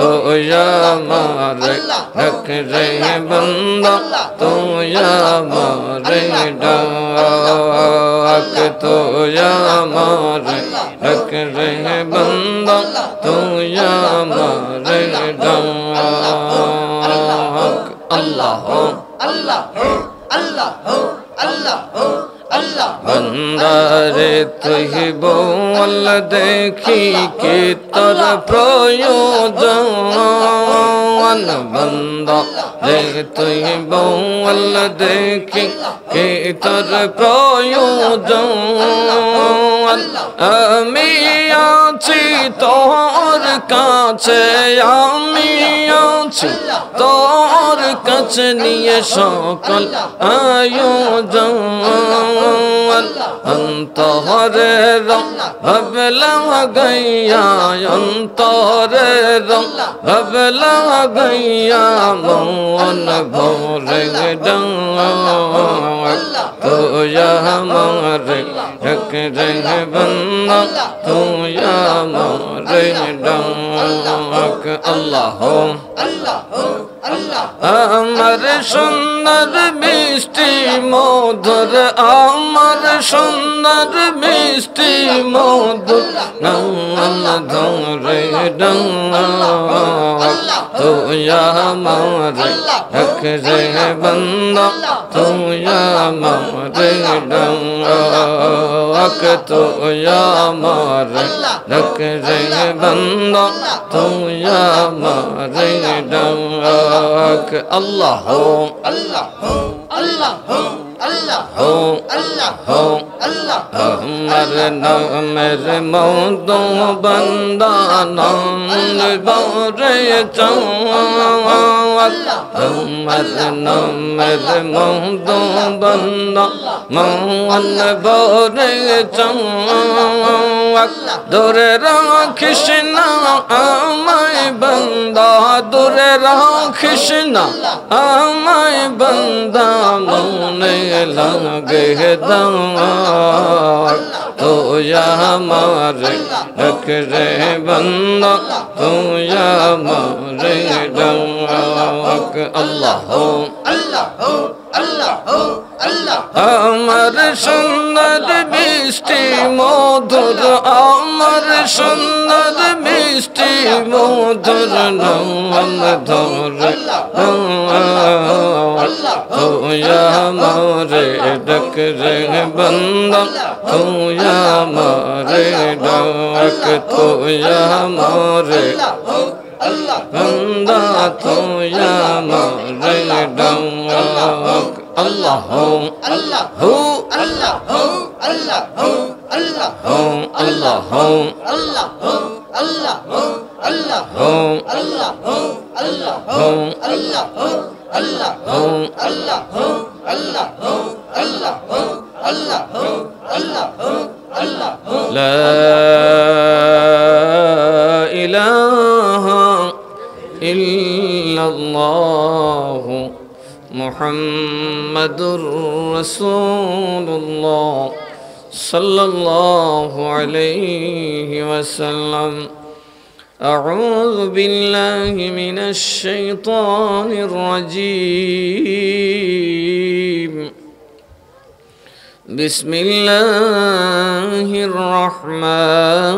तो या मारे रख रहे बंदा तो या मारे डाक तो या मारे रख रहे बंदा तो या मारे डाक अल्लाह बंदा रे तुहि बोल देखी के तर प्रयोजन बंदा रे तुहि बोल देखी के तर प्रयोजन আমি আছি তোর কাছে আমি আছি তোর কাছে নিয়ে সকল আয়োজন অন্তরে ভাবলা গাইয়া অন্তরে ভাবলা গাইয়া মন ভরে ডাক তো আমারে রখ রে বন্দা তো আমারে ডাক আল্লাহ আমার সুন্দর মিষ্টি মধুর আমার সুন্দর মিষ্টি মধুর নাম ধরে ডাক তো আমারে রখ রে বন্দা তো আমারে ডাক তো আমারে রখ রে বন্দা তো আমারে ডাক আল্লাহ আমার নামের মতো বন্দা নাম বরে চাওয়াত আমার নামের মতো বন্দা মন বরে চাওয়াত দূরে রাখিস না আমায় বন্দা দূরে রাখিস না আমায় বন্দা মনে লাগে দাগ তো আমারে রখ রে বন্দা তো আমারে ডাক আল্লাহ আমার সুন্দর মিষ্টি মধুর আমার সুন্দর মিষ্টি মধুর নাম ধরে তো আমারে ডাক রে বন্দা তো আমারে ডাক তো আমারে বন্দা তো আমারে ডাক আল্লাহ আল্লাহ আল্লাহ আল্লাহ আল্লাহ আল্লাহ আল্লাহ আল্লাহ আল্লাহ আল্লাহ আল্লাহ আল্লাহ আল্লাহ আল্লাহ আল্লাহ আল্লাহ আল্লাহ আল্লাহ আল্লাহ লা ইলাহা ইল্লাল্লাহ মুহাম্মাদুর রাসূলুল্লাহ সাল্লাল্লাহু আলাইহি ওয়াসাল্লাম أعوذ بالله من الشيطان الرجيم بسم الله الرحمن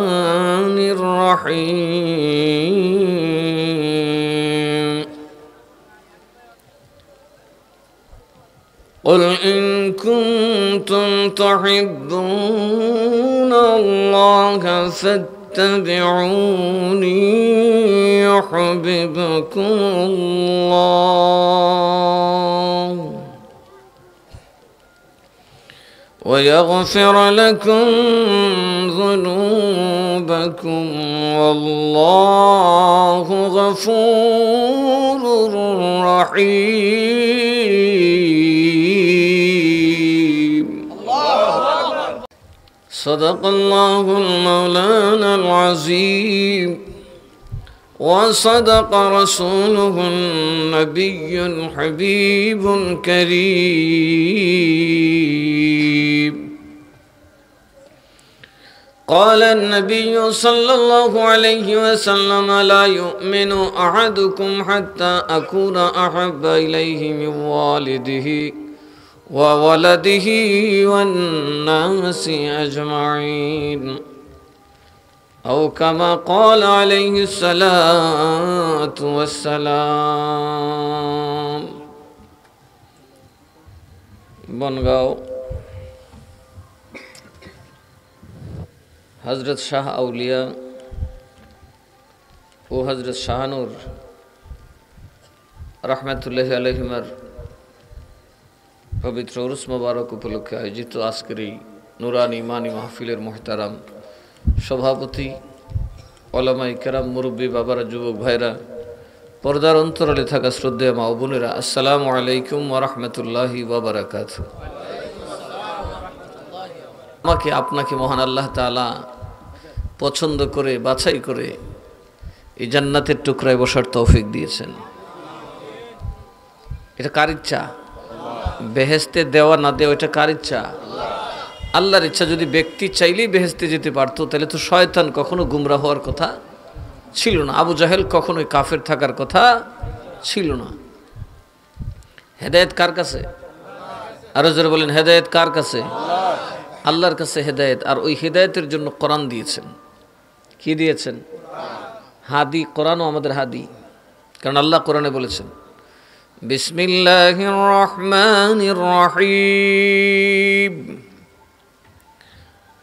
الرحيم قل إن كنتم تحبون الله فاتبعوني يحببكم الله ويغفر لكم ذنوبكم والله غفور رحيم. صدق الله المولانا العظيم وصدق رسوله النبي الحبيب الكريم. قال النبي صلى الله عليه وسلم لا يؤمن أحدكم حتى أكون أحب إليه من والده وولده والناس أجمعين أو كما قال عليه الصلاة والسلام বনগাঁও হযরত শাহ আউলিয়া ও হযরত শাহানুর রহমতুল্লাহি আলাইহিমার পবিত্র উরুস মোবারক উপলক্ষে আয়োজিত আজকের এই নুরানি ইমানি মাহফিলের মুহতারাম সভাপতি, ওলামায়ে কেরাম, মুরব্বী বাবারা, যুবক ভাইরা, পর্দার অন্তরালে থাকা শ্রদ্ধেয় মা ও বোনেরা, আসসালামু আলাইকুম ওয়া রাহমাতুল্লাহি ওয়া বারাকাতুহু। আমাকে আপনাকে মহান আল্লাহ তাআলা পছন্দ করে বাছাই করে এই জান্নাতের টুকরায় বসার তৌফিক দিয়েছেন। এটা কার ইচ্ছা? বেহেশতে দেওয়া না দেওয়া এটা কার ইচ্ছা? আল্লাহর ইচ্ছা। যদি ব্যক্তি চাইলেই বেহেশতে যেতে পারতো তাহলে তো শয়তান কখনো গুমরা হওয়ার কথা ছিল না, আবু জাহেল কখনোই কাফের থাকার কথা ছিল না। হেদায়েত কার কাছে? আরো জোরে বলেন, হেদায়েত কার কাছে? আল্লাহর কাছে হেদায়েত। আর ওই হেদায়েতের জন্য কোরআন দিয়েছেন। কি দিয়েছেন? হাদি। কোরআনও আমাদের হাদি, কারণ আল্লাহ কোরআনে বলেছেন বিসমিল্লাহির রহমানির রহিম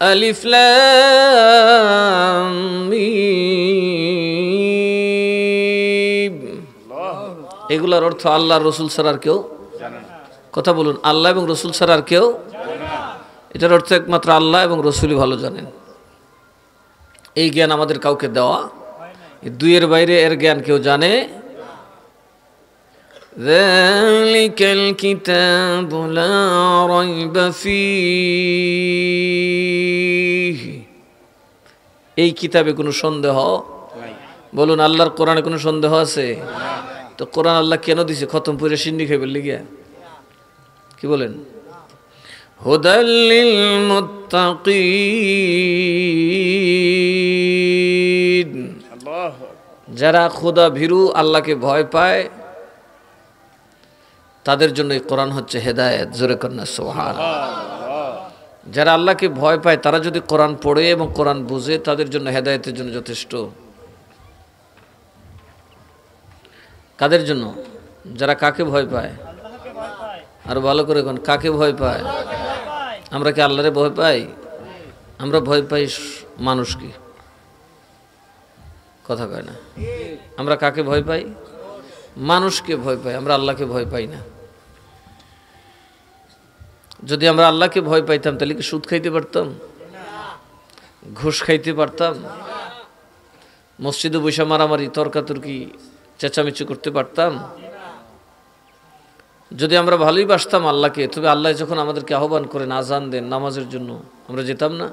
আলিফ লাম মিম। এগুলোর অর্থ আল্লাহর রসুল ছাড়া আর কেউ জানে না। কথা বলুন, আল্লাহ এবং রসুল ছাড়া আর কেউ? এটার অর্থ একমাত্র আল্লাহ এবং রসুলই ভালো জানেন। এই জ্ঞান আমাদের কাউকে দেওয়া, এই দুইয়ের বাইরে এর জ্ঞান কেউ জানে। যালিকাল কিতাবু লা রাইবা ফীহি। এই কিতাবে কোনো সন্দেহ নাই। বলুন, আল্লাহর কোরআনে কোনো সন্দেহ আছে? তো কোরআন আল্লাহ কেন দিছে? খতম পড়ে সিন্নি খাইবার লিগা? কি বলেন? হুদাল লিল মুত্তাকিন। যারা খোদা ভীরু, আল্লাহকে ভয় পায়, তাদের জন্য এই কোরআন হচ্ছে হেদায়েত। জোরে কন্যা সুবহানাল্লাহ। যারা আল্লাহকে ভয় পায় তারা যদি কোরআন পড়ে এবং কোরআন বুঝে, তাদের জন্য হেদায়েতের জন্য যথেষ্ট। কাদের জন্য? যারা কাকে ভয় পায়? আর ভালো করে কোন কাকে ভয় পায়? আমরা কি আল্লাহরে ভয় পাই? আমরা ভয় পাই মানুষকে। কথা কয় না? আমরা কাকে ভয় পাই? মানুষকে ভয় পাই, আমরা আল্লাহকে ভয় পাই না। যদি আমরা আল্লাহকে ভয় পাইতাম তাহলে কি সুদ খাইতে পারতাম? ঘুষ খাইতে পারতাম? মসজিদে বৈশা মারামারি, তর্কাতর্কি, চেঁচামেচি করতে পারতাম? যদি আমরা ভালোই বাসতাম আল্লাহকে, তবে আল্লাহ যখন আমাদেরকে আহ্বান করেন আজান দেন নামাজের জন্য, আমরা যেতাম না?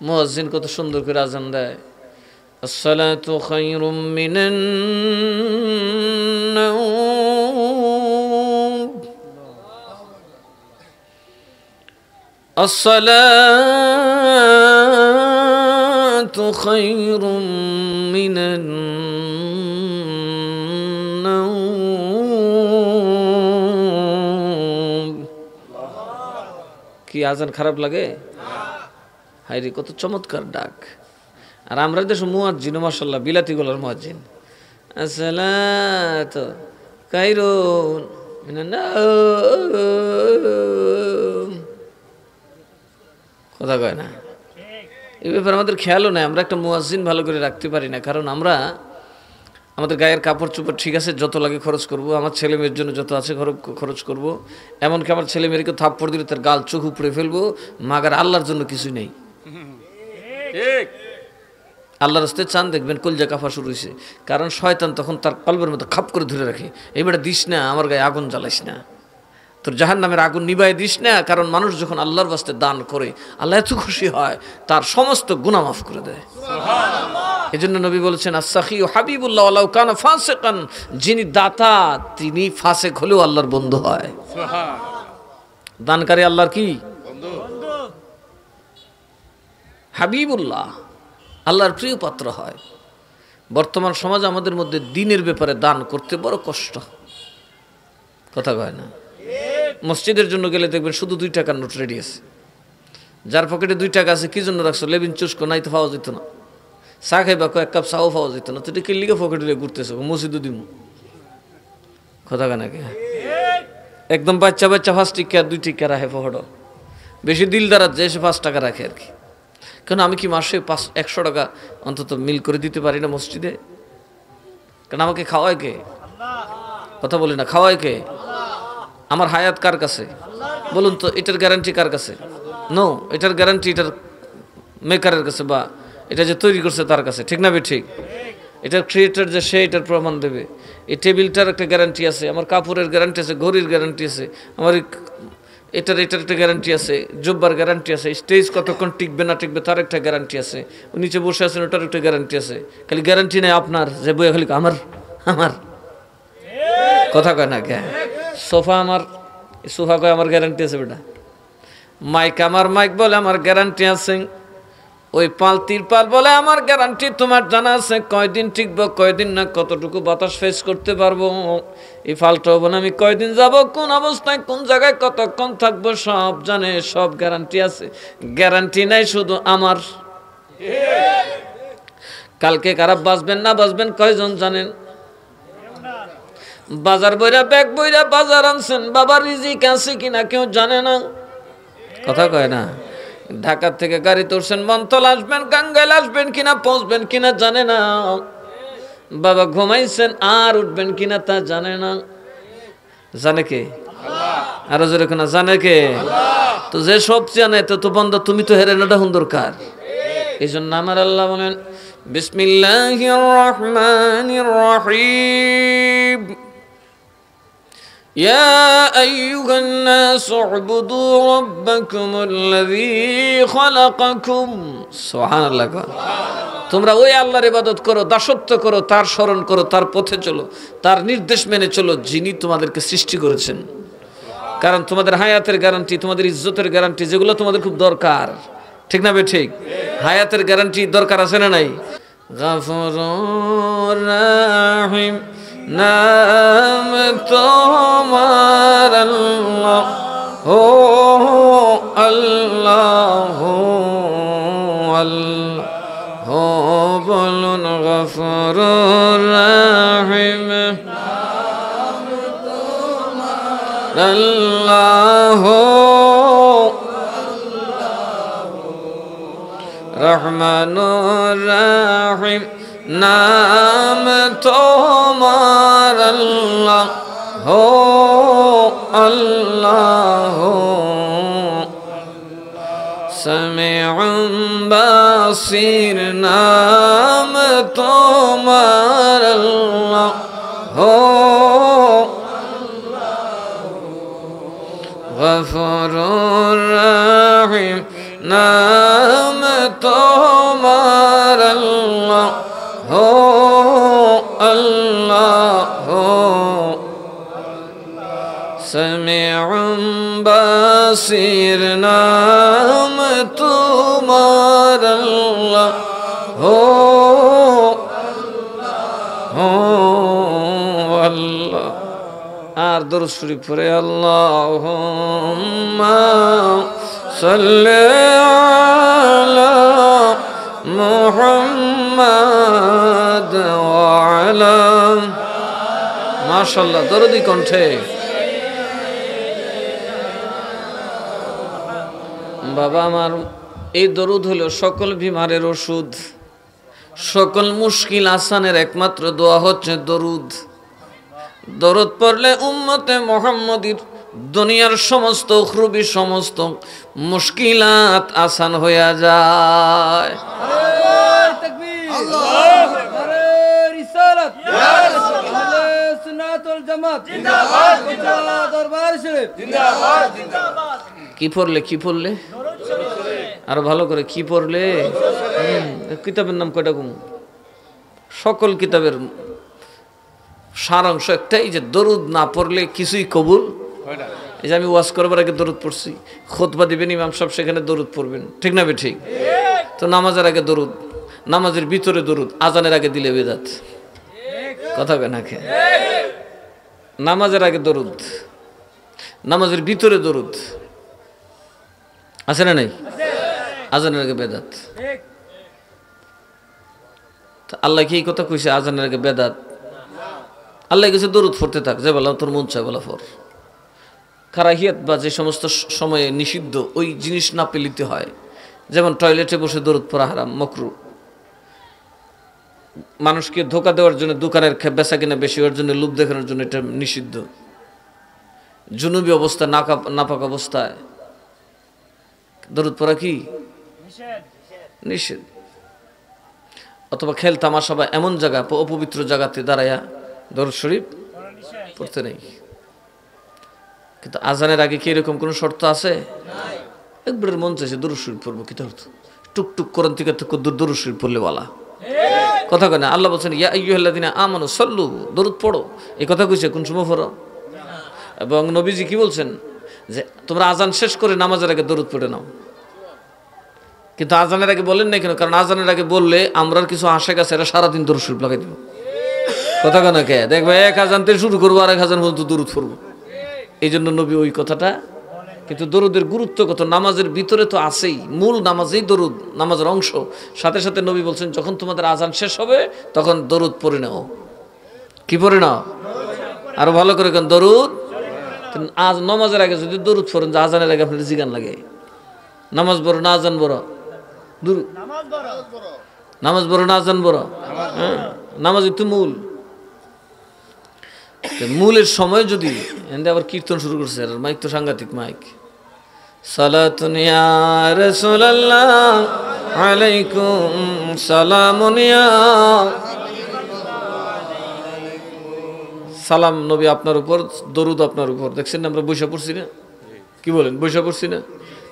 মুয়াজ্জিন কত সুন্দর করে আজান দেয়, আসসালাতু খায়রুম মিনান নাওম, আসসালাতু খায়রুম মিনান নাওম। কি আজান খারাপ লাগে? হায়রে কত চমৎকার ডাক। আর আমরা দেশ মুয়াজ্জিন মাশাআল্লাহ বিলাতি গলার মুয়াজ্জিন, আসসালাতু খায়রুন মিনান নাওম। কথা কয় না? এই ব্যাপারে আমাদের খেয়ালও নাই। আমরা একটা মুয়াজ্জিন ভালো করে রাখতে পারি না, কারণ আমরা আমাদের গায়ের কাপড় চোপড় ঠিক আছে, যত লাগে খরচ করব, আমার ছেলে মেয়ের জন্য যত আছে খরচ করব, এমনকি আমার ছেলে মেয়েকে থাপ্পড় দিলে তার গাল চোখ উপড়ে ফেলবো, মাগার আল্লাহর জন্য কিছু নেই। আল্লাহর রাস্তায় চান দেখবেন কলজা কাফা শুরু হয়েছে, কারণ শয়তান তখন তার কলবের মধ্যে খাপ করে ধরে রাখে, এইবারে দিস না, আমার গায়ে আগুন জ্বালাইস না, তোর জাহান্নামের আগুন নিবাই দিস না। কারণ মানুষ যখন আল্লাহর রাস্তায় দান করে আল্লাহ এত খুশি হয়, তার সমস্ত গুনাহ মাফ করে দেয়। এজন্য নবী বলেছেন আস-সাখিয়ু হাবিবুল্লাহ ওয়ালাউ কানা ফাসিকান, যিনি দাতা তিনি ফাসিক হলেও আল্লাহর বন্ধু হয়। সুবহান। দানকারী আল্লাহর কি বন্ধু। হাবিবুল্লাহ, আল্লাহর প্রিয় পাত্র হয়। বর্তমান সমাজ আমাদের মধ্যে দিনের ব্যাপারে দান করতে বড় কষ্ট, কথা কয় না। মসজিদের জন্য গেলে দেখবেন শুধু 2 টাকার নোট রেডি আছে। যার পকেটে 2 টাকা আছে কি জন্য রাখছো? লেবিন চুস্কো নাই তো পাওয়া যেত না। চা খাইবা 1 কাপ চাও পাওয়া যেত না। তো এটা কিল্লিকে পকেটে ঘুরতেছে, মসজিদও দিব, কথা কয় নাকি? একদম বাচ্চা বাচ্চা 5 টিকা 2 টিকা রাখে পকেটও, বেশি দিল দ্বারা যে সে 5 টাকা রাখে আর কি। কারণ আমি কি মাসে 100 টাকা অন্তত মিল করে দিতে পারি না মসজিদে? কারণ আমাকে খাওয়ায় কে? কথা বলি না, খাওয়ায় কে? আমার হায়াত কার কাছে বলুন তো? এটার গ্যারান্টি কার কাছে? নো, এটার গ্যারান্টি এটার মেকারের কাছে, বা এটা যে তৈরি করছে তার কাছে, ঠিক না? ঠিক। এটার ক্রিয়েটর যে সে এটার প্রমাণ দেবে। এই টেবিলটার একটা গ্যারান্টি আছে, আমার কাপড়ের গ্যারান্টি আছে, ঘড়ির গ্যারান্টি আছে, আমার এটার একটা গ্যারান্টি আছে, জব্বার গ্যারান্টি আছে, স্টেজ কতক্ষণ টিকবে না টিকবে তার একটা গ্যারান্টি আছে, নিচে বসে আছেন ওটার একটা গ্যারান্টি আছে। খালি গ্যারান্টি নেই আপনার যে বইয়া খালি আমার আমার কথা কয় না কে? সোফা আমার, সোফা কয় আমার গ্যারান্টি আছে বেটা। মাইক আমার, মাইক বলে আমার গ্যারান্টি আছে। ওই পাল তিরপাল বলে আমার গ্যারান্টি তোমার জানা আছে, কয়দিন টিকবো কয়দিন না, কতটুকু বাতাস ফেস করতে পারবো, এই ফালটা হবো না, আমি কয়দিন যাব, কোন অবস্থায় কোন জায়গায় কতক্ষণ থাকবো সব জানে, সব গ্যারান্টি আছে। গ্যারান্টি নাই শুধু আমার। কালকে কারা বাঁচবেন না বাঁচবেন কয়জন জানেন? বাজার বইরা ব্যাগ বইরা বাজার আনছেন, বাবা রিজিক আছে কিনা কেউ জানে না, কথা কয় না। ঢাকা থেকে গাড়ি তুলছেন, মন্তল আসবেন, গাঙ্গাইল আসবেন কিনা, পৌঁছবেন কিনা জানে না। বাবা ঘুমাইছেন, আর উঠবেন কিনা তা জানে না। জানে কে? আরো জোরে কোনা, জানে কে? তো যে সব জানে তো বন্ধ, তুমি তো হেরে নাটা হুন দরকার। এই জন্য আমার আল্লাহ বলেন বিসমিল্লাহির রহমানির রহিম, يا أيها الناس اعبدوا ربكم الذي خلقكم سبحان الله। তোমরা ওই আল্লাহর ইবাদত করো, দাসত্ব করো, তার স্মরণ করো, তার পথে চলো, তার নির্দেশ মেনে চলো, যিনি তোমাদেরকে সৃষ্টি করেছেন। কারণ তোমাদের হায়াতের গ্যারান্টি, তোমাদের ইজ্জতের গ্যারান্টি, যেগুলো তোমাদের খুব দরকার, ঠিক না? ঠিক। হায়াতের গ্যারান্টি দরকার আছে না নাই? গাফুরুর রাহিম নাম তোমার আল্লাহ, ও আল্লাহ আল্লাহ, বলুন গফুরুর রাহিম আল্লাহ, রহমানুর রাহিম নাম তোমার আল্লাহ, হো আল্লাহ, সামিউন বাসির নাম তোমার আল্লাহ, হো গফুরুর রাহিম নাম তোমার আল্লাহ, হো আল্লাহ, সামিউন বাসির নাম তোমার আল্লাহ, হো আল্লাহ। আর দরুদ শরীফ পড়ে আল্লাহুম্মা সাল্লি আলা মুহাম্মাদ ওয়া আলা, মাশাআল্লাহ দরুদি কণ্ঠে। বাবা আমার, এই দরুদ হলো সকল বিমারের ওষুধ, সকল মুশকিল আসানের একমাত্র দোয়া হচ্ছে দরুদ। দরুদ পড়লে উম্মতে মুহাম্মদীর দুনিয়ার সমস্ত খুবই সমস্ত মুশকিলাত আসান হয়ে যায়। কি পড়লে? কি পড়লে? আরো ভালো করে কি পড়লে? কিতাবের নাম কয়টা? সকল কিতাবের সারাংশ একটাই, যে দরুদ না পড়লে কিছুই কবুল। এই যে আমি ওয়াজ করবার আগে দরুদ পড়ছি, খুতবা দিবেন ইমাম সাহেব, সেখানে দরুদ পড়বেন, ঠিক না? ঠিক। তো নামাজের আগে দরুদ, নামাজের ভিতরে দরুদ, আজানের আগে দিলে বেদাত। কথা কেন না? নামাজের আগে দরুদ, নামাজের ভিতরে দরুদ, আছে না নাই? আজানের আগে বেদাত। আল্লাহ কি এই কথা কইছে আজানের আগে বেদাত? আল্লাহ কিছু দরুদ পড়তে থাক, যে বললাম তোর মন চায় বলা ফর। কারাহিয়াত বা যে সমস্ত সময়ে নিষিদ্ধ ওই জিনিস না পেলিতে হয়, যেমন টয়লেটে বসে দরুদ পড়া হারাম, মকরু। মানুষকে ধোকা দেওয়ার জন্য, দোকানের বেচা কিনা বেশি হওয়ার জন্য, লোভ দেখানোর জন্য এটা নিষিদ্ধ। জুনুবি অবস্থায়, নাপাক অবস্থায় দরুদ পড়া কি নিষেধ। অথবা খেল তামাশা বা এমন জায়গা, অপবিত্র জায়গাতে দাঁড়াইয়া দরুদ শরীফ পড়তে নেই। কিন্তু আজানের আগে কি এরকম কোন শর্ত আছে? একবারের মন চাইছে দরুদ শরীফ পড়বো, কি ধরতো টুকটুক করেন থেকে দরুদ শরীফ পড়লে বলা। কথা কয় না? আল্লাহ বলছেন ইয়া আইয়ুহাল্লাযীনা আমানু সাল্লু, দরুদ পড়ো। এই কথা কইছে কোন সময় পড়ো? এবং নবীজি কি বলছেন যে তোমরা আজান শেষ করে নামাজের আগে দরুদ পড়ে নাও। কিন্তু আজানের আগে বলেন না কেন? কারণ আজানের আগে বললে আমরার কিছু আশা গেছে, এরা সারাদিন দরুদ শরীফ লাগাই দিব। কথা কেন? কে দেখবে এক আজান থেকে শুরু করবো আর এক আজান পর্যন্ত দরুদ পড়বো। এই জন্য নবী ওই কথাটা। কিন্তু দরুদের গুরুত্ব কত, নামাজের ভিতরে তো আছেই, মূল নামাজেই দরুদ, নামাজের অংশ। সাথে সাথে নবী বলছেন যখন তোমাদের আজান শেষ হবে তখন দরুদ পড়ে নাও। কি পড়ে নাও? আরো ভালো করে কেন? দরুদ। আজ নামাজের আগে যদি দরুদ পড়েন, যে আজানের আগে আপনার জিগান লাগে নামাজ বড় না আজান বড়? নামাজ বড় না আজান বড়? হ্যাঁ, নামাজই তো মূল। মূলের সময় যদি আবার কীর্তন শুরু করছে, মাইক তো সাংঘাতিক মাইক। সালাতুন ইয়া রাসূলুল্লাহ আলাইকুম সালামুন ইয়া, সালাম নবী আপনার উপর, দরুদ আপনার উপর। দেখছেন আমরা বৈশা পড়ছি না? কি বলেন, বৈশা পড়ছি না?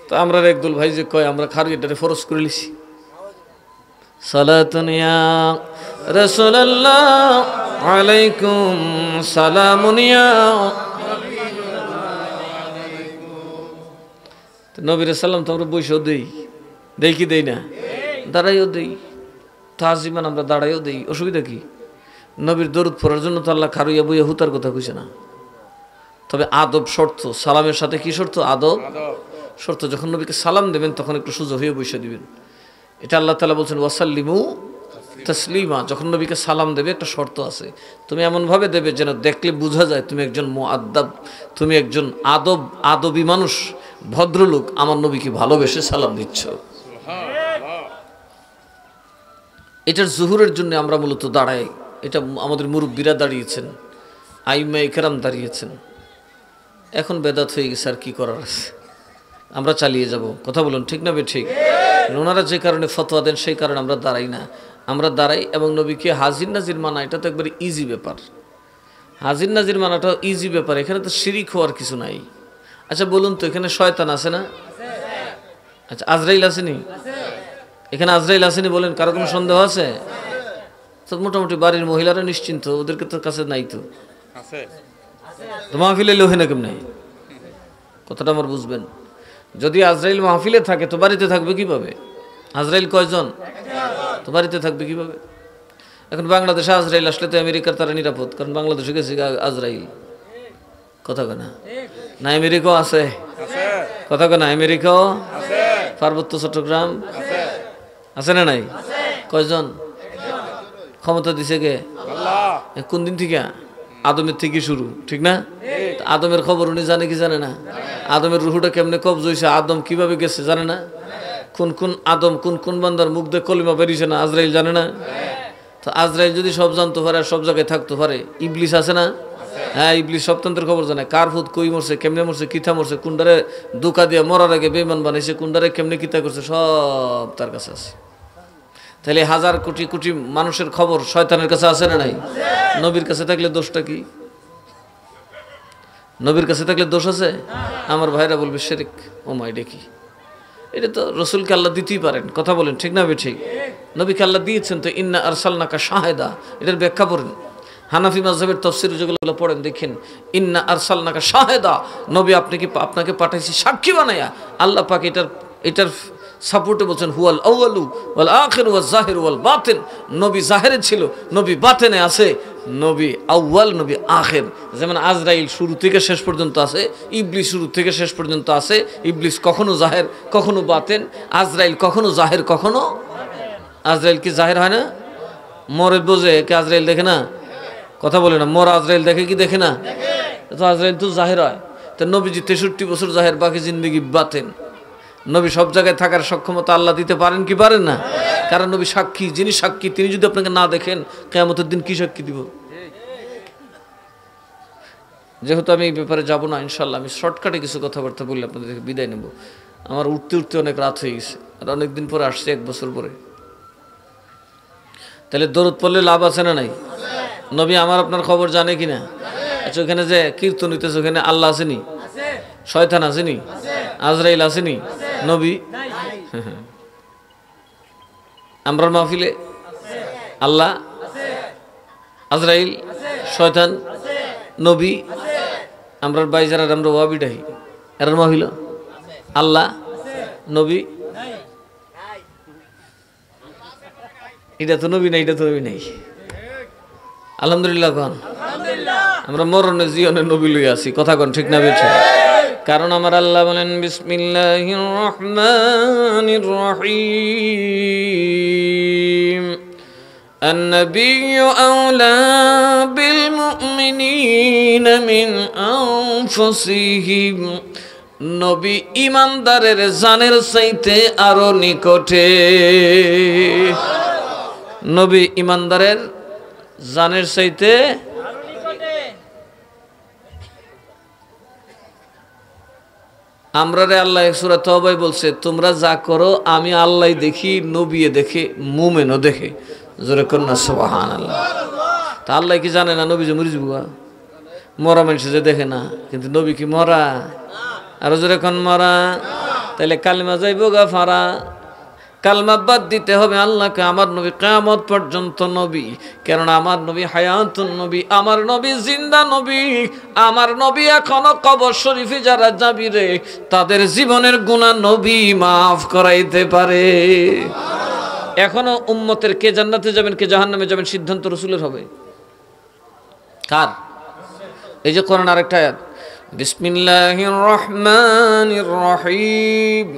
তো আমরা একদল ভাই যে কয় আমরা খারি এটারে ফরজ করে লিছি। সালাতুন ইয়া রাসূলুল্লাহ আলাইকুম সালামুন ইয়া, নবীর সালাম তো আমরা বৈশাও দেই, দেই কি দেই না? দাঁড়াইও দেই, তাজিমান আমরা দাঁড়াইও দেই। অসুবিধা কি? নবীর দরুদ পড়ার জন্য তো আল্লাহ খারুইয়া বইয়া হুতার কথা কইছে না। তবে আদব শর্ত, সালামের সাথে কি শর্ত? আদব শর্ত। যখন নবীকে সালাম দেবেন তখন একটু সোজা হয়ে বসে দিবেন। এটা আল্লাহ তাআলা বলছেন ওয়াসাল্লিমু তাসলিমা। যখন নবীকে সালাম দেবে একটা শর্ত আছে, তুমি এমনভাবে দেবে যেন দেখলে বোঝা যায় তুমি একজন মুআদ্দাব, তুমি একজন আদবী মানুষ, ভদ্রলোক, আমার নবীকে ভালোবেসে সালাম দিচ্ছ। এটার জুহুরের জন্য আমরা মূলত দাঁড়াই। এটা আমাদের মুরব্বীরা দাঁড়িয়েছেন, আইম্মায়ে কেরাম দাঁড়িয়েছেন। এখন বেদাত হয়ে গেছে, আর কি করার আছে? আমরা চালিয়ে যাব। কথা বলুন ঠিক না? ঠিক। ওনারা যে কারণে ফতোয়া দেন সেই কারণে আমরা দাঁড়াই না। আমরা দাঁড়াই এবং নবীকে হাজির নাজির মানা, এটা তো একবারে ইজি ব্যাপার। হাজির নাজির মানাটাও ইজি ব্যাপার, এখানে তো শিরিক হওয়ার কিছু নাই। আচ্ছা বলুন তো, এখানে শয়তান আছে না? আচ্ছা আজরাইল আসেনি? এখানে আজরাইল আসেনি বলেন? কারো কোনো সন্দেহ আছে? তো মোটামুটি বাড়ির মহিলারা নিশ্চিন্ত, ওদেরকে তো কাছে নাই তো। তো মাহফিলে লোহে না কেমন? কথাটা আমার বুঝবেন। যদি আজরাইল মাহফিলে থাকে তো বাড়িতে থাকবে কিভাবে? আজরাইল কয়জন? তো বাড়িতে থাকবে কিভাবে? এখন বাংলাদেশে আজরাইল আসলে তো আমেরিকার তারা নিরাপদ, কারণ বাংলাদেশে গেছে আজরাইল। কথা কয় না? না আমেরিকাও আছে? কথা কয় না? আমেরিকাও, পার্বত্য চট্টগ্রাম আছে না নাই? কয়জন? ক্ষমতা দিছে কে? কোন দিন থেকে? আদমের থেকে শুরু, ঠিক না? আদমের খবর উনি জানে কি জানে না? আদমের রুহুটা কেমনে কবজ হয়েছে, আদম কিভাবে গেছে জানে না? কোন কোন আদম, কোন কোন বান্দার মুখ দিয়ে কলিমা বেরিয়েছে না আজরাইল জানে না? তো আজরাইল যদি সব জানতে পারে আর সব জায়গায় থাকতে পারে, ইবলিস আছে না? হ্যাঁ, ইবলিস সবতন্ত্রের খবর জানে। কার ফুট কই মরছে, কেমনে মরছে, কিথা মরছে, কুন্ডারে দুকা দিয়ে মরার আগে বেঈমান বানাইছে, কুন্ডারে কেমনে কিতা করছে, সব তার কাছে আছে। তাহলে হাজার কোটি কোটি মানুষের খবর শয়তানের কাছে আছে না নাই? নবীর কাছে থাকলে দোষটা কি? নবীর কাছে থাকলে দোষ আছে? আমার ভাইরা বলবে শিরক। ও মাই ডেকি, এটা তো রসুলকে আল্লাহ দিতেই পারেন। কথা বলেন ঠিক না? ঠিক। নবীকে আল্লাহ দিয়েছেন তো, ইন্না আরসালনাকা শাহেদা, এটার ব্যাখ্যা পড়েন। হানাফি মাযহাবের তাফসীর যেগুলো পড়েন দেখেন, ইন্না আরসালনাকা শাহেদা, নবী আপনাকে পাঠাইছি সাক্ষী বানায়া। আল্লাহ পাক এটার সাপোর্টে বলছেন হুয়াল আউয়ালু ওয়াল আখিরু ওয়াজ জাহিরু ওয়াল বাতিন। নবী জাহেরে ছিল, নবী বাতিনে আছে, নবী আউয়াল, নবী আখির। যেমন আজরাইল শুরু থেকে শেষ পর্যন্ত আছে, ইবলিস শুরু থেকে শেষ পর্যন্ত আছে। ইবলিস কখনো জাহের কখনো বাতিন, আজরাইল কখনো জাহের কখনো। আজরাইল কি জাহের হয় না? মরে বোঝে কে আজরাইল দেখে না? কথা বলে না, মর আজরাইল দেখে কি দেখে না? তো আজরাইল তো জাহের হয়। তো নবীজি 63 বছর জাহের, বাকি জিন্দগি বাতেন। নবী সব জায়গায় থাকার সক্ষমতা আল্লাহ দিতে পারেন কি পারেন না? কারণ নবী সাক্ষী, যিনি সাক্ষী তিনি যদি আপনাকে না দেখেন কিয়ামতের দিন কি সাক্ষী দিব? যেহেতু আমি এই ব্যাপারে যাব না ইনশাল্লাহ, আমি শর্টকাটে কিছু কথাবার্তা বললে আপনাদেরকে বিদায় নেব। আমার উঠতে উঠতে অনেক রাত হয়ে গেছে, আর অনেকদিন পরে আসছে, 1 বছর পরে। তাহলে দরুদ পড়লে লাভ আছে না নাই? নবী আমার আপনার খবর জানে কিনা? আচ্ছা, ওখানে যে কীর্তন হইতেছে ওখানে আল্লাহ আসেনি? শয়তান আসেনি? আজরাইল আসেনি? নবী? আমরার মাহফিলে আল্লাহ, আজরাইল, শয়তান, নবী, আমরার বাইজার আমরা ওয়াবিডাহি এর মাহফিল আল্লাহ, নবী। এটা তো নবী নাই, এটা তো নবী নাই। আলহামদুলিল্লাহ কন, আমরা মরণে জীবনে নবী লই আছি। কথা কন ঠিক না বেঠে? কারণ আমার আল্লাহ বলেন বিসমিল্লাহির রহমানির রহিম النبي أولى بالمؤمنين من أنفسهم। নবী ইমানদারের জানের চাইতে আরো নিকটে। নবী ইমানদারের জানের চাইতে আমরা রে আল্লাহ সূরা তওবায় বলছে তোমরা যা করো আমি আল্লাহ দেখি, নবী দেখে, মুমিনও দেখে। জোরে কন্যা সুবহানাল্লাহ। তা আল্লাহ কি জানে না নবী যে মরে যাবো? মরা মানুষ যে দেখে না, কিন্তু নবী কি মরা? আর জোরে কোন মরা? তাইলে কালিমা যাইব গা ফারা। কালমা বাদ দিতে হবে আল্লাহকে। আমার নবী কিয়ামত পর্যন্ত নবী, কারণ আমার নবী হায়াতুন নবী, আমার নবী জিন্দা নবী। আমার নবী এখনো কবর শরীফে যারা যাবি রে তাদের জীবনের গুনাহ নবী মাফ করাইতে পারে। এখনো উম্মতের কে জান্নাতে যাবেন কে জাহান্নামে যাবেন সিদ্ধান্ত রাসূলের হবে। কার? এই যে কোরআন আরেকটা আয়াত, বিসমিল্লাহির রহমানির রহিম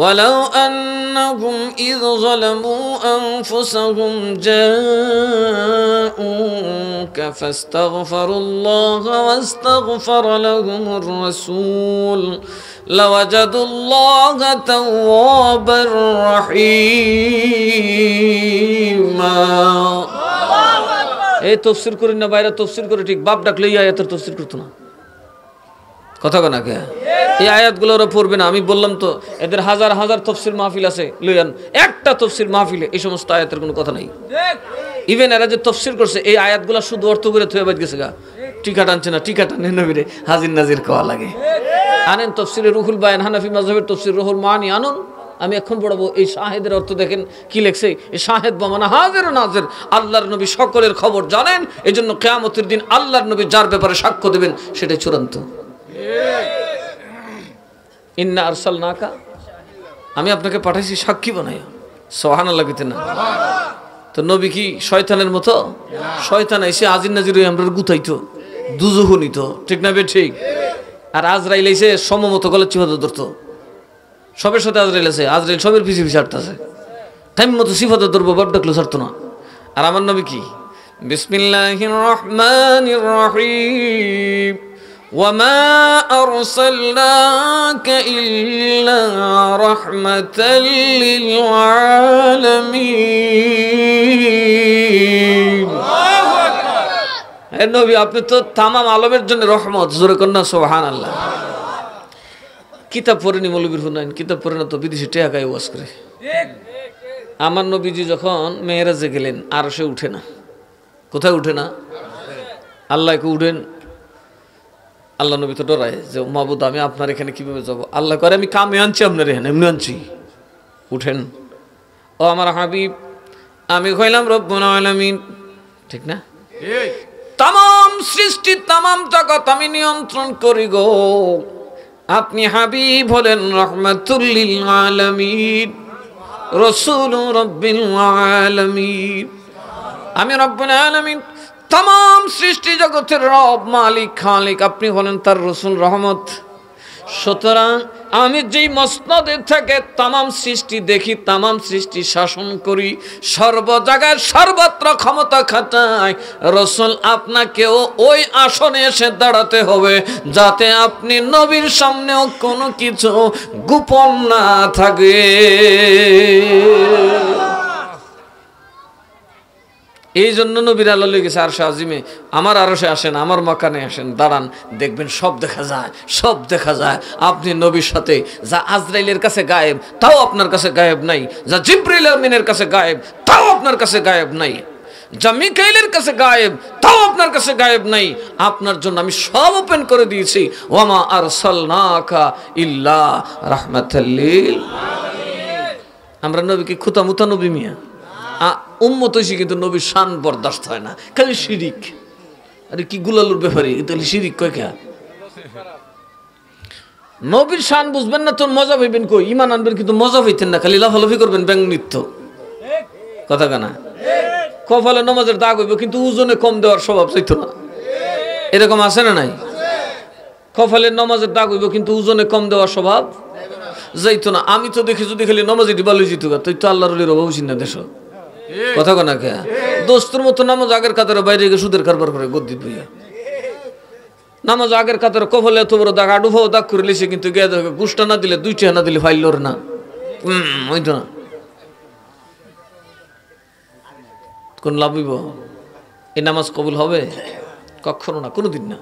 ولو أنهم إذ ظلموا أنفسهم جاءوك فاستغفروا الله واستغفر لهم الرسول لوجدوا الله توابا رحيما। এই তাফসীর করি না বাইরে তাফসীর করে, ঠিক বাপ ডাকলে এই আয়াতের তাফসীর করতো না। কথা কনা কে? এই আয়াতগুলো ওরা পড়বে না। আমি বললাম তো এদের হাজার হাজার তাফসীর মাহফিল আছে, লইয়ান একটা তাফসীর মাহফিলে এই সমস্ত আয়াতের কোনো কথা নাই। ইভেন এরা যে তাফসীর করছে এই আয়াতগুলো শুধু অর্থ করে থয়ে বাদ গেছে গা। টিকা টানছে না, টিকা টানে নবীরে হাজির নাজির কওয়া লাগে। আনেন তাফসীরে রুহুল বায়ান, হানাফি মাযহাবের তাফসীর রুহুল মানি আনুন, আমি এখন পড়াবো। এই শাহেদের অর্থ দেখেন কি লেখছে। এই শাহেদ বা মানে হাজির নাজির, আল্লাহর নবী সকলের খবর জানেন। এজন্য কিয়ামতের দিন আল্লাহর নবী যার ব্যাপারে সাক্ষ্য দেবেন সেটাই চূড়ান্ত। ইন্না আরসালনাকা, আমি আপনাকে পাঠাইছি সাক্ষী বানাইয়া। সুবহানাল্লাহ কইতেন না? তো নবী কি শয়তানের মতো? শয়তান এসে আজির নাজির হয়ে আমরা গুতাইতো, দুজহ নিত, ঠিক না বে ঠিক? আর আজরাইল এসে সমমত গলে চিফাত ধরতো। সবের সাথে আজরাইল আছে, আজরাইল সবের পিছিয়ে পিছিয়ে হাঁটতেছে। টাইম মতো সিফাত ধরবো, বাপ ডাকলো ছাড়তো না। আর আমার নবী কি? বিসমিল্লাহির রহমানির রহিম وما أرسلناك إلا رحمة للعالمين। নবী আপনি তো তামাম আলমের জন্য রহমত। জোরে কন্যা সুবহানাল্লাহ। কিতাব পড়েনি মৌলবীর হুনাইন, কিতাব পড়ে না তো বিদেশি টেকায় ওয়াজ করে। আমার নবীজি যখন মেরাজে গেলেন আরশে উঠে না। কোথায় উঠে না? আল্লাহকে উঠেন। আল্লাহ নবী তো ডরায় যে মাবুদ আমি আপনার এখানে কিভাবে যাব। আল্লাহ করে আমি কামে আনছি আপনার এখানে, এমনি আনছি, উঠেন। ও আমার হাবিব আমি কইলাম রব্বুল আলামিন, ঠিক না? তামাম সৃষ্টি তামাম জগৎ আমি নিয়ন্ত্রণ করি গো। আপনি হাবিব হলেন রাহমাতুল লিল আলামিন, রাসূল রাব্বিল আলামিন। আমি রব্বুল আলামিন, तमाम সৃষ্টি জগতের রব, মালিক, খালিক, আপনি হলেন তার রাসূল, রহমত। সুতরাং আমি যেই মসনদে থেকে তামাম সৃষ্টি দেখি, তামাম সৃষ্টি শাসন করি, সর্ব জায়গায় সর্বত্র ক্ষমতা খাটাই, রাসূল আপনাকেও ওই আসনে এসে দাঁড়াতে হবে, যাতে আপনি নবীর সামনেও কোনো কিছু গোপন না থাকে। এই জন্য নবীর আল্লাহ লয়ে গেছে আরশে আজিমে, আমার আরশে আসেন, আমার মাকানে আসেন, দাঁড়ান, দেখবেন সব দেখা যায়, সব দেখা যায়। আপনি নবীর সাথে, যা আজরাইলের কাছে গায়েব তাও আপনার কাছে গায়েব নাই, যা জিবরিল আমিনের কাছে গায়েব তাও আপনার কাছে গায়েব নাই, যা মিকাইলের কাছে গায়েব তাও আপনার কাছে গায়েব নাই। আপনার জন্য আমি সব ওপেন করে দিয়েছি। ওয়ামা আরসালনাকা ইল্লা রাহমাতাল লিল আলামিন। আমরা নবীকে খুতামুতা নবী মিয়া উম্মত হইছি, কিন্তু নবীর শান বরদাস্ত হয় না, খালি শিরিক। আরে কি গুলালুর ব্যাপারে তাহলে শিরিক কয় কে? নবীর শান বুঝবেন না তো মজা পাইবেন কই? ইমান আনবেন কিন্তু মজা পাইতেন না, খালি লাফালাফি করবেন, ব্যাং নৃত্য, কথা কানা। কপালে নামাজের দাগ হইব কিন্তু ওজনে কম দেওয়ার স্বভাব চাইতো না, এরকম আছে না নাই? কপালের নামাজের দাগ হইব কিন্তু ওজনে কম দেওয়ার স্বভাব যাইতো না। আমি তো দেখি যদি খালি নামাজে ডিবালই যেত, তুই তো আল্লাহর অভাব চিন্তা দেশ, কথা কনা কে? দোস্তর মতো নামাজ আগের কাতারে বাইরে গিয়ে সুদের কারবার করে গদ্দিত বইয়া নামাজ আগের কাতারে কপালে এত বড় দাগ, আডুভাও দাগ করে লিছে, কিন্তু গিয়ে দেখে গুষ্টা না দিলে, দুইটা না দিলে ফাইলোর না, হইতো না, কোন লাভ হইব? এই নামাজ কবুল হবে? কখনো না, কোনোদিন না।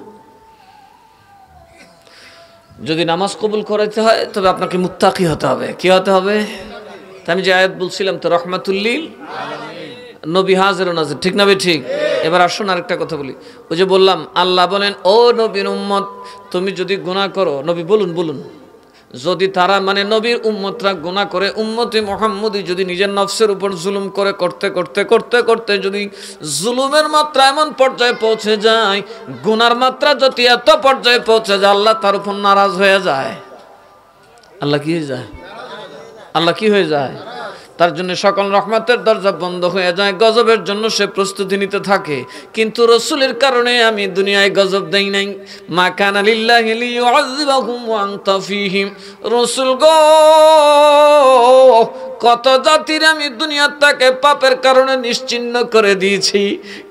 যদি নামাজ কবুল করাইতে হয় তবে আপনাকে মুত্তাকি হতে হবে। কি হতে হবে? আমি যে আয়াত বলছিলাম তো, রাহমাতুল লিল নবী হাজির ও নাজির, ঠিক না বে ঠিক? এবার আসুন আরেকটা কথা বলি। ওই যে বললাম, আল্লাহ বলেন, ও নবীর উম্মত, তুমি যদি গুনাহ করো, নবী বলুন বলুন, যদি তারা মানে নবীর উম্মতরা গুনাহ করে, উম্মতে মুহাম্মদী যদি নিজের নফসের উপর জুলুম করে, করতে করতে করতে করতে যদি জুলুমের মাত্রা এমন পর্যায়ে পৌঁছে যায়, গুনার মাত্রা যদি এত পর্যায়ে পৌঁছে যায়, আল্লাহ তার উপর নারাজ হয়ে যায়। আল্লাহ কি হয়ে যায়? আল্লাহ কি হয়ে যায়? তার জন্য সকল রহমতের দরজা বন্ধ হয়ে যায়, গজবের জন্য সে প্রস্তুতি নিতে থাকে। কিন্তু রাসূলের কারণে আমি দুনিয়ায় গজব দেই নাই। মা কানা লিল্লাহি লিয়ুযিবাহুম ওয়া আনতা ফীহিম। রাসূল গো, কত জাতির আমি দুনিয়ার তাকে পাপের কারণে নিশ্চিহ্ন করে দিয়েছি,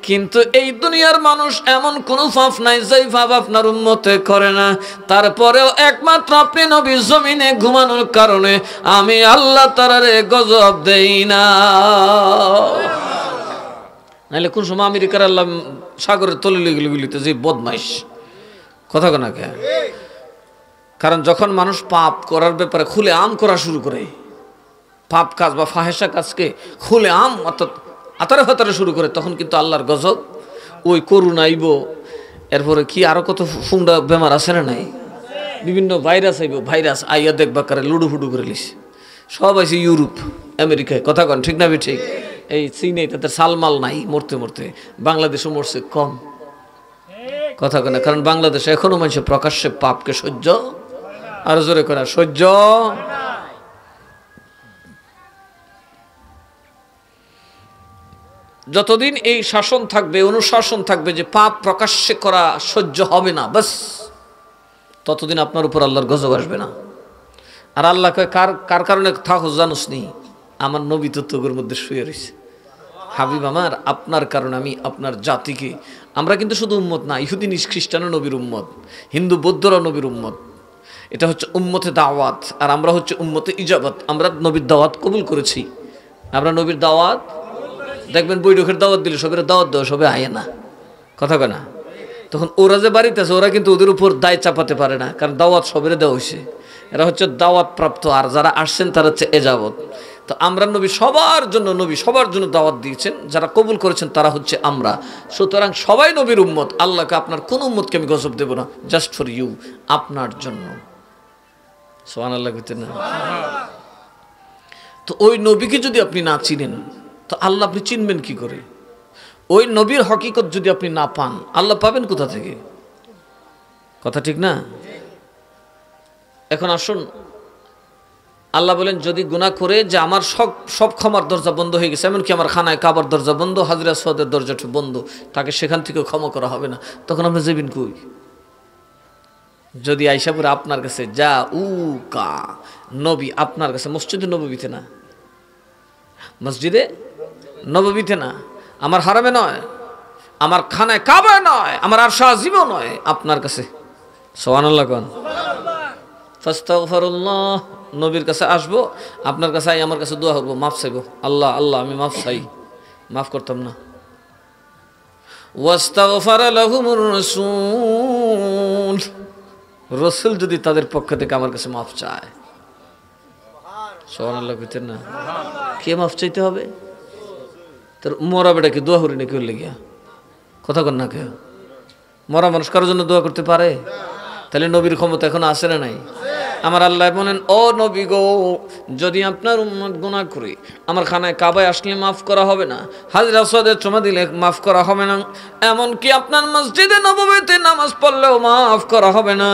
কিন্তু এই দুনিয়ার মানুষ এমন কোনো পাপ নাই যেই পাপ আপনার উম্মতে করে না। তারপরেও একমাত্র আপনি নবী জমিনে ঘুমানোর কারণে আমি আল্লাহ তাআলারে গজব দেই না। নাইলে কোন সময় আমেরিকার আল্লাহ সাগরের তলে গুলিতে যে বদমাইশ, কথা কোনা কে? কারণ যখন মানুষ পাপ করার ব্যাপারে খুলে আম করা শুরু করে, পাপ কাজ বা ফাহেসা কাজকে খুলে আম অর্থাৎ আতারে ফাতারে শুরু করে, তখন কিন্তু আল্লাহর গজব, ওই করুণা আইব। এরপরে কি আরো কত ফুংডা বেমার আছে না নাই? বিভিন্ন ভাইরাস আইব, ভাইরাস আইয়া দেখবা কারে লুডু ফুডু করে লিস, সব আছে ইউরোপ আমেরিকায়, কথা কন ঠিক না? ঠিক। এই চীনে তাদের সালমাল নাই, মরতে মরতে। বাংলাদেশও মরছে কম, কথা কন না, কারণ বাংলাদেশে এখনো মানুষ প্রকাশ্যে পাপকে সহ্য, আরো জোরে করা সহ্য। যতদিন এই শাসন থাকবে, অনুশাসন থাকবে যে পাপ প্রকাশ্যে করা সহ্য হবে না, বাস ততদিন আপনার উপর আল্লাহর গজব আসবে না। আর আল্লাহ কয়, কার কারণে থাকো জানোস নি? আমার নবী তো তোর মধ্যে শুয়ে রয়েছে। হাবিব আমার, আপনার কারণে আমি আপনার জাতিকে, আমরা কিন্তু শুধু উম্মত না, ইহুদি খ্রিস্টানও নবীর উম্মত, হিন্দু বৌদ্ধরা নবীর উম্মত। এটা হচ্ছে উম্মতে দাওয়াত, আর আমরা হচ্ছে উম্মতে ইজাবাত। আমরা নবীর দাওয়াত কবুল করেছি, আমরা নবীর দাওয়াত। দেখবেন বৈঠকের দাওয়াত দিলে সবের দাওয়াত দেওয়া, সবে আয় না, কথা কয় না? তখন ওরা যে বাড়িতে আছে, ওরা কিন্তু ওদের উপর দায় চাপাতে পারে না, কারণ দাওয়াত সবের দেওয়া হয়েছে। এরা হচ্ছে দাওয়াত প্রাপ্ত, আর যারা আসছেন তারা হচ্ছে এজাবত। তো আমরা নবী সবার জন্য, নবী সবার জন্য দাওয়াত দিয়েছেন, যারা কবুল করেছেন তারা হচ্ছে আমরা। সুতরাং সবাই নবীর উম্মত। আল্লাহকে আপনার কোন উম্মতকে আমি গজব দেব না, জাস্ট ফর ইউ, আপনার জন্য। সুবহানাল্লাহ কইতেন না? তো ওই নবীকে যদি আপনি না চিনেন, তো আল্লাহ আপনি চিনবেন কি করে? ওই নবীর হকিকত যদি আপনি না পান, আল্লাহ পাবেন কোথা থেকে? কথা ঠিক না? এখন আসুন, আল্লাহ বলেন যদি গুনাহ করে যে আমার সব ক্ষমার দরজা বন্ধ হয়ে গেছে, এমনকি আমার খানায় কাবার দরজা বন্ধ, হাজরা আসওয়াদের দরজাটা বন্ধ, তাকে সেখান থেকে ক্ষমা করা হবে না, তখন আপনি যাবেন কই? যদি আইসাপুর আপনার কাছে যা কা নবী আপনার কাছে, মসজিদে নববীতে না, মসজিদে নববীতে না, আমার হারামে নয়, আমার খানায় কাবায় নয়, আমার আরশে আজিমও নয়, আপনার কাছে, সুবহানাল্লাহ কোন, ফাস্তাগফিরুল্লাহ, নবীর কাছে আসবো, আপনার কাছে আই, আমার কাছে দোয়া করবো, মাফ চাইবো, আল্লাহ আল্লাহ আমি মাফ চাই, মাফ করতাম না। ওয়াস্তাগফারা লাহুমুর রাসূল, রাসূল যদি তাদের পক্ষ থেকে আমার কাছে মাফ চায়, সুবহানাল্লাহ কইতেন না? কে মাফ চাইতে হবে? তোর মরা বেটাকে দোয়া করি না কেউ লেগিয়া, কথা কন না কেউ? মরা মানুষ কারোর জন্য দোয়া করতে পারে? তাহলে নবীর ক্ষমতা এখন আছে না নাই? আমার আল্লাহ বলেন, ও নবী গো, যদি আপনার উম্মত গুনাহ করে আমার খানায় কাবায় আসলে মাফ করা হবে না, হাজরা আসওয়াদে চুমা দিলে মাফ করা হবে না, এমনকি আপনার মসজিদে নববীতে নামাজ পড়লেও মাফ করা হবে না,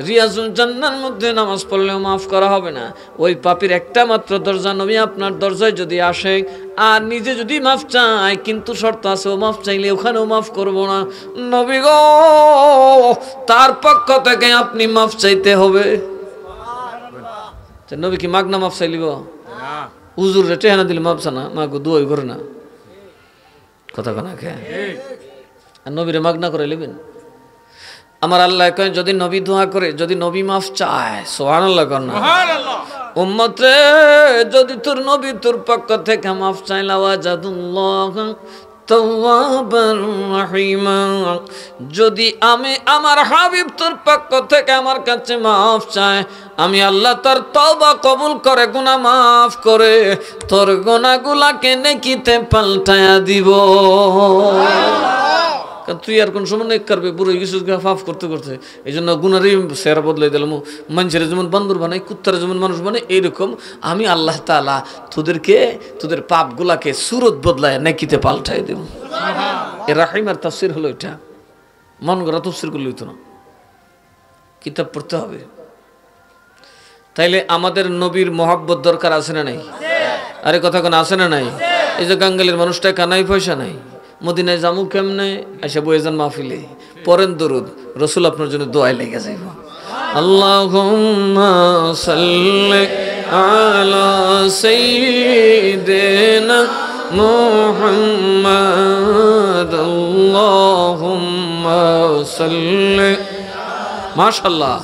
রিয়াজুল জান্নার মধ্যে নামাজ পড়লেও মাফ করা হবে না। ওই পাপীর একটা মাত্র দরজা নবী আপনার দরজায় যদি আসে আর নিজে যদি মাফ চায়, কিন্তু শর্ত আছে, ও মাফ চাইলে ওখানেও মাফ করব না, নবী গো তার পক্ষ থেকে আপনি মাফ চাইতে হবে। নবী কি মাগনা মাফ চাইলিব? হুজুর রে টেহানা দিলে মাফ চানা, মাগো দোয়াই করে না, কথা কনা কে? আর নবীরে মাগনা করে লিবেন? আমার আল্লাহ কয় যদি নবী দোয়া করে, যদি নবী মাফ চায়, সুবহানাল্লাহ কর না? উম্মত রে, যদি তোর নবী তোর পক্ষ থেকে মাফ চাইলা, ওয়াজাদুল্লাহ তাওয়াবার রহিমা, যদি আমি আমার হাবিব তোর পক্ষ থেকে আমার কাছে মাফ চায়, আমি আল্লাহ তার তওবা কবুল করে গুনাহ মাফ করে তোর গুনাহগুলাকে নেকিতে পাল্টায়া দিব। তুই আর কোন সময় নেক করবে, বুড়ো কিছু মাফ করতে করতে, এই জন্য গুনারই চেহারা বদলাই দিলাম। মানুষের যেমন বান্দর বানাই, কুত্তারা যেমন মানুষ বানাই, এইরকম আমি আল্লাহ তাআলা তোদেরকে, তোদের পাপগুলাকে সুরত বদলায় নেকিতে পাল্টাই দেব। এ রাহিমার তাফসীর হলো এটা, মন গড়া তাফসীর করলে হইতো না, কিতাব পড়তে হবে। তাইলে আমাদের নবীর মহব্বত দরকার আছে না নাই? আরে কথা কোন আছে না নাই? এই যে গাঙ্গালের মানুষটা কানাই পয়সা নাই, মদিনায় জামু কেমনে, এসে বয়ে যান মাহফিলে, পড়েন দরুদ, রসুল আপনার জন্য দোয়ায় লেগে যাইব। আল্লাহুম্মা সাল্লি আলা সাইয়্যিদিনা মুহাম্মাদ, আল্লাহুম্মা সাল্লি, মাশাআল্লাহ,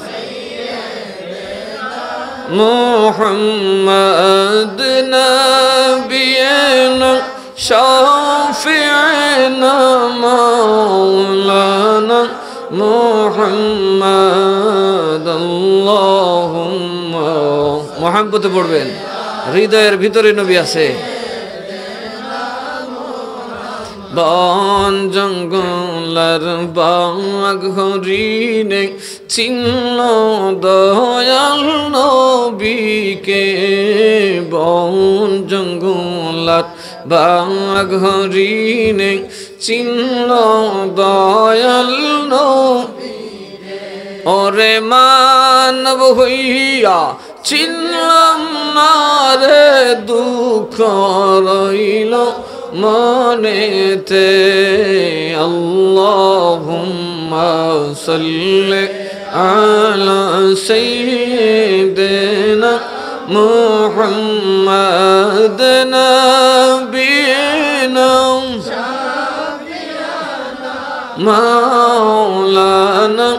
মুহাম্মাদ নাবিয়িনা শাফি'না মাওলানা মুহাম্মাদ, আল্লাহুম্মা, মুহাব্বতে পড়বেন, হৃদয়ের ভিতরে নবী আছে। বন জঙ্গলার বাগ হরিণে চিহ্ন দয়াল নবীকে, বন জঙ্গলার বাগ হরিণে চিহ্ন দয়াল নবীকে, ওরে মানব হইয়া চিনলাম না রে, দুঃখ রইল মনেতে, আল্লাহুম্মা সাল্লি আলা সাইয়্যিদিনা মুহাম্মাদ নাবিয়িনা মাওলানা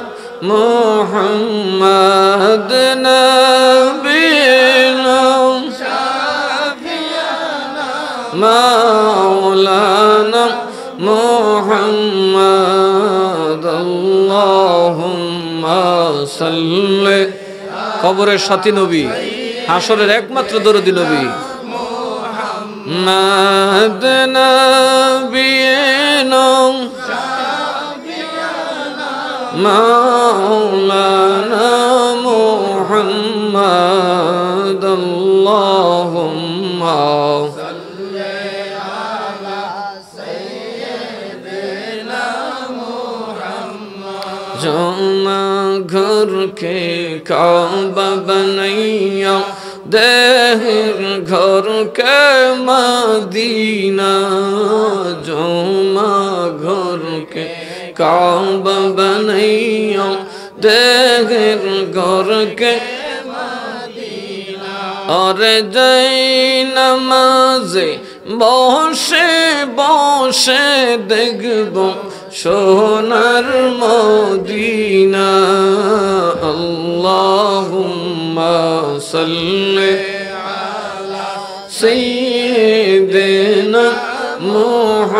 মুহাম্মাদ নাবিয়িনা মাওলানা মুহাম্মাদ, আল্লাহুম্মা সাল্লি, কবরের সাথী নবী, হাসরের একমাত্র দরদী নবী, মুহাম্মাদ নাবিয়িনা মাওলানা মুহাম্মাদ, আল্লাহুম্মা জমা ঘর ঘরকে কাবা বানাইয়া দেহের ঘরকে মদিনা জমা ঘরকে কাবা বানাইয়া দেহের ঘরকে আরে যাই নামাজে বসে বসে দেখব সোনার মদিনা আল্লাহুম্মা সাল্লি আলা সাইয়্যিদিনা মুহাম্মাদ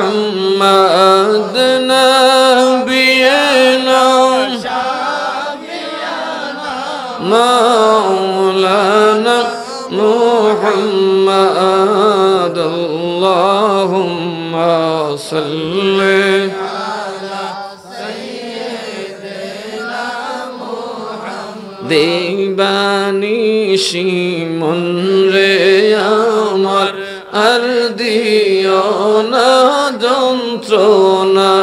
নাবিয়িনা মাওলানা মুহাম্মাদ আল্লাহুম্মা সাল্লি আলা সাইয়্যিদিনা মুহাম্মাদ দিবানিশি মন রে আমার আর দিও না যন্ত্রণা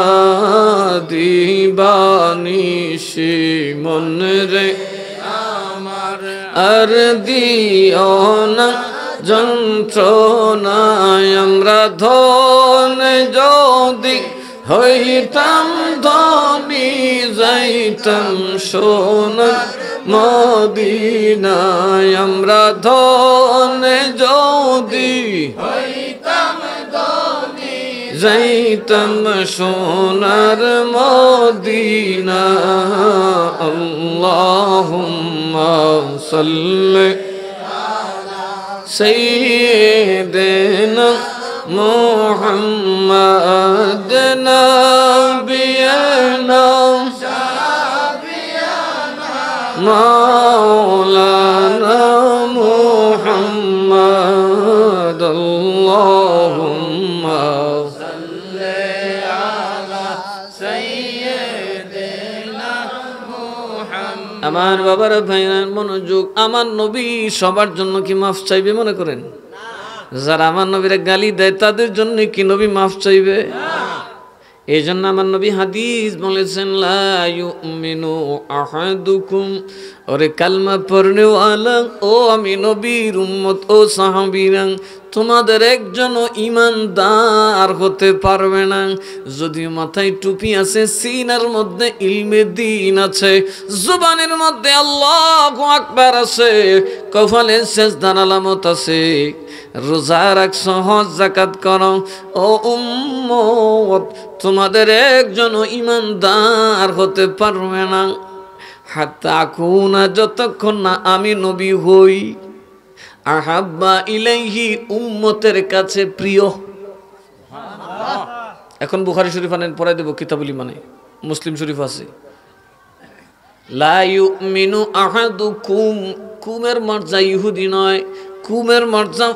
দিবানিশি মন রে আর দিও না যন্ত্রণায় আমরা ধন যদি হইতাম ধনী যাইতাম সোনার মদিনায় আমরা ধন যদি হইতাম ধনী যাইতাম সোনার মদিনা আল্লাহুম্মা সাল্লি আলা সাইয়্যিদিনা মুহাম্মাদ নাবিয়িনা মাওলানা মুহাম্মাদ আল্লাহুম্মা সাল্লি আলা সাইয়্যিদিনা মুহাম্মাদ আমার বাবার ভাইরা মনোযোগ আমার নবী সবার জন্য কি মাফ চাইবে মনে করেন যারা আমার নবীর গালি দেয় তাদের জন্য কি নবী মাফ চাইবে এই জন্য আমার নবী হাদিস বলেছেন লা ইউমিনু আহাদুকুম ওরে কালমা পড়নেওয়ালা ও আমি নবীর উম্মত ও সাহাবীরা তোমাদের একজনও ঈমানদার হতে পারবে না যদি মাথায় টুপি আছে সিনার মধ্যে ইলমে দ্বীন আছে জবানের মধ্যে আল্লাহু আকবার আছে কপালে সিজদার আলামত আছে রোজা রাখছো হজ যাকাত করো ও উম্মত তোমাদের একজনও ঈমানদার হতে পারবে না হাত্তা আকুনা যতক্ষণ না আমি নবী হই আহাব্বা ইলাইহি উম্মতের কাছে প্রিয় এখন বুখারী শরীফ আনেন পড়াই দেব কিতাবুল ইমানে মুসলিম শরীফ আছে লা ইউমিনু আহাদুকুম কুমের মর্যাদা ইহুদি নয় কুমের মর্যাদা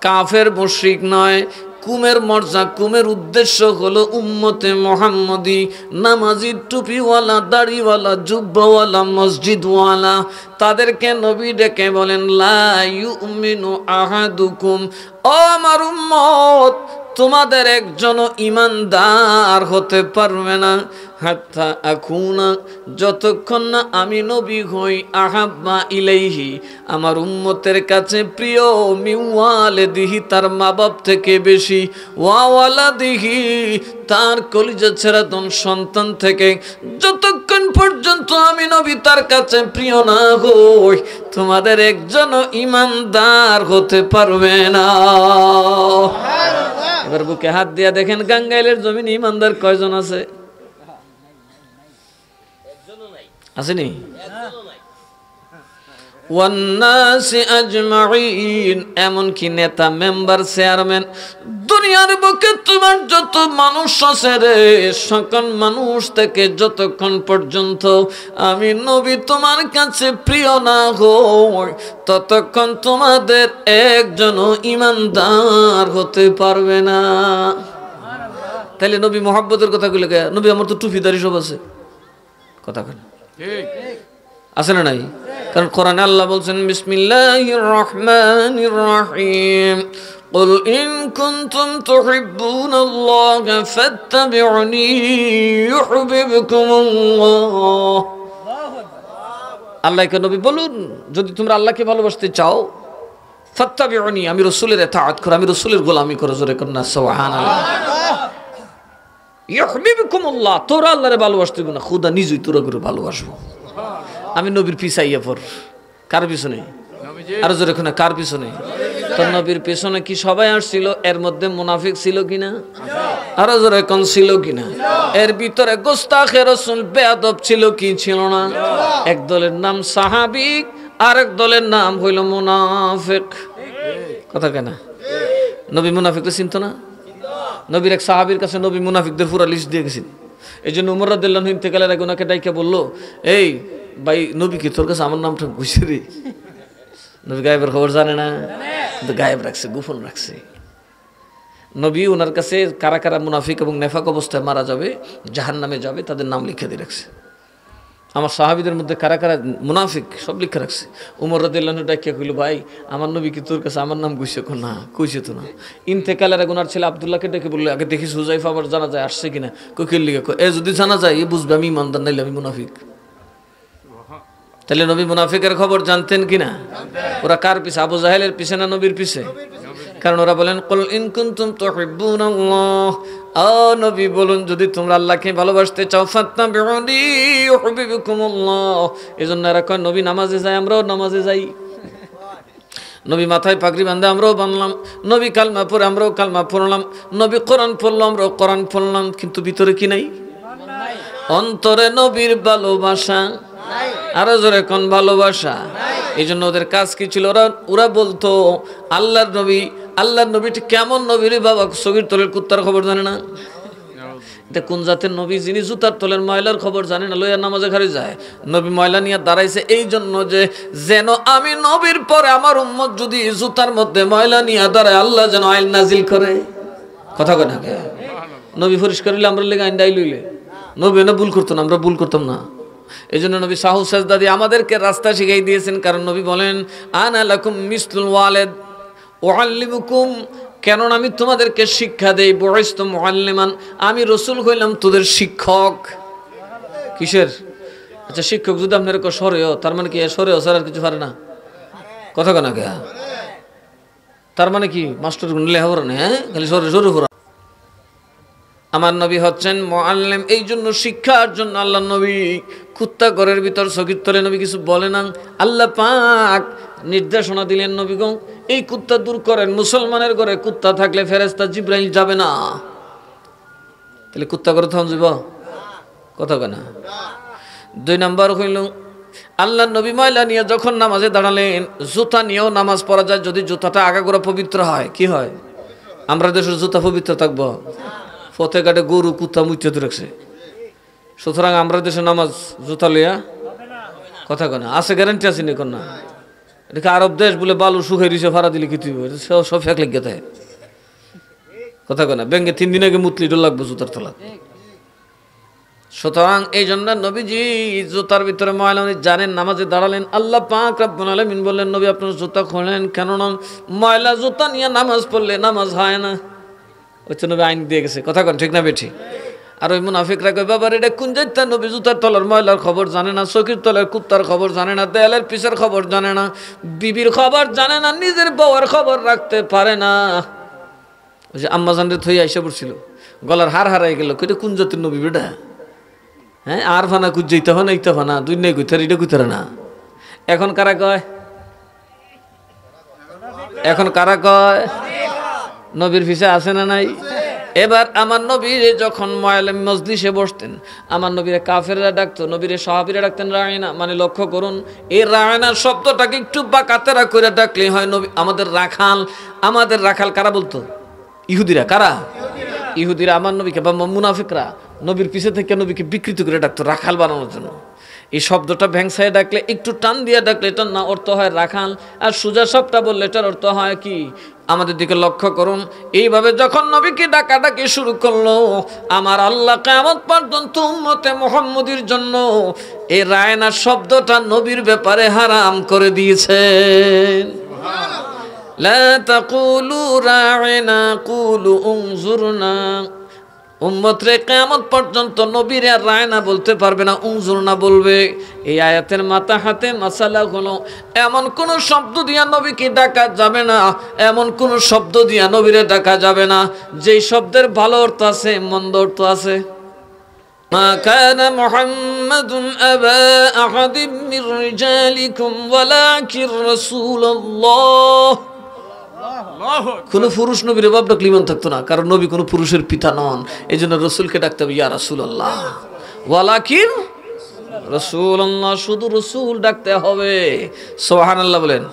কাফের মুশরিক নয় কুমের মর্যাদা কুমের উদ্দেশ্য হলো উম্মতে মুহাম্মদী নামাজি টুপিওয়ালা দাড়িওয়ালা জুব্বাওয়ালা মসজিদওয়ালা তাদেরকে নবী ডেকে বলেন লা ইউমিনু আহাদুকুম ও আমার উম্মত তোমাদের একজনও ঈমানদার হতে পারবে না হাত্তা আকুনা যতক্ষণ না আমি নবী হই আহাব্বা ইলাইহি আমার উম্মতের কাছে প্রিয় মিওয়ালিদিহি তার মা বাপ থেকে বেশি ওয়ালাদিহি তার কলিজা ছেড়াতন সন্তান থেকে যতক্ষণ পর্যন্ত আমি নবী তার কাছে প্রিয় না হই তোমাদের একজনও ঈমানদার হতে পারবে না এবার বুকে হাত দিয়া দেখেন গাঙ্গাইলের জমিনে ঈমানদার কয়জন আছে আসেনি ওয়ান্নাসি আজমাইন এমনকি নেতা মেম্বার চেয়ারম্যান দুনিয়ার বুকে তোমার যত মানুষ আছে রে সকল মানুষ থেকে যতক্ষণ পর্যন্ত আমি নবী তোমার কাছে প্রিয় না হই ততক্ষণ তোমাদের একজনও ঈমানদার হতে পারবে না তাহলে নবী মুহাব্বতের কথাগুলো নবী আমার তো টুপিদারি সব আছে কথা কেন ঠিক আছে না নাই কারণ কোরআনে আল্লাহ বলছেন বিসমিল্লাহির রহমানির রহিম قل إن كنتم تحبون الله فاتبعوني يحببكم الله আল্লাহকে নবী বলুন যদি তোমরা আল্লাহকে ভালোবাসতে চাও ফাত্তাবিউনি, আমি রাসূলের ইতাআত করো, আমি রাসূলের গোলামি করো। জোরে করুন না সুবহানাল্লাহ। ইউহিব্বুকুমুল্লাহ, তোরা আল্লাহরে ভালোবাসতে না, খোদা নিজেই তোরা করে ভালোবাসবো। আমি নবীর পিছাইয়া পর কার পিছনে? আর জোরে করুন কার পিছনে? তো নবীর পিছনে কি সবাই আসছিল? এর মধ্যে মুনাফিক ছিল কিনা? আর জোরে কোন ছিল কিনা? এর ভিতরে গোস্তাখে রাসূল বেয়াদব ছিল কি ছিল না? এক দলের নাম সাহাবী, আরেক দলের নাম হইল মুনাফিক। কথা কেন? নবী মুনাফিককে চিনতো না? নবীর এক সাহাবীর কাছে নবী মুনাফিকদের পুরো লিস্ট দিয়ে গেছেন। এই জন্য উমর রাদিয়াল্লাহু আনহু ইন্তেকালের আগে ওনাকে ডাইকা বলল, এই ভাই নবী কি তোর কাছে আমার নামটা বুঝছে রে? নবী গায়েবের খবর জানে না, কিন্তু গায়েব রাখছে, গোপন রাখছে। নবী ওনার কাছে কারা কারা মুনাফিক এবং নেফাক অবস্থায় মারা যাবে, জাহান্নামে যাবে, তাদের নাম লিখে দিয়ে রাখছে। আমার সাহাবীদের মধ্যে কারা কারা মুনাফিক সব লিখে রাখছে। উমর রাদিয়াল্লাহু আনহু ডাকিয়া কইল, ভাই আমার নবী কি তোর কাছে আমার নাম কইছে? না কইছে তো না। ইন্তেকালের আগে ওনার ছেলে আব্দুল্লাহকে ডেকে বললো, আগে দেখিস হুযায়ফা আবার জানা যায় আসছে কিনা। কইল লিখে, এ যদি জানা যায় এ বুঝবে আমি ইমানদার, নাইলে আমি মুনাফিক। তাহলে নবী মুনাফিকের খবর জানতেন কিনা? ওরা কার পিছে? আবু জাহেলের পিছে না নবীর পিছে? কারণ ওরা বলেন কুল ইন কুনতুম তুহিব্বুনাল্লাহ, ও নবী বলুন যদি তোমরা আল্লাহকে ভালোবাসতে চাও ফাত্তাবিউনি ইউহিব্বুকুমুল্লাহ। এজন্য এরা কয় নবী নামাজে যায়, আমরাও নামাজে যাই। নবী মাথায় পাগড়ি বাঁধে, আমরাও বাঁধলাম। নবী কালমা পড়ে, আমরাও কালমা পড়লাম। নবী কোরআন পড়লো, আমরাও কোরআন পড়লাম। কিন্তু ভিতরে কি নাই? অন্তরে নবীর ভালোবাসা। আরো জোরে কোন ভালোবাসা? এই জন্য ওদের কাজ কি ছিল? ওরা বলতো আল্লাহর নবী ঠিক কেমন নবী রে বাবা, সগীর তলের কুত্তার খবর জানে না। এটা কোন জাতের নবী যিনি জুতার তলের ময়লার খবর জানে না, লইয়া নামাজে খালি যায়। নবী ময়লা নিয়ে দাঁড়াইছে এই জন্য যে যেন আমি নবীর পরে আমার উম্মত যদি জুতার মধ্যে ময়লা নিয়ে দাঁড়ায় আল্লাহ যেন আইন নাজিল করে। কথা কয় না? নবী পরিষ্কার হইলে আমরা লেগে আইন ডাই লইলে নবী না ভুল করতো না, আমরা ভুল করতাম না। এই জন্য নবী সাহু সাজদা দিয়ে আমাদেরকে রাস্তা শিখাই দিয়েছেন। কারণ নবী বলেন আনা লাকুম মিসলুল ওয়ালিদ উআল্লিমুকুম, কেননা আমি তোমাদেরকে শিক্ষা দেই। বুইসতু মুআল্লিমান, আমি রাসূল হইলাম তোদের শিক্ষক। কিসের? আচ্ছা শিক্ষক যদি আপনার সরেও, তার মানে কি সরেও স্যার আর কিছু পারে না? কথা কেন? তার মানে কি মাস্টার লেখাপড়া নেই? হ্যাঁ খালি সরে সরে পড়া। আমার নবী হচ্ছেন মুআল্লিম, এই জন্য শিক্ষার জন্য আল্লাহ নবী কুত্তা ঘরের ভিতর সগীর তলে নবী কিছু বলে না। আল্লাহ পাক নির্দেশনা দিলেন নবীগণ এই কুত্তা দূর করেন। মুসলমানের ঘরে কুত্তা থাকলে ফেরেশতা জিবরাইল যাবে না। তাহলে কুত্তা ঘরে তখন যাব? কথা কেনা? 2 নাম্বার হইল আল্লাহ নবী ময়লা নিয়ে যখন নামাজে দাঁড়ালেন, জুতা নিয়েও নামাজ পড়া যায় যদি জুতাটা আগাগোড়া পবিত্র হয়। কি হয়? আমরা দেশের জুতা পবিত্র থাকবো? পথে ঘাটে গরু কুত্তা মুইতে রাখছে, সুতরাং আমরা দেশে নামাজ জুতা লইয়া কথা কনা আছে, গ্যারান্টি আছে নি? না এটা আরব দেশ বলে বালু শুকাই দিছে, ভাড়া দিলে কি তুই সব ফেক লেগে থাকে। কথা কনা ব্যাঙ্গে 3 দিন আগে মুতলি ডর লাগবে জুতার তলা। সুতরাং এই জন্য নবীজি জুতার ভিতরে ময়লা জানেন, নামাজে দাঁড়ালেন। আল্লাহ পাক রব্বুল আলামিন বললেন নবী আপনার জুতা খোলেন, কেননা ময়লা জুতা নিয়ে নামাজ পড়লে নামাজ হয় না। ওই তো নবী আইন দিয়ে গেছে। কথা কন ঠিক না বেঠি? আর ওই মুনাফিকরা কয় বাবার এটা কোন যাইতা নবী জুতার তলার ময়লার খবর জানে না, চকির তলার কুত্তার খবর জানে না, দেয়ালের পিছের খবর জানে না, বিবির খবর জানে না, নিজের বউয়ের খবর রাখতে পারে না। ওই যে আম্মা জানরে থই আইসা পড়ছিল, গলার হার হারাই গেল। কইটা কোন জাতের নবী বেটা? হ্যাঁ আর ফানা কুজাইতে হয় না, ইতে ফানা দুই নাই কইতার এটা কইতারে না। এখন কারা কয়? এখন কারা কয়? নবীর পিছে আছে না নাই? এবার আমার নবীর যখন মজলিসে বসতেন, আমার নবীরে কাফেররা ডাকতো, নবীরে সাহাবীরা ডাকতেন রায়না। মানে লক্ষ্য করুন এই রায়না শব্দটাকে একটু বাঁকাতেরা করে ডাকলে হয় নবী আমাদের রাখাল। আমাদের রাখাল কারা বলতো? ইহুদিরা। কারা? ইহুদিরা আমার নবীকে বা মুনাফিকরা নবীর পিছে থেকে নবীকে বিকৃত করে ডাকতো রাখাল বানানোর জন্য। এই শব্দটা ভ্যাংসায় ডাকলে, একটু টান দিয়ে ডাকলে এটার না অর্থ হয় রাখাল, আর সোজা সবটা বললে এটার অর্থ হয় কি? আমাদের দিকে লক্ষ্য করুন। এইভাবে যখন নবীকে ডাকাডাকি শুরু করলো, আমার আল্লাহ কিয়ামত পর্যন্ত উম্মতে মুহাম্মদীর জন্য এই রায়না শব্দটা নবীর ব্যাপারে হারাম করে দিয়েছেন। লা তাকুলু রা'না কুলু উনজুরনা উম্মতরে কিয়ামত পর্যন্ত নবীর আর রায় না বলতে পারবে না, উনজুর না বলবে। এই আয়াতের মাথা হাতে মাসালা হলো, এমন কোন শব্দ দিয়া নবীকে ডাকা যাবে না, এমন কোন শব্দ দিয়া নবীরে ডাকা যাবে না যেই শব্দের ভালো অর্থ আছে, মন্দ অর্থ আছে। মা কানা মুহাম্মাদুন আবা আহাদিম মির রিজালিকুম ওয়ালাকিন রাসূলুল্লাহ। কোন পুরুষ নবীর বাপ ডাকলে ইমান থাকতো না, কারণ নবী কোন পুরুষের পিতা নন। এই জন্য রসুলকে ডাকতে হবে ইয়া রাসূলুল্লাহ, ওয়ালাকিন রাসূলুল্লাহ, শুধু রসুল ডাকতে হবে। সুবহানাল্লাহ বলেন।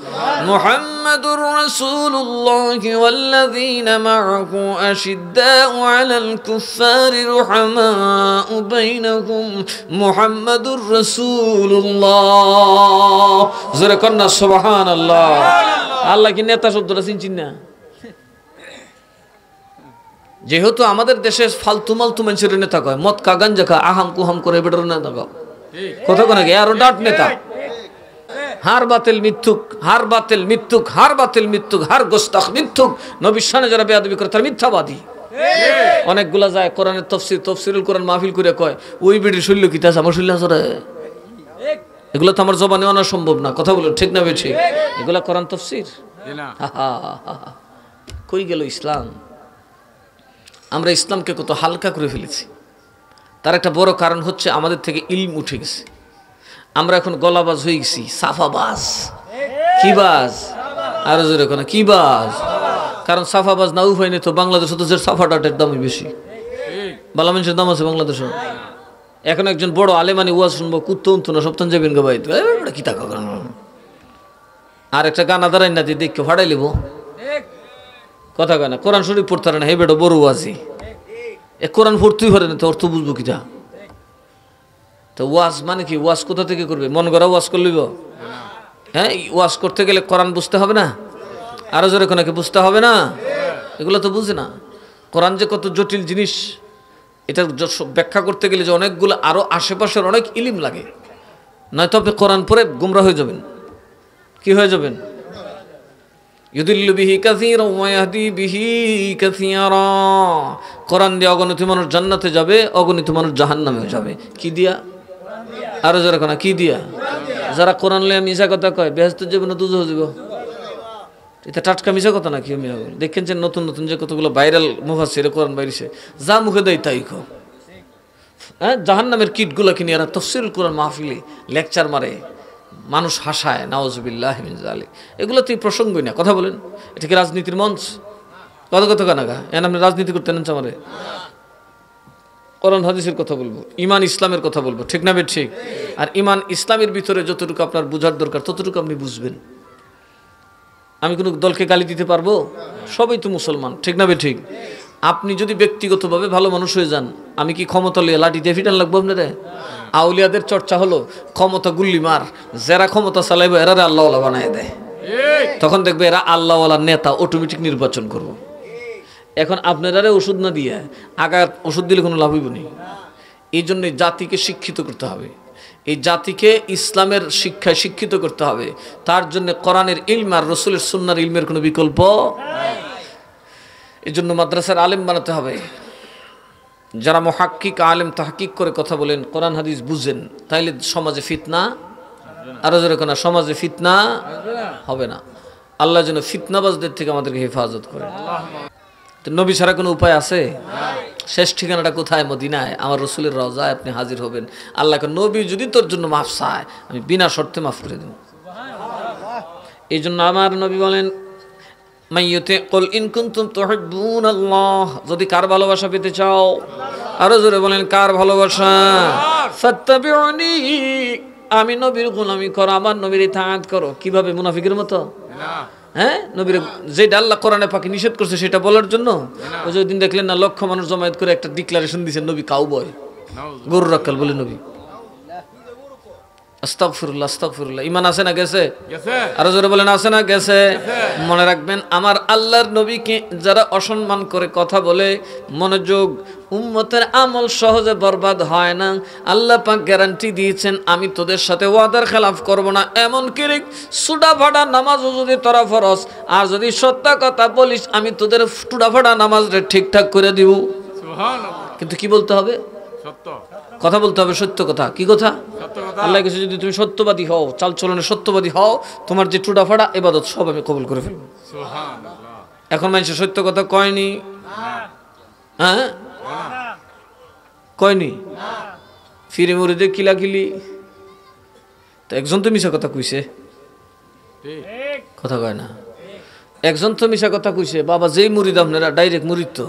মুহাম্মাদুর রাসূলুল্লাহ ওয়াল্লাযীনা মা'আহু আশিদ্দাউ আলাল কুফফারি রুহামাউ বাইনাহুম মুহাম্মাদুর রাসূলুল্লাহ। জোরে কন্না সুবহানাল্লাহ। আল্লাহ কি নেতা শব্দটা চিনছেন না? যেহেতু আমাদের দেশে ফালতু মালতু মানুষের নেতা কয়, মদ কা গাঞ্জা খা আহাম কুহাম করে বেটার নেতা কয়, কথা কোন আরো ডাট নেতা। হার বাতিল মিথ্যুক, হার বাতিল মিথ্যুক, হার বাতিল মিথ্যুক, হার গোস্তাখ মিথ্যুক। নবীর শানে যারা বেয়াদবি করে তারা মিথ্যাবাদী। অনেকগুলা যায় কোরআনের তফসিরুল কোরআন মাহফিল করে কয় ওই বেটির শৈল্য কি তাছে আমার শৈল্য আছে। এগুলো তো আমার জবানে আনা সম্ভব না, কথা বলুন ঠিক না বেঠিক? এগুলা কোরআন তফসির। কই গেল ইসলাম? আমরা ইসলামকে কত হালকা করে ফেলেছি। তার একটা বড় কারণ হচ্ছে আমাদের থেকে ইলম উঠে গেছে। আমরা এখন গলাবাজ হয়ে গেছি, সাফাবাজ। কি বাজ? আরো জোরে কোন কি বাজ? কারণ সাফাবাজ না উপায় নেই তো বাংলাদেশে তো সাফা ডাটের দামই বেশি, বালা মানুষের দাম আছে বাংলাদেশে। এখন একজন বড় আলেমানি ওয়াজ শুনবো, কুত্তো উন্ত না সপ্তাহ যাবেন গো ভাই, কি টাকা আর একটা গানা দাঁড়াই না দিয়ে দেখে ফাড়াই লিব, কথা কয় না। কোরআন শরীফ পড়তে না, হে বেটা বড় ওয়াজি, এ কোরআন পড়তেই পারে না তো অর্থ বুঝবো কিটা? তো ওয়াজ মানে কি? ওয়াজ কোথা থেকে করবে? মন গড়া ওয়াজ করলিব? হ্যাঁ, ওয়াজ করতে গেলে কোরআন বুঝতে হবে না? আরো জোরে কোনাকে বুঝতে হবে না? এগুলো তো বুঝে না। কোরআন যে কত জটিল জিনিস, এটা ব্যাখ্যা করতে গেলে যে অনেকগুলো আরো আশেপাশের অনেক ইলিম লাগে, নয়তো আপনি কোরআন পড়ে গুমরা হয়ে যাবেন। কি হয়ে যাবেন? ইউদিল্লু বিহি কাসীরা ওয়া ইয়াহদি বিহি কাসীরা। কোরআন দিয়ে অগণিত মানুষ জান্নাতে যাবে, অগণিত মানুষ জাহান্নামেও যাবে। কি দিয়া? আরো যারা কোনা কি দিয়া? যারা কোরআন লয়ে মিছা কথা কয় বেহেশতে যাবে না দুজহ যাব। এটা টাটকা মিছা কথা নাকি? দেখেন যে নতুন নতুন যে কতগুলো ভাইরাল মুফাসসির কোরআন বাইরেছে, যা মুখে দেয় তাই কো। হ্যাঁ, জাহান্নামের কিটগুলো কিনে এরা তাফসীরুল কোরআন মাহফিলে লেকচার মারে, মানুষ হাসায়, নাউজুবিল্লাহি মিন যালিক। এগুলো তো প্রসঙ্গই না, কথা বলেন। এটা কি রাজনীতির মঞ্চ? কত কানাগা এন আপনি রাজনীতি করতে নেন আমারে? কোরআন হাদিসের কথা বলবো, ইমান ইসলামের কথা বলবো, ঠিক না বে ঠিক? আর ইমান ইসলামের ভিতরে যতটুকু আপনার বুঝার দরকার ততটুকু আপনি বুঝবেন। আমি কোনো দলকে গালি দিতে পারবো? সবাই তো মুসলমান, ঠিক না বে ঠিক? আপনি যদি ব্যক্তিগতভাবে ভালো মানুষ হয়ে যান, আমি কি ক্ষমতা লিয়ে লাঠি দিয়ে ফিটান লাগবো আপনারে? আউলিয়াদের চর্চা হলো ক্ষমতা গুল্লি মার, যারা ক্ষমতা চালাইবো এরা আল্লাহওয়ালা বানায় দেয়, তখন দেখবে এরা আল্লাহওয়ালা নেতা অটোমেটিক নির্বাচন করবো। এখন আপনারা ওষুধ না দিয়ে আগার ওষুধ দিলে কোনো লাভ হইব না। এই জন্য জাতিকে শিক্ষিত করতে হবে, এই জাতিকে ইসলামের শিক্ষায় শিক্ষিত করতে হবে। তার জন্য কোরআনের ইলম আর রসুলের সুন্নাহর ইলমের কোনো বিকল্প। এই জন্য মাদ্রাসার আলেম বানাতে হবে, যারা মুহাক্কিক আলেম তাহকিক করে কথা বলেন, কোরআন হাদিস বুঝেন, তাইলে সমাজে ফিতনা, আরো জোরে কোনা সমাজে ফিতনা হবে না। আল্লাহ যেন ফিতনাবাজদের থেকে আমাদেরকে হেফাজত করে। তো নবী ছাড়া কোনো উপায় আছে? শেষ ঠিকানাটা কোথায়? মদিনায়, আমার রসুলের রওজায় আপনি হাজির হবেন। আল্লাহকে নবী যদি তোর জন্য মাফ চায়, আমি বিনা শর্তে মাফ করে দেব। এই জন্য আমার নবী বলেন, মাইয়ুতি কুল ইন কুনতুম তুহিব্বুনাল্লাহ, যদি কার ভালোবাসা পেতে চাও, আরো জোরে বলেন কার ভালোবাসা? ফাত্তাবিউনি, আমি নবীর গোলামি করো, আমার নবীর ইতাআত করো। কিভাবে? মুনাফিকের মতো? হ্যাঁ, নবীর যেটা আল্লাহ কোরআনে পাকে নিষেধ করছে সেটা বলার জন্য। ওই যে দিন দেখলেন না, লক্ষ মানুষ জমায়েত করে একটা ডিক্লারেশন দিয়েছেন, নবী কাউবয়, গরু রাখাল বলে নবী। আস্তাগফিরুল্লাহ, আস্তাগফিরুল্লাহ। ঈমান আছে না গেছে? আরো জোরে বলেন আছে না গেছে? মনে রাখবেন, আমার আল্লাহর নবীকে যারা অসম্মান করে কথা বলে, মনোযোগ, উম্মতের আমল সহজে বরবাদ হয় না। আল্লাহ পাক গ্যারান্টি দিয়েছেন, আমি তোদের সাথে ওয়াদার খেলাফ করব না। এমন কি সুডা ফাটা নামাজও যদি তোরা ফরজ, আর যদি সত্য কথা বলিস, আমি তোদের টুডা ফাটা নামাজ ঠিকঠাক করে দিব। কিন্তু কি বলতে হবে? সত্য কথা বলতে হবে, সত্য কথা। কি কথা? সত্য কথা। আল্লাহ কাছে যদি তুমি সত্যবাদী হও, চাল চলনে সত্যবাদী হও, তোমার যে টুডা ফাড়া ইবাদত সব আমি কবুল করে ফেলবো। সুবহানাল্লাহ। এখন মানুষ সত্য কথা কয়নি, হ্যাঁ কয়নি, ফিরে মুড়িদে কিলাকিলি। তো একজন তো মিশা কথা কইছে, ঠিক কথা কয় না। একজন তো মিশা কথা কইছে, বাবা যেই মুড়িদ আপনারা ডাইরেক্ট মুড়িদ তো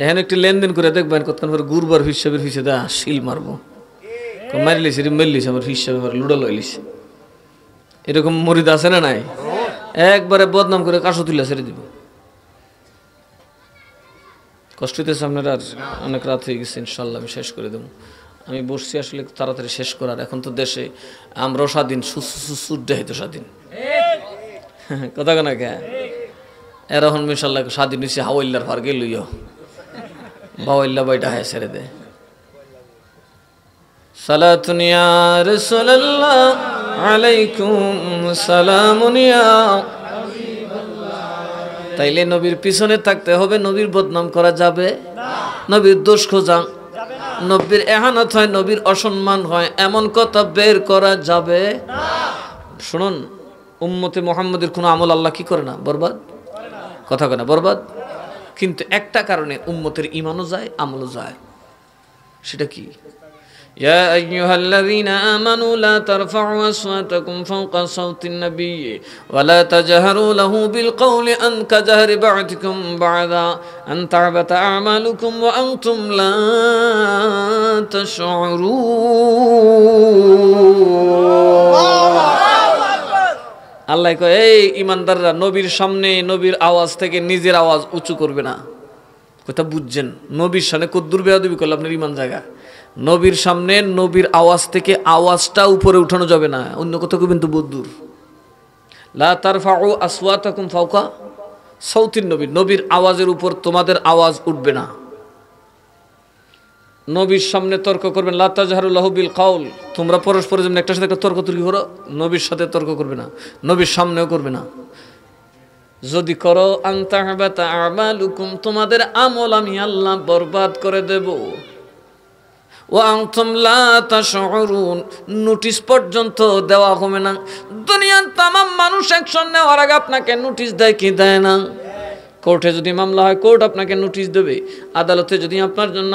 এখানে একটু লেনদেন করে দেখবেন কতক্ষণ পরে গুরবার হিসাবের হিসেবে দা শিল মারবো, মারিলিস মেরলিস আমার হিসাবে লুডো লইলিস। এরকম মুড়িদ আছে না নাই? একবারে বদনাম করে কাশো তুলে ছেড়ে দিব। কষ্ট হইতেছে আপনার, আর অনেক রাত হয়ে গেছে, ইনশাল্লাহ আমি শেষ করে দেবো। আমি বসছি আসলে তাড়াতাড়ি শেষ করার। এখন তো দেশে আমরাও স্বাধীন, সুদ্ধাহিত স্বাধীন, কথা কেনা কে এরকম ইনশাল্লাহ স্বাধীন হয়েছে। হাওয়াইল্লার ফার্গে লইও বাওয়াইল্লা বাইটা হ্যাঁ ছেড়ে দে। সালাতুন ইয়া রাসূলুল্লাহ আলাইকুম সালামুন ইয়া। তাইলে নবীর পিছনে থাকতে হবে, নবীর বদনাম করা যাবে না, নবীর দোষ খোঁজা, নবীর এহানত হয়, নবীর অসম্মান হয়, এমন কথা বের করা যাবে না। শুনুন, উম্মতে মুহাম্মদের কোনো আমল আল্লাহ কি করে না? বরবাদ, কথা কয় না বরবাদ। কিন্তু একটা কারণে উম্মতের ঈমানও যায়, আমলও যায়। সেটা কি? يا أيها الذين آمنوا لا ترفعوا أصواتكم فوق صوت النبي ولا تجهروا له بالقول أن كجهر بعضكم بعضا أن تحبط أعمالكم وأنتم لا تشعرون। আল্লাহ কয়, এই ঈমানদাররা নবীর সামনে নবীর আওয়াজ থেকে নিজের আওয়াজ উঁচু করবে না। কথা বুঝছেন? নবীর সামনে কদ্দুর বেয়াদবি করলে আপনার ঈমান জায়গা। নবীর সামনে নবীর আওয়াজ থেকে আওয়াজটা উপরে উঠানো যাবে না, অন্য কথা কইবেন তো বদ্দুর। লা তারফাউ আসওয়াতাকুম ফাওকা সাউতিন নবী, নবীর আওয়াজের উপর তোমাদের আওয়াজ উঠবে না। নবীর সামনে তর্ক করবেন, লা তাজহারু লাহু বিল কাউল, তোমরা পরস্পর যেমন একটার সাথে একটা তর্ক তর্কি করো, নবীর সাথে তর্ক করবে না, নবীর সামনেও করবে না। যদি করো আন তাহবাতা আমালুকুম, তোমাদের আমল আমি আল্লাহ বরবাদ করে দেব। ওয়া আনতুম লা তাশউরুন, নোটিশ পর্যন্ত দেওয়া হবে না। দুনিয়ার তামাম মানুষ অ্যাকশন নেওয়ার আগে আপনাকে নোটিশ দেয় কি দেয় না? কোর্টে যদি মামলা হয় কোর্ট আপনাকে নোটিশ দেবে, আদালতে যদি আপনার জন্য,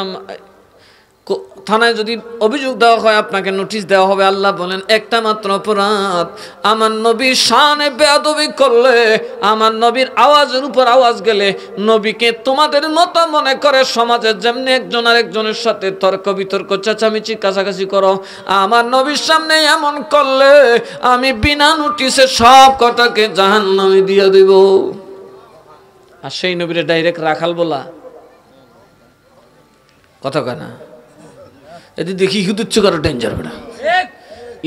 থানায় যদি অভিযোগ দেওয়া হয় আপনাকে নোটিশ দেওয়া হবে। আল্লাহ বলেন একটা মাত্র অপরাধ, আমার নবীর শানে বেয়াদবি করলে, আমার নবীর আওয়াজের উপর আওয়াজ গেলে, নবীকে তোমাদের মতো মনে করে সমাজে যেমনি একজন আরেকজনের সাথে তর্ক বিতর্ক চেঁচামেচি কাছাকাছি করো, আমার নবীর সামনে এমন করলে আমি বিনা নোটিশে সব কটাকে জাহান্নামে দিয়ে দেব। আর সেই নবীরে ডাইরেক্ট রাখাল বলা, কথা কয় না। এদি দেখি ইহুদি উচ্চ করা ডেঞ্জার বেটা।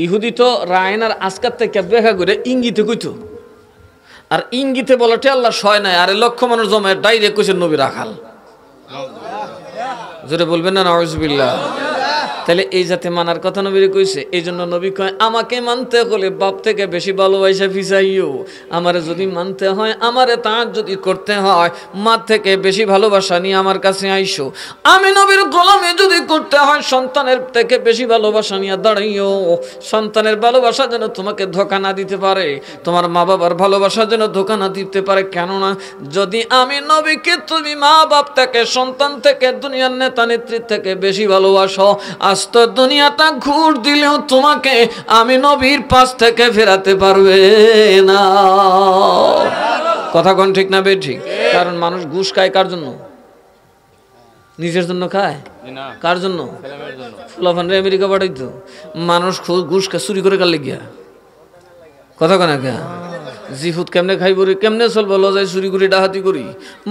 ইহুদি তো রায়ন আর আজকার থেকে দেখা করে ইঙ্গিতে কইতো, আর ইঙ্গিতে বলাটে আল্লাহ সয় নাই। আরে লক্ষ মানুষ জমায় ডাইরেক্ট কইছে নবী রাখাল। জোরে বলবেন না নাউজুবিল্লাহ। তাহলে এই জাতে মানার কথা নবীরে কইছে। এই জন্য নবী কয়, আমাকে মানতে হলে বাপ থেকে বেশি ভালোবাসা ফিসাইও, আমারে যদি মানতে হয়, আমারে তার যদি করতে হয়, মা থেকে বেশি ভালোবাসা নিয়ে আমার কাছে আইসো। আমি নবীর গোলামি যদি করতে হয়, সন্তানের থেকে বেশি ভালোবাসা নিয়ে দাঁড়াইও। সন্তানের ভালোবাসা যেন তোমাকে ধোঁকা না দিতে পারে, তোমার মা বাবার ভালোবাসা যেন ধোঁকা না দিতে পারে। কেননা যদি আমি নবীকে তুমি মা বাপ থেকে, সন্তান থেকে, দুনিয়ার নেতা নেত্রী থেকে বেশি ভালোবাসো, আস্ত দুনিয়াটা ঘুর দিলেও তোমাকে আমি নবীর পাশ থেকে ফেরাতে পারবে না। কথা কোন ঠিক না বে ঠিক? কারণ মানুষ ঘুষ খায় কার জন্য? নিজের জন্য খায়। কার জন্য? ফুলাফানরে আমেরিকা পাঠাইতো। মানুষ ঘুষ খা চুরি করে কার লেগিয়া, কথা কোন কে জিফুত কেমনে খাইব রে, কেমনে চলবো, লজায় চুরি করি ডাহাতি করি।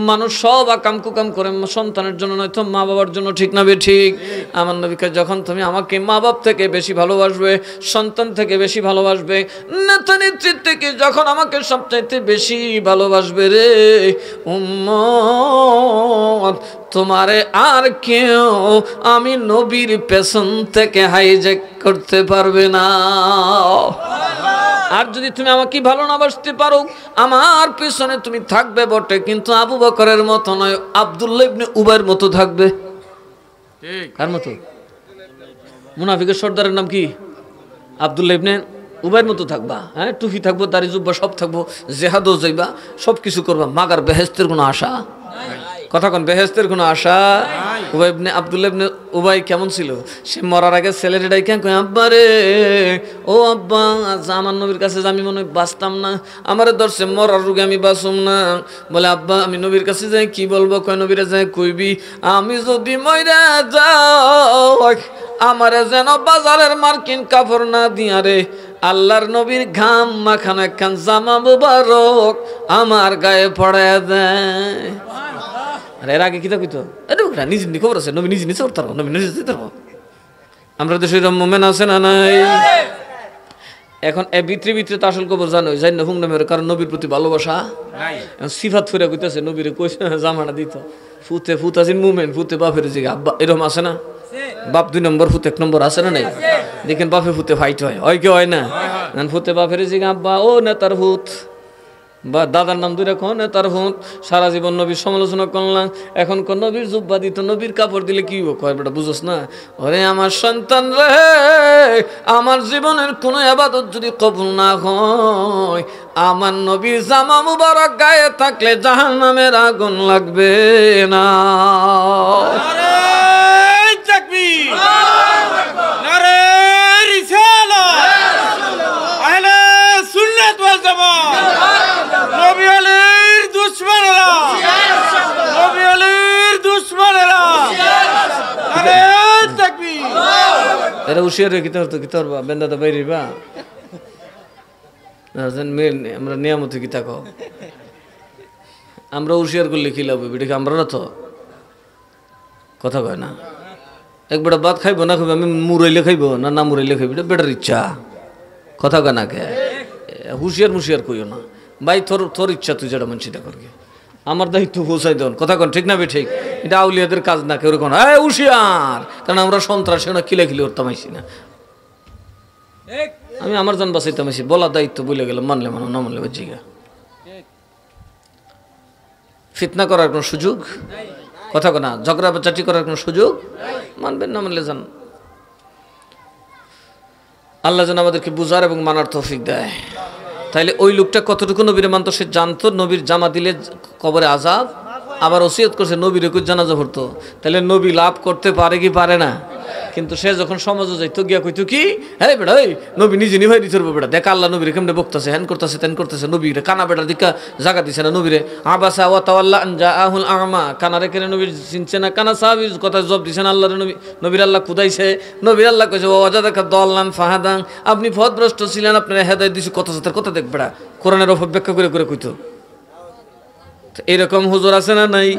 মানুষ সব আকাম কুকাম করে সন্তানের জন্য, নয়তো মা বাবার জন্য, ঠিক না বে ঠিক? আমার নবীকে যখন তুমি আমাকে মা বাপ থেকে বেশি ভালোবাসবে, সন্তান থেকে বেশি ভালোবাসবে, নেতা নেত্রীর থেকে যখন আমাকে সবচাইতে বেশি ভালোবাসবে রে উম্মত, তোমারে আর কেউ আমি নবীর পেছন থেকে হাইজ্যাক করতে পারবে না। আর যদি তুমি আমাকে ভালো না বাসতে পারো, আমার পিছনে তুমি থাকবে বটে, কিন্তু আবু বকরের মতো নয়, আব্দুল্লাহ ইবনে উবাইর মতো থাকবে। ঠিক কার মতো? মুনাফিকের সর্দারের নাম কি? আব্দুল্লাহ ইবনে উবাইর মতো থাকবা, হ্যাঁ, টুপি থাকবো, দাড়ি জুব্বা সব থাকবো, জেহাদও যাইবা, সব কিছু করবা, মাগার বেহেস্তের কোনো আশা? কথা কোন বেহেস্তের কোনো আশা? উবাই ইবনে আব্দুল্লাহ ইবনে উবাই কেমন ছিল? সে মরার আগে ছেলের ডাইকা কয়, আব্বা রে, ও আব্বা, আমার নবীর কাছে আমি মনে হয় বাঁচতাম না, আমারে ধরছে মরার রোগে, আমি বাঁচুম না। বলে, আব্বা আমি নবীর কাছে যাই কি বলবো? কয়, নবীরে যাই কইবি আমি যদি মইরা যাই আমারে যেন বাজারের মার্কিন কাপড় না দিয়া রে আল্লাহর নবীর ঘাম মাখানো একখান জামা মুবারক আমার গায়ে পড়ায় দেয়। আর এর আগে কিতা কইতো, নিজে নি খবর আছে, নবী নিজে নিচে করতে পারবো, নবী নিজে দিতে পারবো। আমরা দেশে মোমেন আছে না নাই? এখন এ ভিতরে ভিতরে তো আসল খবর জানো, জানি না হুংনামের কারণ নবীর প্রতি ভালোবাসা সিফাত ফিরে কইতেছে, নবীরে কইছে জামাটা দিত, ফুতে ফুত আছেন মুমেন, ফুতে বাপের জিগা আব্বা, এরকম আছে না? বাপ 2 নম্বর, ফুতে 1 নম্বর আছে না নাই? দেখেন বাপে ফুতে ফাইট হয় কি হয় না? ফুতে বাপের জিগা আব্বা, ও নেতার ভূত, বা দাদার নাম ধরে কোন নেতার ভূত, সারা জীবন নবীর সমালোচনা করলাম, এখন কোন নবীর জুব্বা দিত, নবীর কাপড় দিলে কি কয় বেটা বুঝোস না? ওরে আমার সন্তান রে, আমার জীবনের কোন ইবাদত যদি কবুল না হয়, আমার নবীর জামা মুবারক গায়ে থাকলে জাহান্নামের আগুন লাগবে না। এরা হুশিয়ার রে কিতার তো কিতার বা বেন্দাটা বাইরিবা আমরা নিয়ামত কি থাকো, আমরা হুশিয়ার করলে কি লাভ? বেটাকে আমরা না তো কথা কয় না, একবার ভাত খাইব না খাইব, আমি মুরাইলে খাইব না না মুরাইলে খাইব, এটা বেটার ইচ্ছা, কথা কয় না কে? হুশিয়ার মুশিয়ার কইও না ভাই, তোর ইচ্ছা তুই যেটা মন সেটা করবি, আমার দায়িত্ব পৌঁছাই দেন, কথা কন ঠিক না বে ঠিক? এটা আউলিয়াদের কাজ না, কেউ কোন হুশিয়ার, কারণ আমরা সন্ত্রাসী না, কিলাকিলি করতাম আইসি না, আমি আমার জান বাঁচাইতাম আইসি, বলা দায়িত্ব বলে গেলাম, মানলে মানো না মানলে জিগা। ফিতনা করার কোনো সুযোগ, কথা কনা, ঝগড়া চাটি করার কোনো সুযোগ, মানবেন না মানলে যান। আল্লাহ যেন আমাদেরকে বুঝার এবং মানার তৌফিক দেয়। তাইলে ওই লোকটা কতটুকু নবীরে মানত, সে জানতো নবীর জামা দিলে কবরে আযাব, আবার ওসিয়ত করছে নবীর একটু জানাজা পড়তো, তাহলে নবী লাভ করতে পারে কি পারে না? কিন্তু সে যখন সমাজে যাইতো গিয়া কইতো কি, হ্যাঁ বেটা ওই নবী নিজে নিভাই দিতে পারবো বেটা, দেখা আল্লাহ নবীরে কেমনে বকতেছে, হ্যান করতেছে তেন করতেছে, নবীরে কানা বেটার দিকা জায়গা দিছে না, নবীরে আবাসা ওয়া তাওয়াল্লা আন জাআহুল আ'মা, কানারে কেন নবীর চিনছে না, কানা সাহাবীর কথা জবাব দিছেন আল্লাহর নবী, নবীর আল্লাহ খুদাইছে, নবীর আল্লাহ কইছে ওয়াজাদাকা দাল্লান ফাহাদান, আপনি পথভ্রষ্ট ছিলেন, আপনার হেদায়েত দিছি, কত সাথে কথা দেখ বেটা, কোরআনের অপব্যাখ্যা করে করে কইতো। এরকম হুজুর আছে না নাই?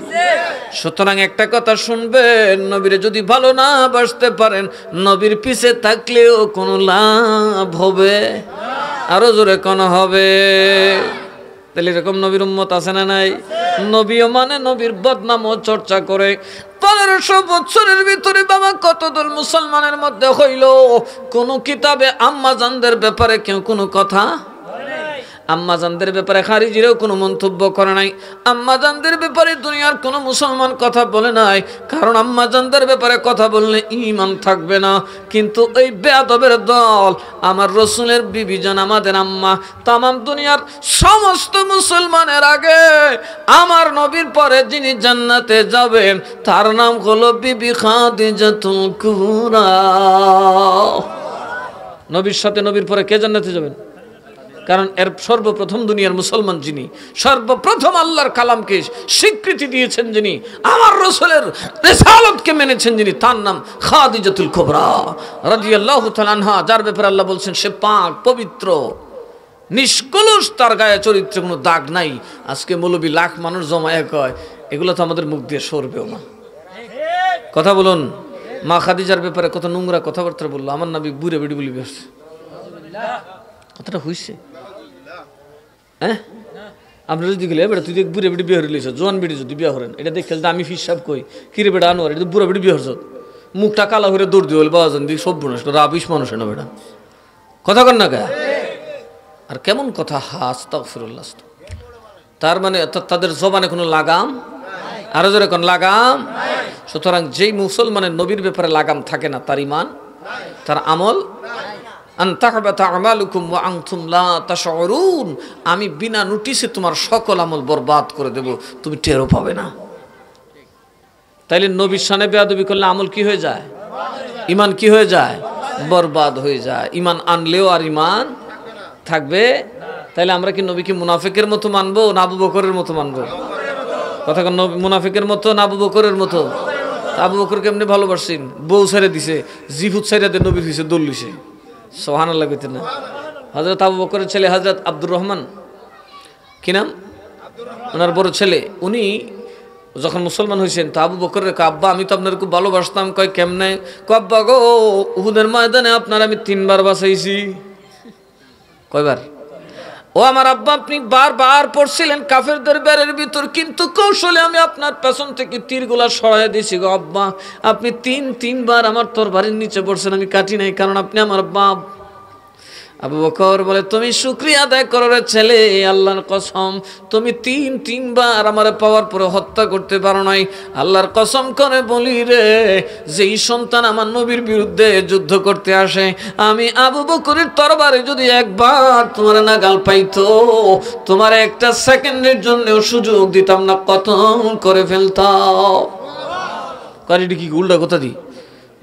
সুতরাং একটা কথা শুনবেন, নবীরে যদি ভালো না বাসতে পারেন, নবীর পিছে থাকলেও কোনো লাভ হবে? আরো জোরে কোন হবে? তাহলে এরকম নবীর উম্মত আছে না নাই? নবীও মানে নবীর বদনামও চর্চা করে। 1500 বছরের ভিতরে বাবা কতদল মুসলমানের মধ্যে হইল, কোন কিতাবে আম্মাজানদের ব্যাপারে কেউ কোনো কথা, আম্মাজানদের ব্যাপারে খারিজিরাও কোনো মন্তব্য করে নাই, আম্মাজানদের ব্যাপারে দুনিয়ার কোনো মুসলমান কথা বলে নাই, কারণ আম্মাজানদের ব্যাপারে কথা বললে ঈমান থাকবে না। কিন্তু এই বেয়াদবের দল, আমার রসুলের বিবি জান আমাদের আম্মা, তামাম দুনিয়ার সমস্ত মুসলমানের আগে আমার নবীর পরে যিনি জান্নাতে যাবেন তার নাম হলো বিবি খাদিজাতুল কুবরা। নবীর সাথে নবীর পরে কে জান্নাতে যাবেন? কারণ এর সর্বপ্রথম দুনিয়ার মুসলমান যিনি, সর্বপ্রথম আল্লাহর কালামকে স্বীকৃতি দিয়েছেন যিনি, আমার রাসূলের রিসালাতকে মেনেছেন যিনি, তার নাম খাদিজাতুল কুবরা রাদিয়াল্লাহু তাআলা আনহা, যার ব্যাপারে আল্লাহ বলছেন সে পাক পবিত্র নিষ্কলুষ, তার গায়ে চরিত্রে কোনো দাগ নাই। আজকে মৌলবী লাখ মানুষ জমায়ে কয়, এগুলো তো আমাদের মুখ দিয়ে সরবেও না। কথা বলুন, মা খাদিজার ব্যাপারে কত নোংরা কথাবার্তা বললো, আমার নবী বুড়ে বেড়ি বলি বসছে, কথাটা হইছে? হ্যাঁ, আপনারা যদি গেলে বেটা তুই দেখ বুড়ে বেড়ি বিয়ে হইলেছ, জোয়ান বেড়ি যদি বিয়ে হরেন, এটা দেখে আমি হিসাব কই কিরে বেটা আনোয়ার, এটা বুড়া বেড়ি বিয়ে হরছ, মুখটা কালা হয়ে দৌড় দিয়ে বাবা জান দিকে সব বোনাস রাবিশ মানুষ না বেটা, কথা কর না কে? আর কেমন কথা, আস্তাগফিরুল্লাহ। তার মানে তাদের জবানে কোনো লাগাম, আরো জোরে কোন লাগাম। সুতরাং যেই মুসলমানের নবীর ব্যাপারে লাগাম থাকে না তার ঈমান, তার আমল। আন তাহবাতা আমালুকুম ওয়া আনতুম লা তাশউরুন, আমি বিনা নোটিশে তোমার সকল আমল বরবাদ করে দেব, তুমি টেরও পাবে না। তাইলে নবীর শানে বেয়াদবি করলে আমল কি হয়ে যায়? ঈমান কি হয়ে যায়? বরবাদ হয়ে যায়। ঈমান আনলেও আর ঈমান থাকবে। তাইলে আমরা কি নবীকে মুনাফিকের মতো মানবো না আবু বকরের মতো মানবো? কথা কোন, নবী মুনাফিকের মতো না আবু বকরের মতো? আবু বকর কেমনে ভালোবাসছেন, বউ ছেড়ে দিছে, জিহুদ ছেড়ে দিয়ে নবীর হইছে দল্লিছে। সুবহানাল্লাহ কইতেন না? হযরত আবু বকরের ছেলে হযরত আব্দুর রহমান, কি নাম ওনার বড় ছেলে, উনি যখন মুসলমান হয়েছেন তো আবু বকরের আব্বা আমি তো আপনার খুব ভালোবাসতাম। কয় কেমনে? আব্বা গো, উহুদের ময়দানে আপনার আমি 3 বার বাঁচাইছি। কয়বার? ও আমার আব্বা, আপনি বারবার পড়ছিলেন কাফেরদের বেরের ভিতর, কিন্তু কৌশলে আমি আপনার পেছন থেকে তীরগুলা সরাই দিয়েছি গো আব্বা। আপনি 3 বার আমার তরবারির নিচে পড়ছেন, আমি কাটি নাই, কারণ আপনি আমার বাপ। আবু বকর বলে, তুমি শুকরিয়া আদায় করো রে ছেলে, আল্লাহর কসম তুমি 3 বার আমার পাওয়ার পরে হত্যা করতে পারো নাই। আল্লাহর কসম করে বলি রে, যেই সন্তান আমার নবীর বিরুদ্ধে যুদ্ধ করতে আসে, আমি আবু বকরের তরবারে যদি একবার তোমার নাগাল পাইতো, তোমার একটা সেকেন্ডের জন্যও সুযোগ দিতাম না, কতল করে ফেলতাম। কারিটি কি উল্টা কথা দি?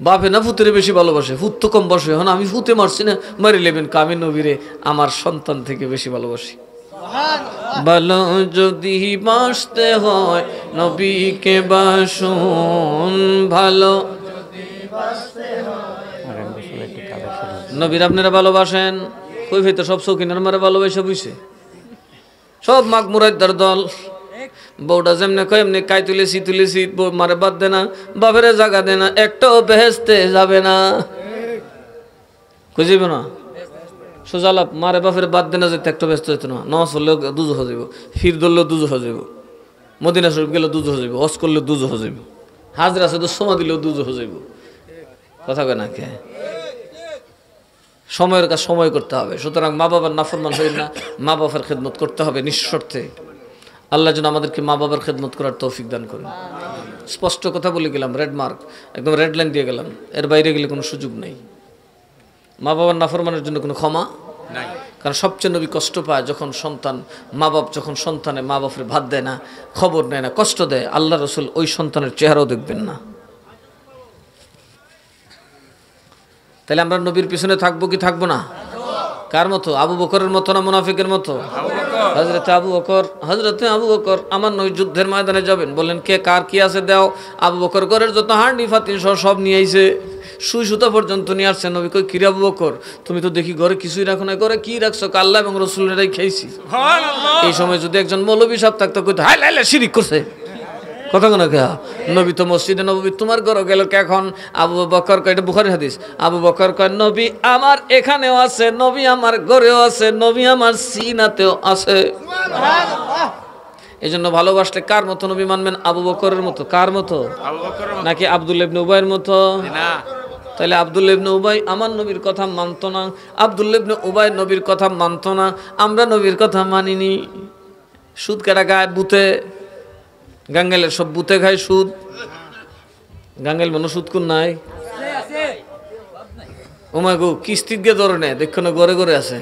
বাপে না ফুতের বেশি ভালোবাসে, ফুত তো কম বসে। এখন আমি ফুতে মারছি না, মারি লেবেন কামি নবীরে আমার সন্তান থেকে বেশি ভালোবাসি। ভালো যদি বাসতে হয় নবীকে বাসুন, ভালো নবীর আপনারা ভালোবাসেন। কই ভাই তো সব শৌখিনের মারে ভালোবাসা বুঝছে, সব মাগ মুরাইদার দল। বউটা যেমনে কয় এমনি কাই তুলেছি মারে বাদ দে না, বাপের জায়গা দে না, একটাও বেহেস্তে যাবে না। কই যাবে না? সোজালাপ মারে বাপের বাদ দে না, যেতে একটা ব্যস্ত হইতো না। নামাজ পড়লেও দুজো হয়ে যাব, ফির ধরলেও দুজো হয়ে যাব, মদিনা শরীফ গেলেও দুজো হয়ে যাব, হজ করলেও দুজো হয়ে যাব, হাজরা আছে তো সময় দিলেও দুজো হয়ে যাব। কথা কয় না কে? সময়ের কাজ সময় করতে হবে। সুতরাং মা বাবার নাফরমান হই না, মা বাবার খেদমত করতে হবে নিঃশর্তে। আল্লাহ যেন আমাদেরকে মা বাবার খেদমত করার তৌফিক দান করেন। স্পষ্ট কথা বলে গেলাম, রেড মার্ক, একদম রেড লাইন দিয়ে গেলাম, এর বাইরে গেলে কোনো সুযোগ নেই। মা বাবার নাফরমানের জন্য কোনো ক্ষমা নাই। কারণ সবচেয়ে নবী কষ্ট পায় যখন সন্তান, মা বাপ যখন সন্তানে মা বাপের ভাত দেয় না, খবর নেয় না, কষ্ট দেয়। আল্লাহ রসুল ওই সন্তানের চেহারাও দেখবেন না। তাহলে আমরা নবীর পিছনে থাকবো কি থাকবো না? কার মতো? আবু বকরের মতো না মুনাফিকের মতো? হযরতে আবু বকর আমার নবী যুদ্ধের ময়দানে যাবেন, বললেন কে কার কি আছে দাও। আবু বকর ঘরের যত হাঁড়ি ফাতিল সব নিয়ে আইছে, সুই সুতা পর্যন্ত নিয়ে আসছে। নবী কই কিরে আবু বকর, তুমি তো দেখি ঘরে কিছুই রাখো না, ঘরে কি রাখছো? আল্লাহ এবং রাসূলেরাই খাইছি। এই সময় যদি একজন মৌলবী সাহেব থাকতো, কইতো হাই লাইলা শিরিক করছে। কথা কোন কে? নবী তো মসজিদে নবী, তোমার ঘরে গেল কে এখন? আবু বকর কয়, এটা বুখারী হাদিস, আবু বকর কয় নবী আমার এখানেও আছে, নবী আমার ঘরেও আছে, নবী আমার সিনাতেও আছে। এই জন্য ভালোবাসলে কার মতো নবী মানবেন? আবু বকরের মতো। কার মতো? নাকি আব্দুল্লাহ ইবনে উবাইয়ের মতো? তাহলে আব্দুল্লাহ ইবনে উবাই আমার নবীর কথা মানতো না, আব্দুল্লাহ ইবনে উবাই নবীর কথা মানতো না, আমরা নবীর কথা মানিনি। সুদ কেটা গায়ে? বুতে গাঙ্গেলের সব বুতে খায় সুদ। গাঙ্গেল মানুষ সুদ কোন নাই? ওমা গো, কিস্তিত গে ধরে নেয়, দেখো না ঘরে ঘরে আছে।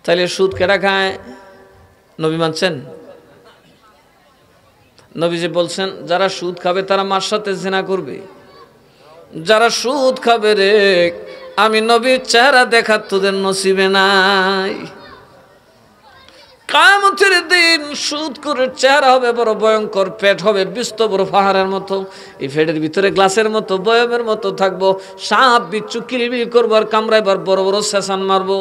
তাইলে সুদ কেটা খায়? নবী মানছেন? নবী যে বলছেন যারা সুদ খাবে তারা মার সাথে জিনা করবে। যারা সুদ খাবে রে, আমি নবীর চেহারা দেখার তোদের নসিবে নাই। কিয়ামতের দিন সুদ করে চেহারা হবে বড় ভয়ঙ্কর, পেট হবে বিস্ত বড় পাহাড়ের মতো, এই পেটের ভিতরে গ্লাসের মতো বয়মের মতো থাকবো, সাপ বিচ্ছু কিলবিল করবো আর কামড়াইবার বড় বড় সেসান মারবো।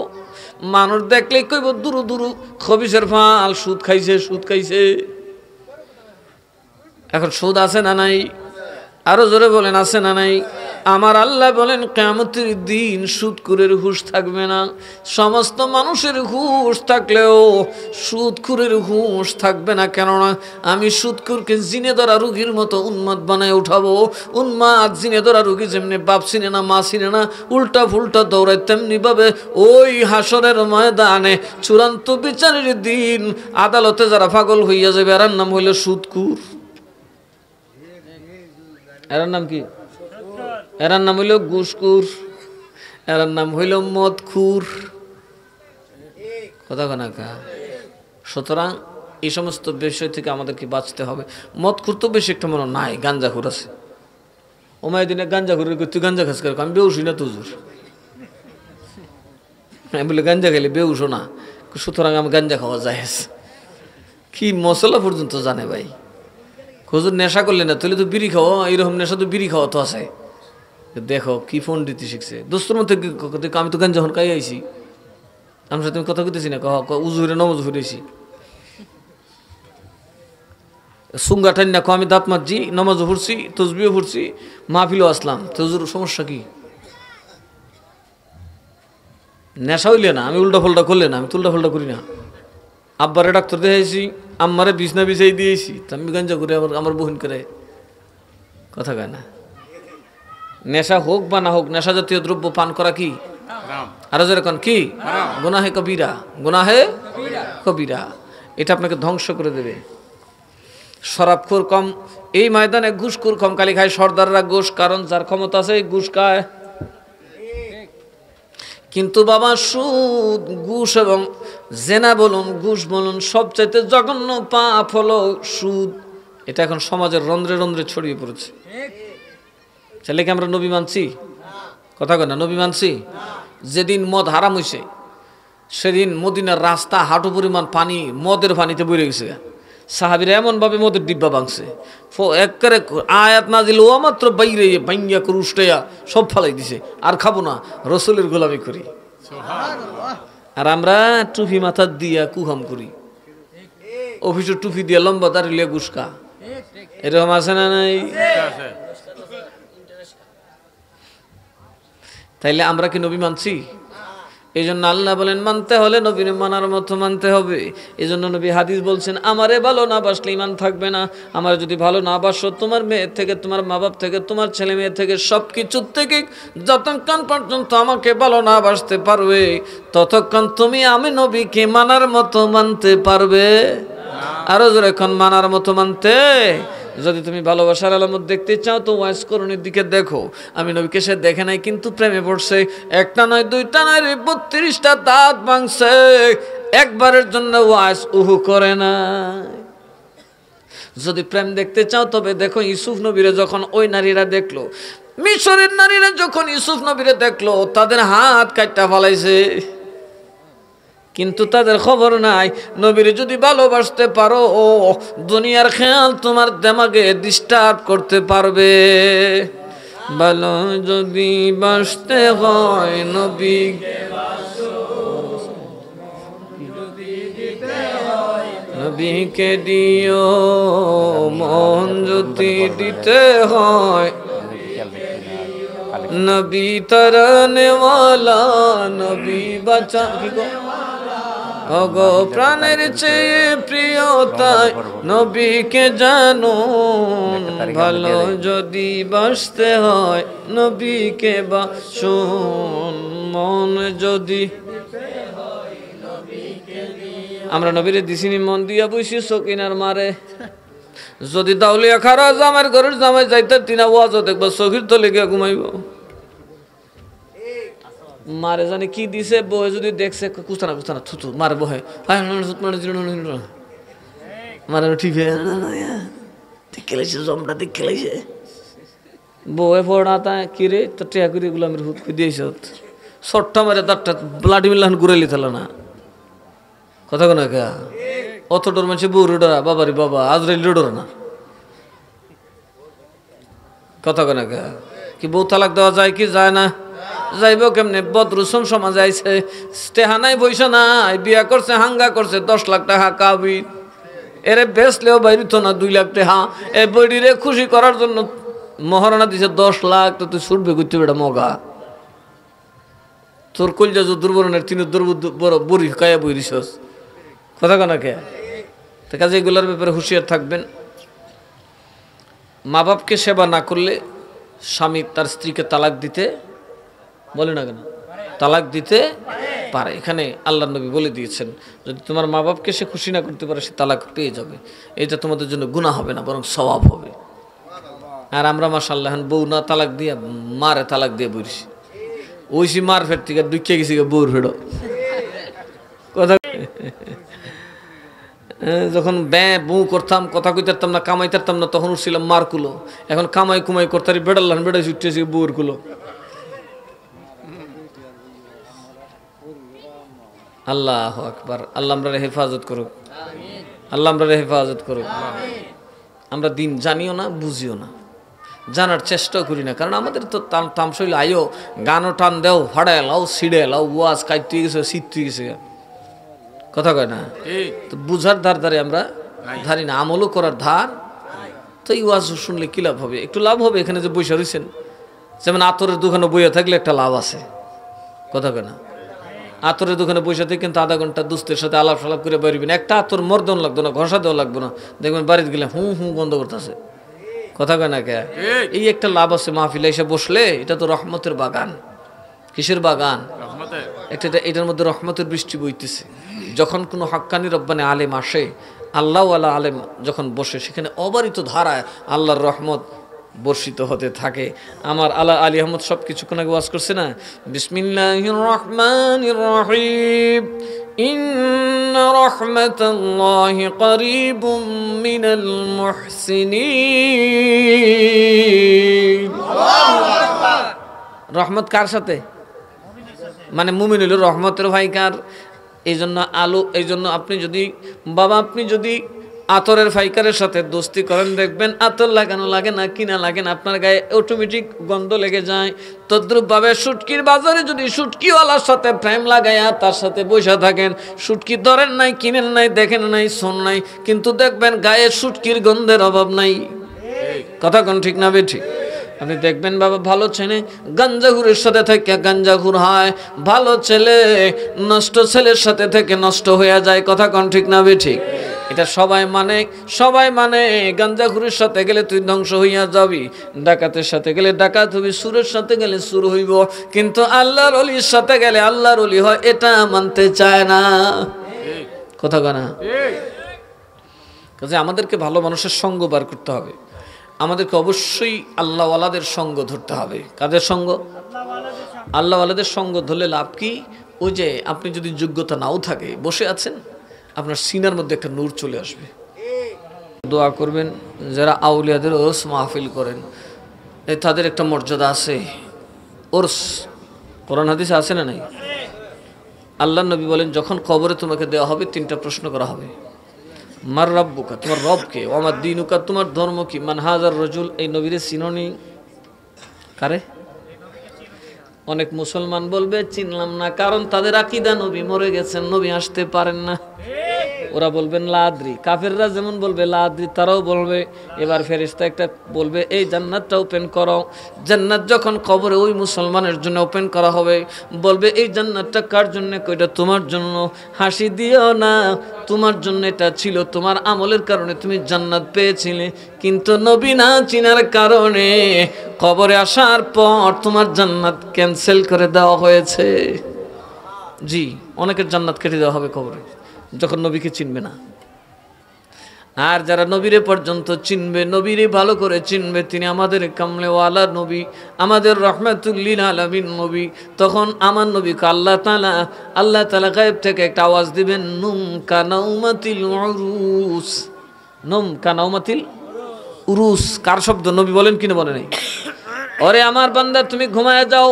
মানুষ দেখলেই কইব দুরু দুরু খবিসের ফাল, সুদ খাইছে সুদ খাইছে। এখন সুদ আছে না নাই? আরো জোরে বলেন আছে না নাই? আমার আল্লাহ বলেন কিয়ামতের দিন সুদখোরের হুঁশ থাকবে না। সমস্ত মানুষের হুঁশ থাকলেও সুদখোরের হুঁশ থাকবে না। কেননা আমি সুদখোরকে জিনে ধরা রোগীর মতো উন্মাদ বানায় উঠাবো। উন্মাদ জিনে ধরা রোগী যেমনি বাপ চিনে না মা চিনে না, উল্টা ফুল্টা দৌড়ায়, তেমনি ভাবে ওই হাসরের ময়দানে চূড়ান্ত বিচারের দিন আদালতে যারা পাগল হইয়া যাবে এরার নাম হইল সুদখোর। এরার নাম কি? এরার নাম হইল ঘুষখোর, এরার নাম হইল মদখোর। কথা কানাকা। সুতরাং এই সমস্ত বিষয় থেকে আমাদেরকে বাঁচতে হবে। মদখোর তো বেশি একটা মনে নাই, গাঞ্জাখোর আছে। ওমায় দিনে গাঞ্জাখোরের তুই গাঞ্জা খাস কর, আমি বেউসি না তুজুর। আমি বলে গাঞ্জা খেলে বেউসো না, সুতরাং আমি গাঞ্জা খাওয়া যায়। কি মশলা পর্যন্ত জানে ভাই। হুজুর নেশা করলে না, তাহলে তো বিড়ি খাওয়া, এইরকম নেশা তো বিড়ি খাওয়া তো আছে। দেখো কি পণ্ডিতি শিখছে দোস্তর মধ্যে। আমি তো গান যখন খাই আইছি, আমার সাথে কথা কইতেছি না, উজুরে নমজ ফুরেছি সুঙ্গা ঠাই না, আমি দাঁত মারছি, নমাজও ফুরছি, তসবিও ফুরছি, মাহফিলও আসলাম। তো হুজুর সমস্যা কি? নেশা হইলে না, আমি উল্টা ফল্টা করলে না, আমি তো উল্টা ফল্টা করি না। আব্বারে ডাক্তার দেখাইছি, আম্মারে বিছনা বিছাই দিয়েছি, আমি গাঞ্জা করে আবার আমার বহিন করে কথা কয় না। নেশা হোক বা না হোক, নেশা জাতীয় দ্রব্য পান করা কি? আরো যেরকম কি? গুনাহে কবিরা, গুনাহে কবিরা। এটা আপনাকে ধ্বংস করে দেবে। শরাবখোর কম এই ময়দানে, ঘুষখোর কম কালি খায় সর্দাররা ঘুষ, কারণ যার ক্ষমতা আছে ঘুষ খায়। কিন্তু বাবা সুদ, ঘুষ এবং জেনা বলুন, ঘুষ বলুন, সবচাইতে জঘন্য পাপ হলো সুদ। এটা এখন সমাজের রন্ধ্রে রন্ধ্রে ছড়িয়ে পড়েছে। ছেলেকে আমরা নবী মানছি? কথা কয় না, নবী মানছি? যেদিন মদ হারাম হইছে সেদিন মদিনার রাস্তা হাঁটু পরিমাণ পানি, মদের পানিতে বইরে গেছে। সাহাবীরা এমনভাবে মদের ডিব্বা ভাঙছে, একেবারে আয়াত নাজিল ও মাত্র বাইরে বাইঙ্গা করে উষ্টাইয়া সব ফালাই দিছে। আর খাবো না, রসুলের গোলামি করি। আর আমরা টুপি মাথা দিয়া কুহাম করি, অফিসের টুপি দিয়া লম্বা দাঁড়িয়ে লিয়া গুসকা। এরকম আছে না নাই? তাইলে আমরা কি নবী মানছি? এই জন্য আল্লাহ বলেন মানতে হলে নবীর মানার মতো মানতে হবে। এই জন্য নবী হাদিস বলছেন, আমারে ভালো না বাসলে ইমান থাকবে না। আমার যদি ভালো না বাসো, তোমার মেয়ের থেকে, তোমার মা বাপ থেকে, তোমার ছেলে মেয়ে থেকে, সব কিছুর থেকে যতক্ষণ পর্যন্ত আমাকে ভালো না বাসতে পারবে, ততক্ষণ তুমি আমি নবীকে মানার মতো মানতে পারবে। আরো জোরে এখন মানার মতো মানতে। যদি তুমি ভালোবাসার আলামত দেখতে চাও তো ওয়াইস করণের দিকে দেখো। আমি নবীকে সে দেখে নাই, কিন্তু প্রেমে পড়ছে। একটা নয়, দুইটা নয়, 32টা দাঁত ভাঙছে, একবারের জন্য ওয়াইস উহু করে না। যদি প্রেম দেখতে চাও তবে দেখো ইউসুফ নবীরে যখন ওই নারীরা দেখলো, মিশরের নারীরা যখন ইউসুফ নবীরে দেখলো, তাদের হাত কাটটা ফালাইছে, কিন্তু তাদের খবর নাই। নবীরে যদি ভালোবাসতে পারো, দুনিয়ার খেয়াল তোমার দেমাগে ডিস্টার্ব করতে পারবে। ভালো যদি বাসতে হয় নবীকে বাসো, নবীকে দিও মন, যদি দিতে হয় নবী তরনে ওয়ালা, নবী বাঁচা ওগো প্রাণের চেয়ে প্রিয়তাই নবীকে জানো। ভালো যদি বাসতে হয় নবীকে বাসুন, মন যদি। আমরা নবীরে দিছিনি মন দিয়া বসি সকিনার মারে। যদি দাউলিয়া খারা জামার ঘরের জামাই যাইতে তিনা ওয়াজ দেখবো, চোখের তলে গিয়া ঘুমাইব। মারে জানে কি দিছে, বহে যদি দেখছে কুস্তানা কুস্তানা থুতু মারে, বহে মারে ঠিক খেলেছে, জমটা দিক খেলেছে, বহে পড়া তা কিরে তো টেয়া করে গুলামের হুত খুঁজে দিয়েছ, শর্টটা মারে দাঁতটা ব্লাডি মিল্লান ঘুরাইলি থালা না। কথা কোনো কে অত ডর মানুষ বউরে ডরা, বাবারি বাবা আজরাইলে ডরে না। কথা কোনো কে কি বউ তালাক দেওয়া যায় কি যায় না? যাইব কেমনে? বদরুসম সমাজ আইছে, টেহা নাই, বইসা নাই, বিয়া করছে, হাঙ্গা করছে, 10 লাখ টাকা কাবির, এরে বেচলেও বাইরিত না 2 লাখ টাকা। এই বইটিরে খুশি করার জন্য মহারণা দিছে 10 লাখ, তো তুই ছুটবে করতে বেটা মগা, তোর কলজা যে দুর্বরণের তিনি বড় বড়ি কায়া বইরিছস, কথা কেনা কে? তো কাজে এগুলোর ব্যাপারে হুঁশিয়ার থাকবেন। মা বাপকে সেবা না করলে স্বামী তার স্ত্রীকে তালাক দিতে বলে না কেন, তালাক দিতে পারে। এখানে আল্লাহ নবী বলে দিয়েছেন যদি তোমার মা বাপকে সে খুশি না করতে পারে সে তালাক পেয়ে যাবে। এটা তোমাদের জন্য গুনাহ হবে না, বরং সওয়াব হবে। আর আমরা মাশাআল্লাহ বউ না তালাক দিয়ে মারে তালাক দিয়ে বইছি, ওইসি মার ফের থেকে দুঃখে গেছি বউর ফেরো কথা। যখন বউ করতাম, কথা কইতারতাম না, কামাইতারতাম না, তখন উঠছিলাম মার কুলো। এখন কামাই কুমাই করতারি বেড়াল্লাম, বেড়াইছি উঠতেছি বউর কুলো। আল্লাহ আকবার। আল্লাহ আমরা হেফাজত করুক, আল্লাহ আমরা হেফাজত করুক। আমরা দিন জানিও না, বুঝিও না, জানার চেষ্টাও করি না, কারণ আমাদের তো তামসইল আইও গানও টান দেও, ফাড়ায় লাও, ছিড়ে লাও, ওয়াজ কাইতে গেছে, শীত গেছে, কথা কয় না? তো বুঝার ধারে আমরা ধারি না, আমলও করার ধার। তো এই ওয়াজ শুনলে কি লাভ হবে? একটু লাভ হবে। এখানে যে বইসা রয়েছেন, যেমন আতরের দোকানে বইয়া থাকলে একটা লাভ আছে, কথা কয় না? আতরের দোকানে বসে থেকে কিন্তু আধা ঘন্টা দুস্তের সাথে আলাপ সালাপ করে বেরোবেন, একটা আতর মর্দন লাগতো না, ঘষা দেওয়া লাগতো না, দেখবেন বাড়িতে গেলে বন্ধ করতেছে, কথা কয় না কে? এই একটা লাভ আছে মাহফিলে এসে বসলে। এটা তো রহমতের বাগান। কিসের বাগান? একটা এটার মধ্যে রহমতের বৃষ্টি বইতেছে। যখন কোনো হক্কানি রব্বানি আলেম আসে, আল্লাহওয়ালা আলেম যখন বসে, সেখানে অবারিত ধারায় আল্লাহর রহমত বর্ষিত হতে থাকে। আমার আলা আলী আহমদ সব কিছুক্ষণ আগে ওয়াজ করছে না, বিসমিল্লাহির রহমানির রহিম, ইন্না রাহমাতাল্লাহি করিবুম মিনাল মুহসিনিন। রহমত কার সাথে? মানে মুমিন হলো রহমতের ভাই কার? এই জন্য আপনি যদি আপনি যদি আতরের ফাইকারের সাথে দোস্তি করেন, দেখবেন আতর লাগানো লাগে না, কিনা লাগে না, আপনার গায়ে অটোমেটিক গন্ধ লেগে যায়। তদ্রুপভাবে শুটকির বাজারে যদি শুটকিওয়ালার সাথে প্রেম লাগাইয়া তার সাথে বসে থাকেন, শুটকি ধরেন নাই, কিনেন নাই, দেখেন নাই, শোন নাই, কিন্তু দেখবেন গায়ে শুটকির গন্ধের অভাব নাই, কথা কোন ঠিক না বেঠিক? আপনি দেখবেন বাবা ভালো ছেলে গাঞ্জাখুরের সাথে থেকে গাঞ্জাখুর হয়, ভালো ছেলে নষ্ট ছেলের সাথে থেকে নষ্ট হয়ে যায়, কথা কোন ঠিক না বেঠিক? এটা সবাই মানে গাঞ্জাখুরের সাথে গেলে তুই ধ্বংস হইয়া যাবি, ডাকাতের সাথে গেলে ডাকাত হবি, সুরের সাথে গেলে সুর হইব, কিন্তু আল্লাহর ওলির সাথে গেলে আল্লাহর ওলি হয়, এটা মানতে চায় না, কথা কানা? কাজে আমাদেরকে ভালো মানুষের সঙ্গ বার করতে হবে। আমাদেরকে অবশ্যই আল্লাহওয়ালাদের সঙ্গ ধরতে হবে। কাদের সঙ্গ? আল্লাহওয়ালাদের সঙ্গ ধরলে লাভ কি? ওই যে আপনি যদি যোগ্যতা নাও থাকে, বসে আছেন, আপনার সিনার মধ্যে একটা নূর চলে আসবে। দোয়া করবেন যারা আউলিয়াদের ওরস মাহফিল করেন, তাদের একটা মর্যাদা আছে। ওরস কোরআন হাদিসে আছে না নাই? আল্লাহ নবী বলেন যখন কবরে তোমাকে দেওয়া হবে 3টা প্রশ্ন করা হবে। মার রব্বুকা, তোমার রবকে, আমার দিনুকা, তোমার ধর্ম কি, মান হাজার রজুল, এই নবীর চিননি কারে? অনেক মুসলমান বলবে চিনলাম না, কারণ তাদের আকীদা নবী মরে গেছেন, নবী আসতে পারেন না। ওরা বলবেন লাদ্রি। কাফেররা যেমন বলবে লাদ্রি, তারাও বলবে। এবার ফেরেশতা একটা বলবে এই জান্নাতটা ওপেন করো। জান্নাত যখন কবরে ওই মুসলমানের জন্য ওপেন করা হবে, বলবে এই জান্নাতটা কার জন্য? কইটা তোমার জন্য। হাসি দিও না, তোমার জন্য এটা ছিল, তোমার আমলের কারণে তুমি জান্নাত পেয়েছিলে, কিন্তু নবী না চিনার কারণে কবরে আসার পর তোমার জান্নাত ক্যান্সেল করে দেওয়া হয়েছে। জি, অনেকের জান্নাত কেটে দেওয়া হবে কবরে যখন নবীকে চিনবে না। আর যারা নবীরে পর্যন্ত চিনবে, নবীরে ভালো করে চিনবে, তিনি আমাদের কামলেওয়ালা নবী, আমাদের রহমাতুল্লিল আলামিন নবী, তখন আমার নবীকে আল্লাহ তাআলা গায়েব থেকে একটা আওয়াজ দিবেন, নুম কানাউমাতিল উরুস। নুম কানাউমাতিল উরুস কার শব্দ? নবী বলেন কিনা বলে নাই? ওরে আমার বান্দা তুমি ঘুমায় যাও,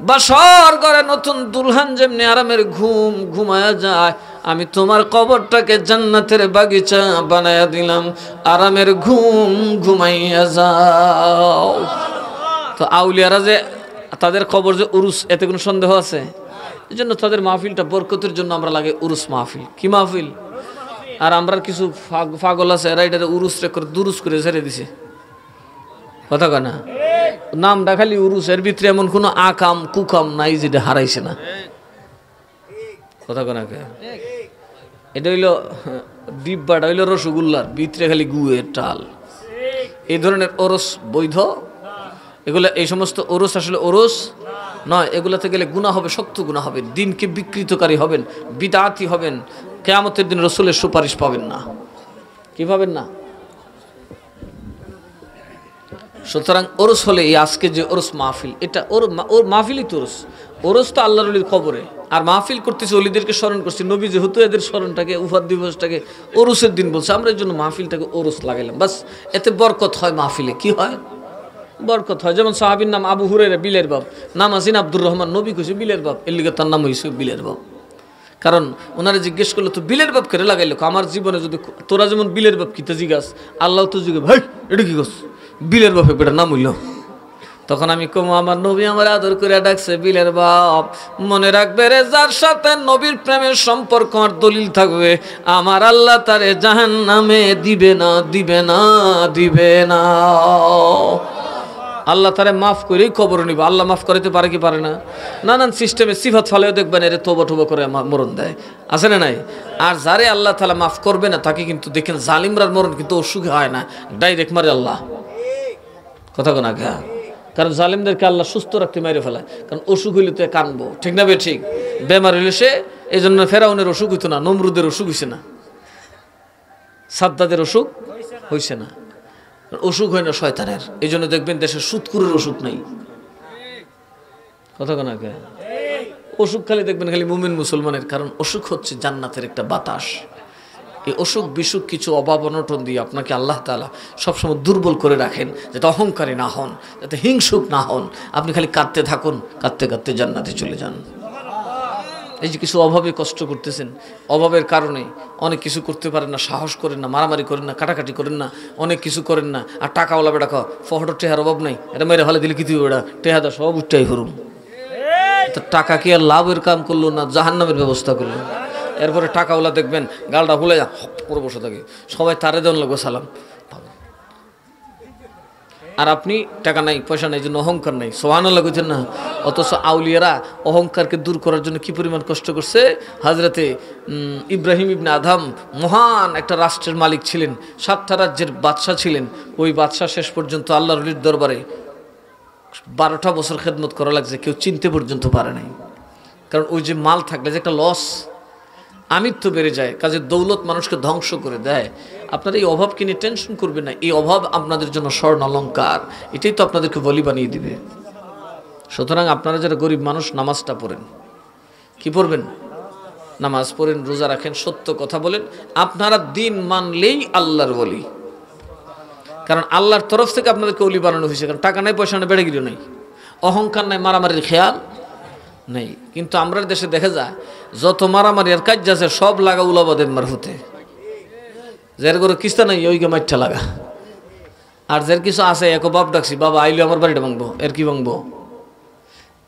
বাসর করে নতুন দুলহান যেমনি আরামের ঘুম ঘুমায়া যায়, আমি তোমার কবরটাকে জান্নাতের বাগিচা বানায়া দিলাম, আরামের ঘুম ঘুমাইয়া যাও। তো আউলিয়ারা যে তাদের কবর যে উরুস, এতে কোনো সন্দেহ আছে? এই জন্য তাদের মাহফিলটা বরকতের জন্য আমরা লাগে উরুস মাহফিল। কি মাহফিল? আর আমরা কিছু পাগল আছে, এরা এটা উরুস রেকর্ড দুরুস করে ছেড়ে দিছে। কথা কয় না? নামটা খালি উরুস, এর ভিতরে এমন কোনো আকাম কুকাম নাই যেটা হারাইছে না। কথা কয় না কে? এটা হইল ডিব্বাটা হইল রসগোল্লার ভিতরে খালি গুয়ের টাল। এই ধরনের ওরস বৈধ? এগুলো এই সমস্ত ওরস আসলে ওরস নয়। এগুলোতে গেলে গুনাহ হবে, শক্ত গুনাহ হবে, দিনকে বিকৃতকারী হবেন, বিদআতি হবেন, কিয়ামতের দিন রাসূলের সুপারিশ পাবেন না। কি পাবেন না? সুতরাং ওরস হলে এই আজকে যে ওরস মাহফিল, এটা ওর মাহফিলই তো ওরস। ওরস তো আল্লাহর ওলির কবরে, আর মাহফিল করতেছে ওলিদেরকে স্মরণ করছি। নবী যেহেতু এদের স্মরণটাকে, উফাত দিবসটাকে ওরসের দিন বলছে, আমরা এই জন্য মাহফিলটাকে ওরস লাগাইলাম। বাস এতে বরকত হয়, মাহফিলে কি হয়? বরকত হয়। যেমন সাহাবীর নাম আবু হুরায়রা, বিলের বাপ। নাম আসিন আব্দুর রহমান, নবী কইছে বিলের বাপ, এর লিগে তার নাম হইছে বিলের বাপ। কারণ ওনারা জিজ্ঞেস করলো তো বিলের বাপ করে লাগাইলো, আমার জীবনে যদি তোরা যেমন বিলের বাপ কিতে জিজ্ঞাস, আল্লাহ তো জিজ্ঞাস ভাই এটা কি করছ, বিলের বাপে বেটার নাম হইল। তখন আমি কমো আমার নবী আমার আদর করে ডাকছে বিলের বাপ। মনে রাখবে রে, যার সাথে নবীর প্রেমের সম্পর্ক আর দলিল থাকবে, আমার আল্লাহ তারে জাহান্নামে দিবে না, দিবে না, দিবে না। আল্লাহ তারে মাফ করেই কবর নিব। আল্লাহ মাফ করাইতে পারে কি পারে না? নানান সিস্টেমে সিফাত ফালেও দেখবেন এর তোবা টোবা করে মরণ দেয়, আছে না নাই? আর যারে আল্লাহ তাআলা মাফ করবে না তাকে কিন্তু দেখেন জালিমরার মরণ কিন্তু অসুখে হয় না, ডাইরেক্ট মারে আল্লাহ। কথা কোন আগে? কারণ জালিমদেরকে আল্লাহ সুস্থ রাখতে মেরে ফেলায়, কারণ অসুখ হইলে তো কানবো, ঠিক না? ঠিক বেমার হইলে সে, এই জন্য ফেরাউনের অসুখ হইতো না, নমরুদের অসুখ হইছে না, সাদ্দাদের অসুখ হইছে না। অসুখ হয় না শয়তানের। এই জন্য দেখবেন দেশে সুদকুরের অসুখ নাই। কথা কোন আগে? অসুখ খালি দেখবেন খালি মুমিন মুসলমানের, কারণ অসুখ হচ্ছে জান্নাতের একটা বাতাস। এই অসুখ বিসুখ কিছু অভাব অনটন দিয়ে আপনাকে আল্লাহ তাআলা সবসময় দুর্বল করে রাখেন, যাতে অহংকারী না হন, যাতে হিংসুক না হন। আপনি খালি কাঁদতে থাকুন, কাঁদতে কাঁদতে জান্নাতে চলে যান। এই যে কিছু অভাবে কষ্ট করতেছেন, অভাবের কারণে অনেক কিছু করতে পারেন না, সাহস করেন না, মারামারি করেন না, কাটাকাটি করেন না, অনেক কিছু করেন না। আর টাকাওয়ালা বেটা খাও ফহর টেহার অভাব নাই, এটা মেরে ফেলে দিলে কিছু বেড়া টেহা দা সব উঠটাই হরুম। তো টাকা কি আর লাভের কাম করলো না জাহান্নামের ব্যবস্থা করলো? এরপরে টাকাওয়ালা দেখবেন গালটা ভুলে যা পুরো বসে থাকে, সবাই তারে দেন লাগবে সালাম। আর আপনি টাকা নাই, পয়সা নাই, জন্য অহংকার নাই, সুবহানাল্লাহ কইছেন না? অথচ আউলিয়ারা অহংকারকে দূর করার জন্য কি পরিমাণ কষ্ট করছে। হযরতে ইব্রাহিম ইবনে আদম মহান একটা রাষ্ট্রের মালিক ছিলেন, 7টা রাজ্যের বাদশা ছিলেন। ওই বাদশা শেষ পর্যন্ত আল্লাহর ওলির দরবারে 12টা বছর খেদমত করা লাগছে, কেউ চিনতে পর্যন্ত পারে নাই। কারণ ওই যে মাল থাকলে যে একটা লস, আমিত্ব বেড়ে যায়, কাজে দৌলত মানুষকে ধ্বংস করে দেয়। আপনারা এই অভাবকে নিয়ে টেনশন করবেন না, এই অভাব আপনাদের জন্য স্বর্ণ অলঙ্কার, এটাই তো আপনাদেরকে বলি বানিয়ে দিবে। সুতরাং আপনারা যারা গরিব মানুষ, নামাজটা পড়েন। কি পড়বেন? নামাজ পড়েন, রোজা রাখেন, সত্য কথা বলেন। আপনারা দিন মানলেই আল্লাহর ওলি, কারণ আল্লাহর তরফ থেকে আপনাদেরকে ওলি বানানো হয়েছে। কারণ টাকা নাই, পয়সা নাই, বেড়ে গেল নাই, অহংকার নাই, মারামারির খেয়াল নেই। কিন্তু আমরা দেশে দেখা যায় যত মারামারি আর কাজ আছে সব লাগা উলাবাদের মারফতে। যার করে কিস্তা নাই ওইকে মাইঠা লাগা, আর যার কিছু আছে এক বাপ ডাকছি, বাবা আইলে আমার বাড়িটা ভাঙবো, এর কি ভাঙবো?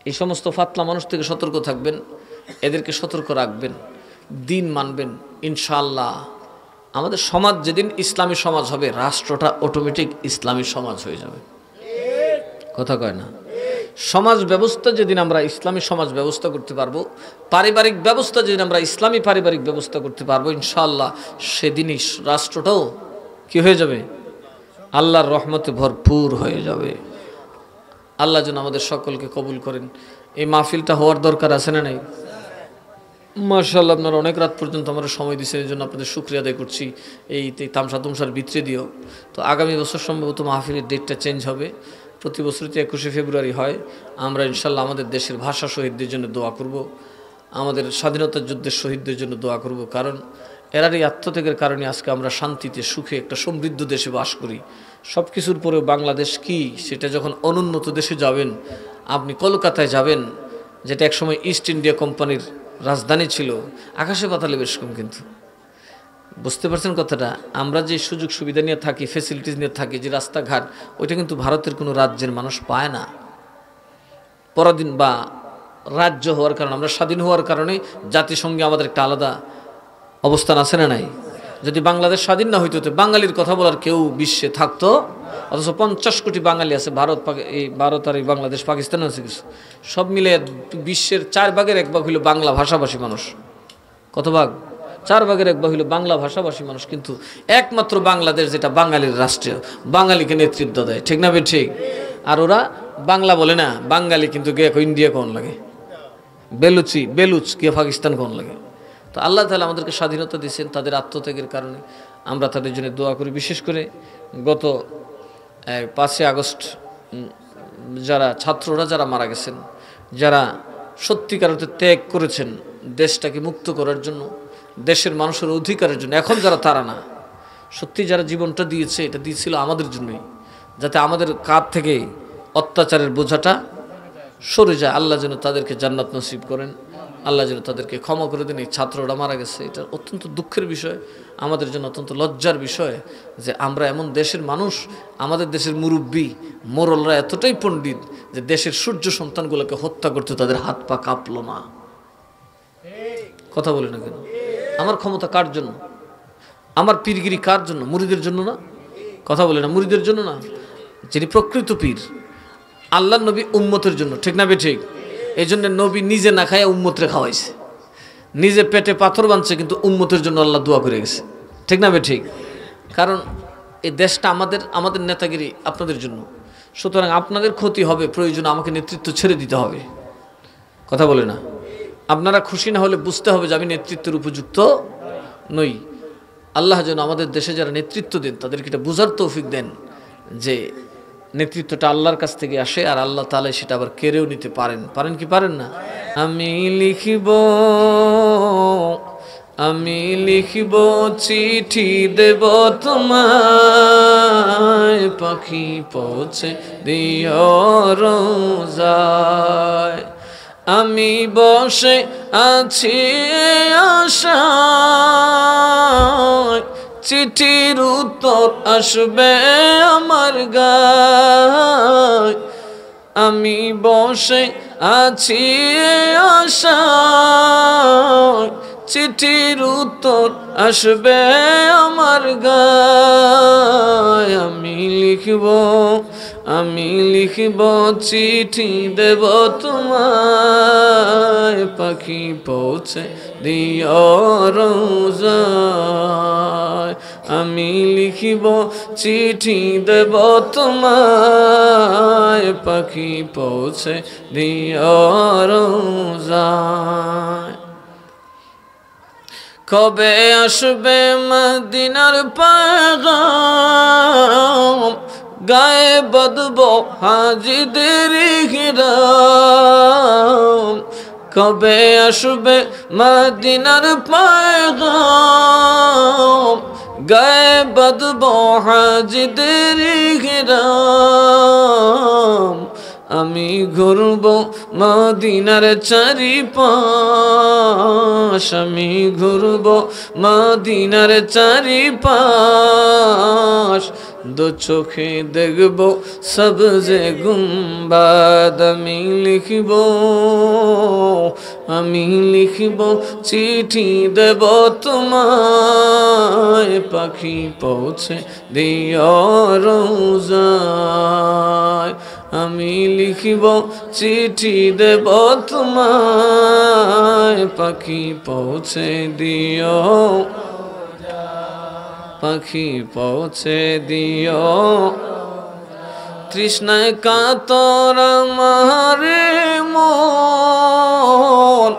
এই সমস্ত ফাতলা মানুষ থেকে সতর্ক থাকবেন, এদেরকে সতর্ক রাখবেন, দিন মানবেন। ইনশাআল্লাহ আমাদের সমাজ যেদিন ইসলামী সমাজ হবে, রাষ্ট্রটা অটোমেটিক ইসলামী সমাজ হয়ে যাবে। কথা কয় না? সমাজ ব্যবস্থা যেদিন আমরা ইসলামী সমাজ ব্যবস্থা করতে পারবো, পারিবারিক ব্যবস্থা যেদিন আমরা ইসলামী পারিবারিক ব্যবস্থা করতে পারবো, ইনশাআল্লাহ সেদিনই রাষ্ট্রটাও কি হয়ে যাবে? আল্লাহর রহমতে ভরপুর হয়ে যাবে। আল্লাহ যেন আমাদের সকলকে কবুল করেন। এই মাহফিলটা হওয়ার দরকার আছে না নাই? মাশাআল্লাহ, আপনারা অনেক রাত পর্যন্ত আমরা সময় দিয়েছেন, এই জন্য আপনাদের শুকরিয়া আদায় করছি। এই তামসা তুমসার ভিতরে দিও। তো আগামী বছর সম্ভবত মাহফিলের ডেটটা চেঞ্জ হবে। প্রতি বছরই তো 21শে ফেব্রুয়ারি হয়। আমরা ইনশাল্লাহ আমাদের দেশের ভাষা শহীদদের জন্য দোয়া করব, আমাদের স্বাধীনতা যুদ্ধের শহীদদের জন্য দোয়া করব। কারণ এরারই আত্মত্যাগের কারণে আজকে আমরা শান্তিতে সুখে একটা সমৃদ্ধ দেশে বাস করি। সব কিছুর পরেও বাংলাদেশ কি, সেটা যখন অনুন্নত দেশে যাবেন, আপনি কলকাতায় যাবেন, যেটা একসময় ইস্ট ইন্ডিয়া কোম্পানির রাজধানী ছিল, আকাশে পাতালে বেশ কম। কিন্তু বুঝতে পারছেন কথাটা? আমরা যে সুযোগ সুবিধা নিয়ে থাকি, ফ্যাসিলিটিস নিয়ে থাকি, যে রাস্তাঘাট, ওইটা কিন্তু ভারতের কোনো রাজ্যের মানুষ পায় না। পরাধীন বা রাজ্য হওয়ার কারণে, আমরা স্বাধীন হওয়ার কারণে জাতিসংঘে আমাদের একটা আলাদা অবস্থান আছে না নাই? যদি বাংলাদেশ স্বাধীন না হইতো, বাঙালির কথা বলার কেউ বিশ্বে থাকতো? অথচ 50 কোটি বাঙালি আছে ভারত আর এই বাংলাদেশ, পাকিস্তান আছে কিছু, সব মিলে বিশ্বের 4 ভাগের 1 ভাগ হইল বাংলা ভাষাভাষী মানুষ। কত ভাগ? 4 ভাগের 1 ভাগ হইল বাংলা ভাষাভাষী মানুষ। কিন্তু একমাত্র বাংলাদেশ যেটা বাঙালির রাষ্ট্র, বাঙালিকে নেতৃত্ব দেয়, ঠিক না বে ঠিক? আর ওরা বাংলা বলে না, বাঙালি কিন্তু গিয়ে ইন্ডিয়া কোন লাগে, বেলুচ গিয়ে পাকিস্তান কোন লাগে। তো আল্লাহ তাআলা আমাদেরকে স্বাধীনতা দিয়েছেন তাদের আত্মত্যাগের কারণে, আমরা তাদের জন্য দোয়া করি। বিশেষ করে গত 5 আগস্ট যারা ছাত্ররা যারা মারা গেছেন, যারা সত্যিকার অর্থে ত্যাগ করেছেন দেশটাকে মুক্ত করার জন্য, দেশের মানুষের অধিকারের জন্য, এখন যারা তারা না, সত্যি যারা জীবনটা দিয়েছে, এটা দিয়েছিল আমাদের জন্যই, যাতে আমাদের কাঁধ থেকে অত্যাচারের বোঝাটা সরে যায়। আল্লাহ যেন তাদেরকে জান্নাত নসিব করেন, আল্লাহ যেন তাদেরকে ক্ষমা করে দেন। এই ছাত্ররা মারা গেছে, এটা অত্যন্ত দুঃখের বিষয়, আমাদের জন্য অত্যন্ত লজ্জার বিষয় যে আমরা এমন দেশের মানুষ, আমাদের দেশের মুরব্বী মোরলরা এতটাই পণ্ডিত যে দেশের সূর্য সন্তানগুলোকে হত্যা করতে তাদের হাত পা কাঁপলো না। কথা বলে না কেন? আমার ক্ষমতা কার জন্য? আমার পীরগিরি কার জন্য? মুরিদের জন্য না? কথা বলে না, মুরিদের জন্য না। যিনি প্রকৃত পীর, আল্লাহ নবী উম্মতের জন্য, ঠিক না বে ঠিক? এই জন্য নবী নিজে না খায় উম্মতরে খাওয়াইছে, নিজে পেটে পাথর বাঁধছে, কিন্তু উম্মতের জন্য আল্লাহ দোয়া করে গেছে, ঠিক না বে ঠিক? কারণ এই দেশটা আমাদের নেতাগিরি আপনাদের জন্য, সুতরাং আপনাদের ক্ষতি হবে, প্রয়োজন আমাকে নেতৃত্ব ছেড়ে দিতে হবে। কথা বলে না? আপনারা খুশি না হলে বুঝতে হবে যে আমি নেতৃত্বের উপযুক্ত নই। আল্লাহ যেন আমাদের দেশে যারা নেতৃত্ব দেন তাদেরকে এটা বোঝার তৌফিক দেন যে নেতৃত্বটা আল্লাহর কাছ থেকে আসে, আর আল্লাহ তাআলা সেটা আবার কেড়েও নিতে পারেন কি পারেন না? আমি লিখিব চিঠি দেব তোমায়, পাখি পৌঁছে দিও রোজায়। আমি বসে আছি আশায়, চিঠির উত্তর আসবে আমার গায়। আমি বসে আছি আশায়, চিঠির উত্তর আসবে আমার গায়। আমি লিখব চিঠি দেব তোমায়, পাখি পৌঁছে দিও রোজায়। আমি লিখিব চিঠি দেব তোমায়, পাখি পৌঁছে দিও রোজায়। কবে আসবে মদিনার পয়গাম, গায়ে বাঁধব হাজিদের হিরাম। কবে আসবে মদিনার পয়গাম, গায়ে বাঁধব হাজিদের হিরাম। আমি ঘুরব মদিনার চারিপাশ, আমি ঘুরব মদিনার চারিপাশ। দু চোখে দেখব সবজে গুম্বাদ। আমি লিখিব চিঠি দেব তোমায়, পাখি পৌঁছে দিও রোজায়। আমি লিখিব চিঠি দেব তোমায়, পাখি পৌঁছে দিও, পাখি পৌঁছে দিও। তৃষ্ণায় কাতর আমারে মন,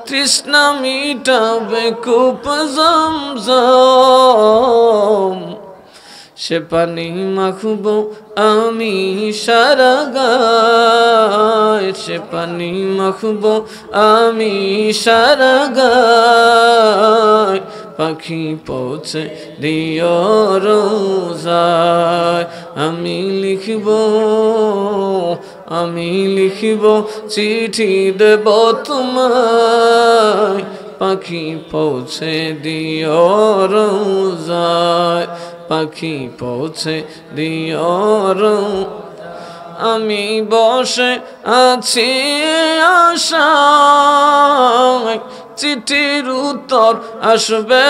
তৃষ্ণা মিটাবে কূপ জমজম। সে পানি মাখব আমি সারা গায়, সে পানি মাখব আমি সারা গায়। পাখি পৌঁছে দিও রোজায়। আমি লিখিব চিঠি দেব তোমায়, পাখি পৌঁছে দিও রোজায়। পাখি পৌঁছে দিও রোজায়। আমি বসে আছি আশায়, চিঠির উত্তর আসবে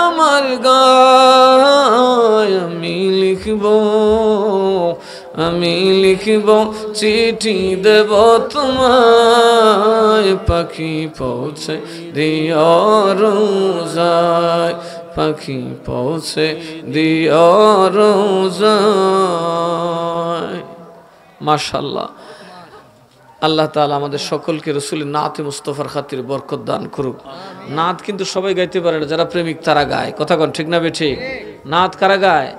আমার গায়। আমি লিখব চিঠি দেব তোমায়, পাখি পৌঁছে দিও রোজায়, পাখি পৌঁছে দিও রোজায়। মাশাআল্লাহ, আল্লাহ তাআলা আমাদের সকলকে রসুলের নাতে মুস্তফার খাতির বরকত দান করুক। নাত কিন্তু সবাই গাইতে পারে না, যারা প্রেমিক তারা গায়। কথা কন ঠিক না বে ঠিক? নাত কারা গায়?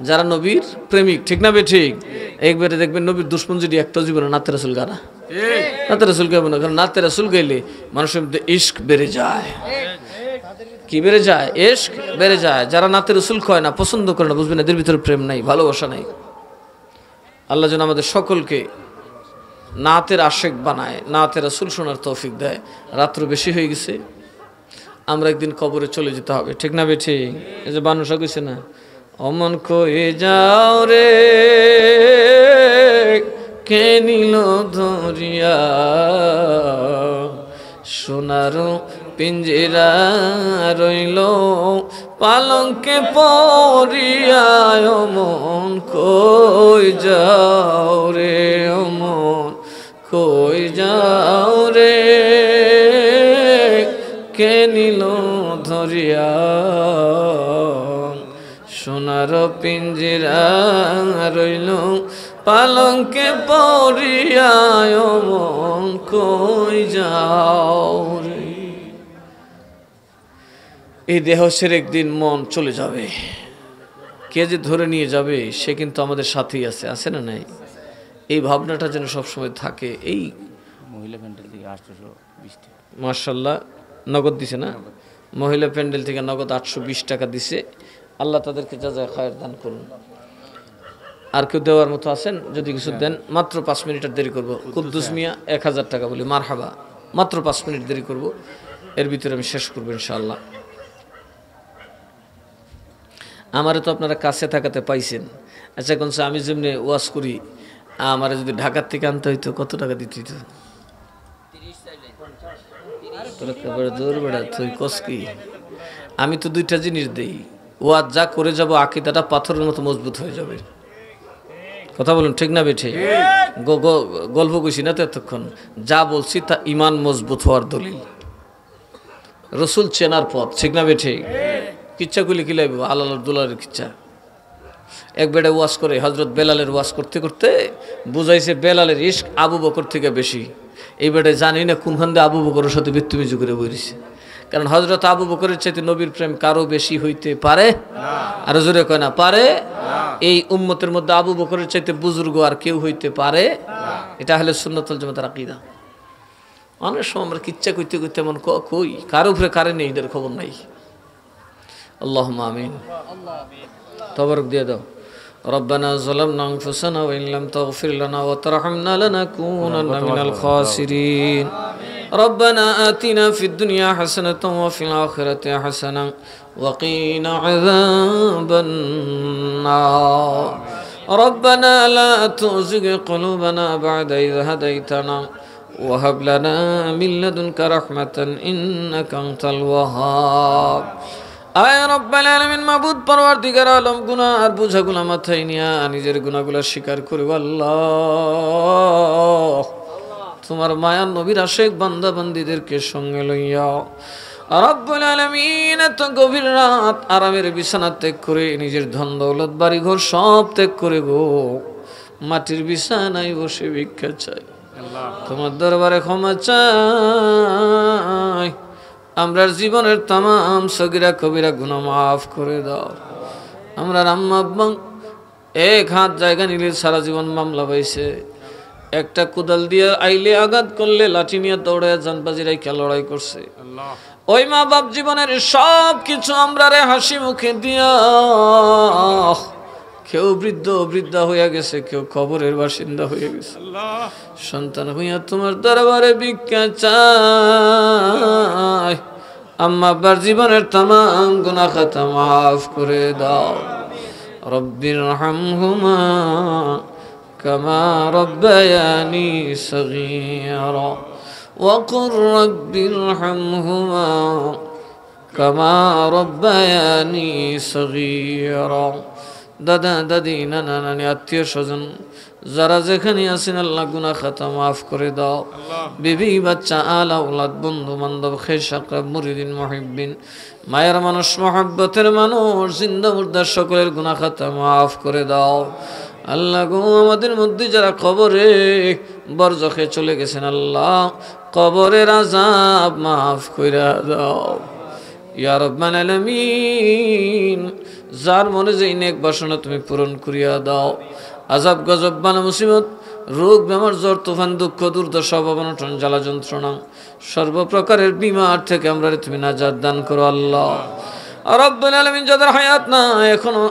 যারা নবীর প্রেমিক, ঠিক না বে ঠিক? একবারে দেখবেন নবীর দুশ্মন যদি একটা জীবনে নাতে রাসূল গানা, নাতে রাসূল গাইব না, কারণ নাতে রাসূল গাইলে মানুষের মধ্যে ইশক বেড়ে যায়। কি বেড়ে যায়? ইশক বেড়ে যায়। যারা নাতে রাসূল কয় না, পছন্দ করে না, বুঝবেন এদের ভিতরে প্রেম নাই, ভালোবাসা নাই। আল্লাহ যেন আমাদের সকলকে নাতের আশেক বানায়, নাতের রাসূল শোনার তৌফিক দেয়। রাত্র বেশি হয়ে গেছে, আমরা একদিন কবরে চলে যেতে হবে, ঠিক না বেঠি? এই যে বানুষা কইছে না, অমন কয়ে যাও রে কে নিল ধরিয়া, সোনার পিঞ্জিরা রইল পালঙ্কে পরিয়া, অমন কই যাও রে, অমন কই যাও রে কে নিল ধরিয়া, সোনার পিঞ্জিরা রইল পালঙ্কে পরিয়া, অমন কই যাও রে। এই দেহ ছেড়ে একদিন মন চলে যাবে, কে যে ধরে নিয়ে যাবে সে কিন্তু আমাদের সাথেই আছে, আছে না নাই? এই ভাবনাটা যেন সবসময় থাকে। এই মহিলা প্যান্ডেল থেকে 820 টাকা মাশাআল্লাহ নগদ দিছে না? মহিলা প্যান্ডেল থেকে নগদ 820 টাকা দিছে। আল্লাহ তাদেরকে জাযায়ে খায়ের দান করুন। আর কেউ দেওয়ার মতো আছেন? যদি কিছু দেন, মাত্র 5 মিনিট দেরি করব। কুদ্দুস মিয়া 1000 টাকা বলি, মারহাবা। মাত্র 5 মিনিট দেরি করব, এর ভিতরে আমি শেষ করব ইনশাআল্লাহ। আমারে তো আপনারা কাছে থাকাতে পাইছেন। আচ্ছা কোন আমি যেমনি ওয়াজ করি, আমারে যদি ঢাকার থেকে আনতে হইতো কত টাকা দিতে হইতো? তুই কস কি? আমি তো দুইটা জিনিস দেই, ওয়াজ যা করে যাব আকীদাটা পাথরের মতো মজবুত হয়ে যাবে। কথা বলুন ঠিক না বেঠে? গল্প কইছি না তো এতক্ষণ, যা বলছি তা ইমান মজবুত হওয়ার দলিল, রসুল চেনার পথ, ঠিক না বেঠে? কিচ্ছা গুলি কি লাগবে? আল্লাহ দুলারের কিচ্ছা। এক বেটা ওয়াজ করে, হজরত বেলালের ওয়াজ করতে করতে বুঝাইছে বেলালের ইশক আবু বকর থেকে বেশি। এই বেটা জানি না কোনখান দিয়ে আবু বকরের সাথে মৃত্যুমিজু করে বইছে, কারণ হজরত আবু বকরের চাইতে নবীর প্রেম কারো বেশি হইতে পারে? আর জোরে কয় না পারে? এই উম্মতের মধ্যে আবু বকরের চাইতে বুজুর্গ আর কেউ হইতে পারে? এটা হলে সুন্নাতুল জামাতের আকীদা। অনেক সময় আমরা কিচ্ছা কইতে কইতে এমন কই কারো উপরে কারে নেই, এদের খবর নাই। আল্লাহুম্মা আমিন। তবরক দিয়ে দাও। ربنا ظلمنا أنفسنا وإن لم تغفر لنا وترحمنا لنكونن من الخاسرين. ربنا آتنا في الدنيا حسنة وفي الآخرة حسنة وقنا عذاب النار. ربنا لا تزغ قلوبنا بعد إذ هديتنا وهب لنا من لدنك رحمة إنك أنت الوهاب. আয় রব্বাল আলামিন, মাবুদ পরওয়ারদিগার আলম, গুনাহ আর বোঝাগুলো মাথায় নিয়া নিজের গুনাহগুলো স্বীকার করি আল্লাহ। তোমার মায়ার নবীর আশেক বান্দা বান্দীদেরকে সঙ্গে লইয়া রব্বুল আলামিন এত গভীর রাত আরামের বিছানা ত্যাগ করে, নিজের ধন দৌলত বাড়ি ঘর সব ত্যাগ করে গো মাটির বিছানায় বসে ভিক্ষা চাই, তোমার দরবারে ক্ষমা চাই। আমরার জীবনের তামাম সগীরা কবিরা গুনাহ মাফ করে দাও। আমরা আম্মা আব্বা এক হাত জায়গা নিলে সারা জীবন মামলা পাইছে, একটা কোদাল দিয়ে আইলে আঘাত করলে লাঠি নিয়ে দৌড়ায় জানবাজি রাইখা লড়াই করছে। ওই মা বাপ জীবনের সব কিছু আমরা রে হাসি মুখে দিয়া, কেউ বৃদ্ধা হইয়া গেছে, কেউ কবরের বাসিন্দা হয়ে গেছে। সন্তান হইয়া তোমার দরবারে ভিক্ষা চাই। আম্মা আব্বার জীবনের তামাম গুনাহ খাতা মাফ করে দাও। রব্বির রহমহুমা কামা রব্বায়ানি সগীরা وقل رب ارحمهما كما ربياني صغيرا দাদা দাদি নানা নানি আত্মীয় স্বজন যারা যেখানে আছেন আল্লাহ গুনাহ খাতা মাফ করে দাও বিবি বাচ্চা আলা আওলাদ বন্ধু বান্ধব খেশ আকরাব মুরিদিন মুহিব্বিন মায়ের মানুষ মহব্বতের মানুষ জিন্দা মুর্দা সকলের গুনাহ খাতা মাফ করে দাও আল্লাহ গো আমাদের মধ্যে যারা কবরে বরজখে চলে গেছেন আল্লাহ কবরের আযাব মাফ কইরা দাও ইয়া রাব্বাল আলামিন যার মনে যে নেক বাসনা তুমি পূরণ করিয়া দাও আযাব গজব বালা মুসিবত রোগ বেমার জ্বর তুফান দুঃখ দুর্দশা অভাবনটন জ্বালা যন্ত্রণা সর্বপ্রকারের বিমার থেকে আমরা তুমি নাজাত দান করো আল্লাহ রাব্বুল আলামিন যাদের হায়াত না এখনো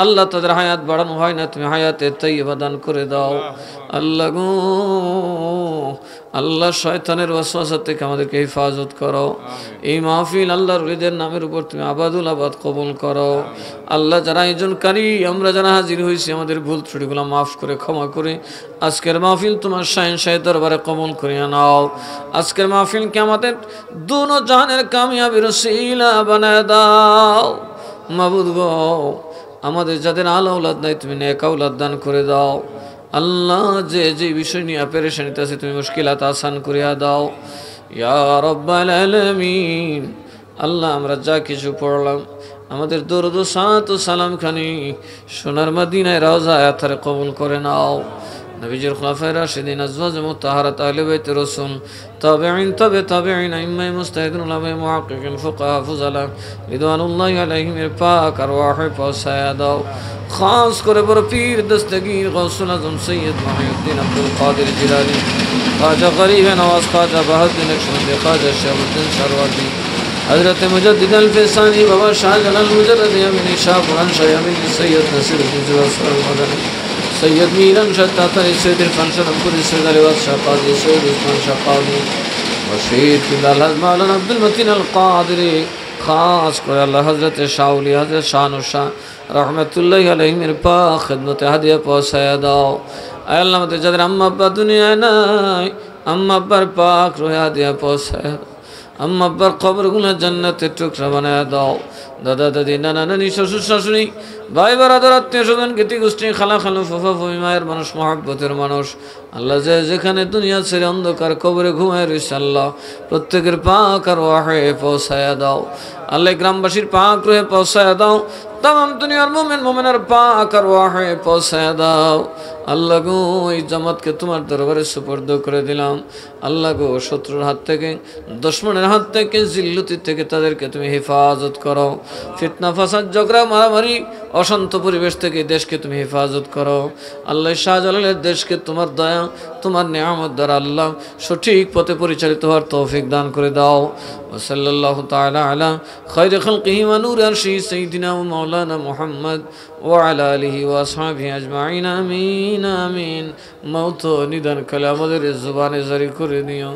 আল্লাহ তাদের হায়াত বাড়ানো হয় না তুমি হায়াতে তাইয়্যিবা দান করে দাও আল্লাহ গো আল্লাহ শয়তানের ওয়াসওয়াসা থেকে আমাদেরকে হেফাজত করো এই মাহফিল আল্লাহর ওলিদের নামের উপর তুমি আবাদুল আবাদ কবুল করো আল্লাহ যারা আয়োজনকারী আমরা যারা হাজির হয়েছি আমাদের ভুল ত্রুটিগুলো মাফ করে ক্ষমা করে আজকের মাহফিল তোমার শাহেনশাহী দরবারে কবুল করিয়া নাও আজকের মাহফিলকে আমাদের দুনো জাহানের কামিয়াবির ওসিলা বানায় দাও মাবুদ গো আমাদের যাদের আল আওলাদ নাই তুমি নেক আওলাদ দান করে দাও আল্লাহ যে যে বিষয় নিয়ে পেরেশানিতে আছে তুমি মুশকিলাত আসান করিয়া দাও ইয়া রাব্বাল আলামিন আল্লাহ আমরা যা কিছু পড়লাম আমাদের দরুদ ও সালাত ও সালাম খানি সোনার মদিনায় রওজা আয়াতের কবুল করে নাও নবীজির খুলাফায়ে রাশিদিন আজওয়াজ মুতাহারাত আহলে বাইত রাসূল তাবিঈন তাবিঈন আইম্মায়ে মুজতাহিদিন উলামায়ে মুহাক্কিকিন ফুকাহা ফুজালা রিদওয়ানুল্লাহি আলাইহিম এর পাক আরওয়াহে পৌঁছায়া দাও খাস করে বড় পীর দস্তগীর গৌসুল আজম সৈয়দ মুহিউদ্দিন আব্দুল কাদের জিলানী খাজা গরিব নওয়াজ খাজা বাহাউদ্দিন নকশবন্দি খাজা শাহাবুদ্দিন সরওয়ার্দী হযরত মুজাদ্দিদ আল ফিসানি বাবা শাহজালাল মুজাদ্দিদ ইয়ামিনী শাহ কুরআন শাহ ইয়ামিনী সৈয়দ নাসিরুদ্দিন জুবাসর মাদানী সৈয়দ মিরান শাহ তাতারি সৈয়দ ইরফান শাহ নবপুরি সৈয়দ আলিওয়াজ শাহ কাজী সৈয়দ উসমান শাহ কাজী মুর্শিদ কিবলা আল মাওলানা আব্দুল মতিন আল কাদরি খাস করে আল্লাহ হযরত শাউলি হযরত শাহ রহমতুল্লাহি আলাইহিমের পাক খিদমতে হাদিয়া পৌঁছায়া দাও আয় আল্লাহ আমাদের যাদের আম্মা আব্বা দুনিয়ায় নাই আম্মা আব্বার পাক রুহে হাদিয়া পৌঁছায়া দাও আম্মা আব্বার কবরগুলো জান্নাতের টুকরা বানায়া দাও দাদা দাদি নানা নানি শ্বশুর শাশুড়ি ভাই বারাদার আত্মীয় স্বজন গীতি গোষ্ঠী খালা খালু ফুফা ফুফি মায়ের মানুষ মহব্বতের মানুষ আল্লাহ যে যেখানে দুনিয়া ছেড়ে অন্ধকার কবরে ঘুমায় রয়েছে আল্লাহ প্রত্যেকের পাক আর ওয়াহে পৌঁছায়া দাও আল্লাহ গ্রামবাসীর পাক রুহে পৌঁছায়া দাও তামাম দুনিয়ার মুমিন মুমিনের পাক আর ওয়াহে পৌঁছায়া দাও আল্লাহ গো এই জামাতকে তোমার দরবারে সুপর্দ করে দিলাম আল্লাহ গো শত্রুর হাত থেকে দুশমনের হাত থেকে জিল্লুতি থেকে তাদেরকে তুমি হেফাজত করো ফিতনা ফাসাদ ঝগড়া মারামারি অশান্ত পরিবেশ থেকে দেশকে তুমি হেফাজত করো আল্লাহ শাহজালালের দেশকে তোমার দয়া তোমার নিয়ামত দ্বারা আল্লাহ সঠিক পথে পরিচালিত হওয়ার তৌফিক দান করে দাও সাল্লাল্লাহু তাআলা আলা খায়রি খালকিহি ওয়া নূরি আরশিহি সাইয়্যিদিনা ওয়া মাওলানা মুহাম্মদ ওয়া আলা আলিহি ওয়া আসহাবিহি আজমাইন আমিন আমিন মওত নিদান কালে আমাদের জবানে জারি করে দিও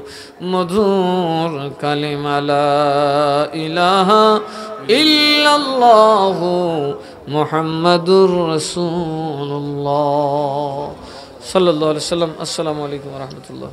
মধুর কালিমা লা ইলাহা ইল্লাল্লাহু মুহাম্মাদুর রাসূলুল্লাহ সাল্লাল্লাহু আলাইহি ওয়াসাল্লাম। আসসালামু আলাইকুম ওয়া রাহমাতুল্লাহ।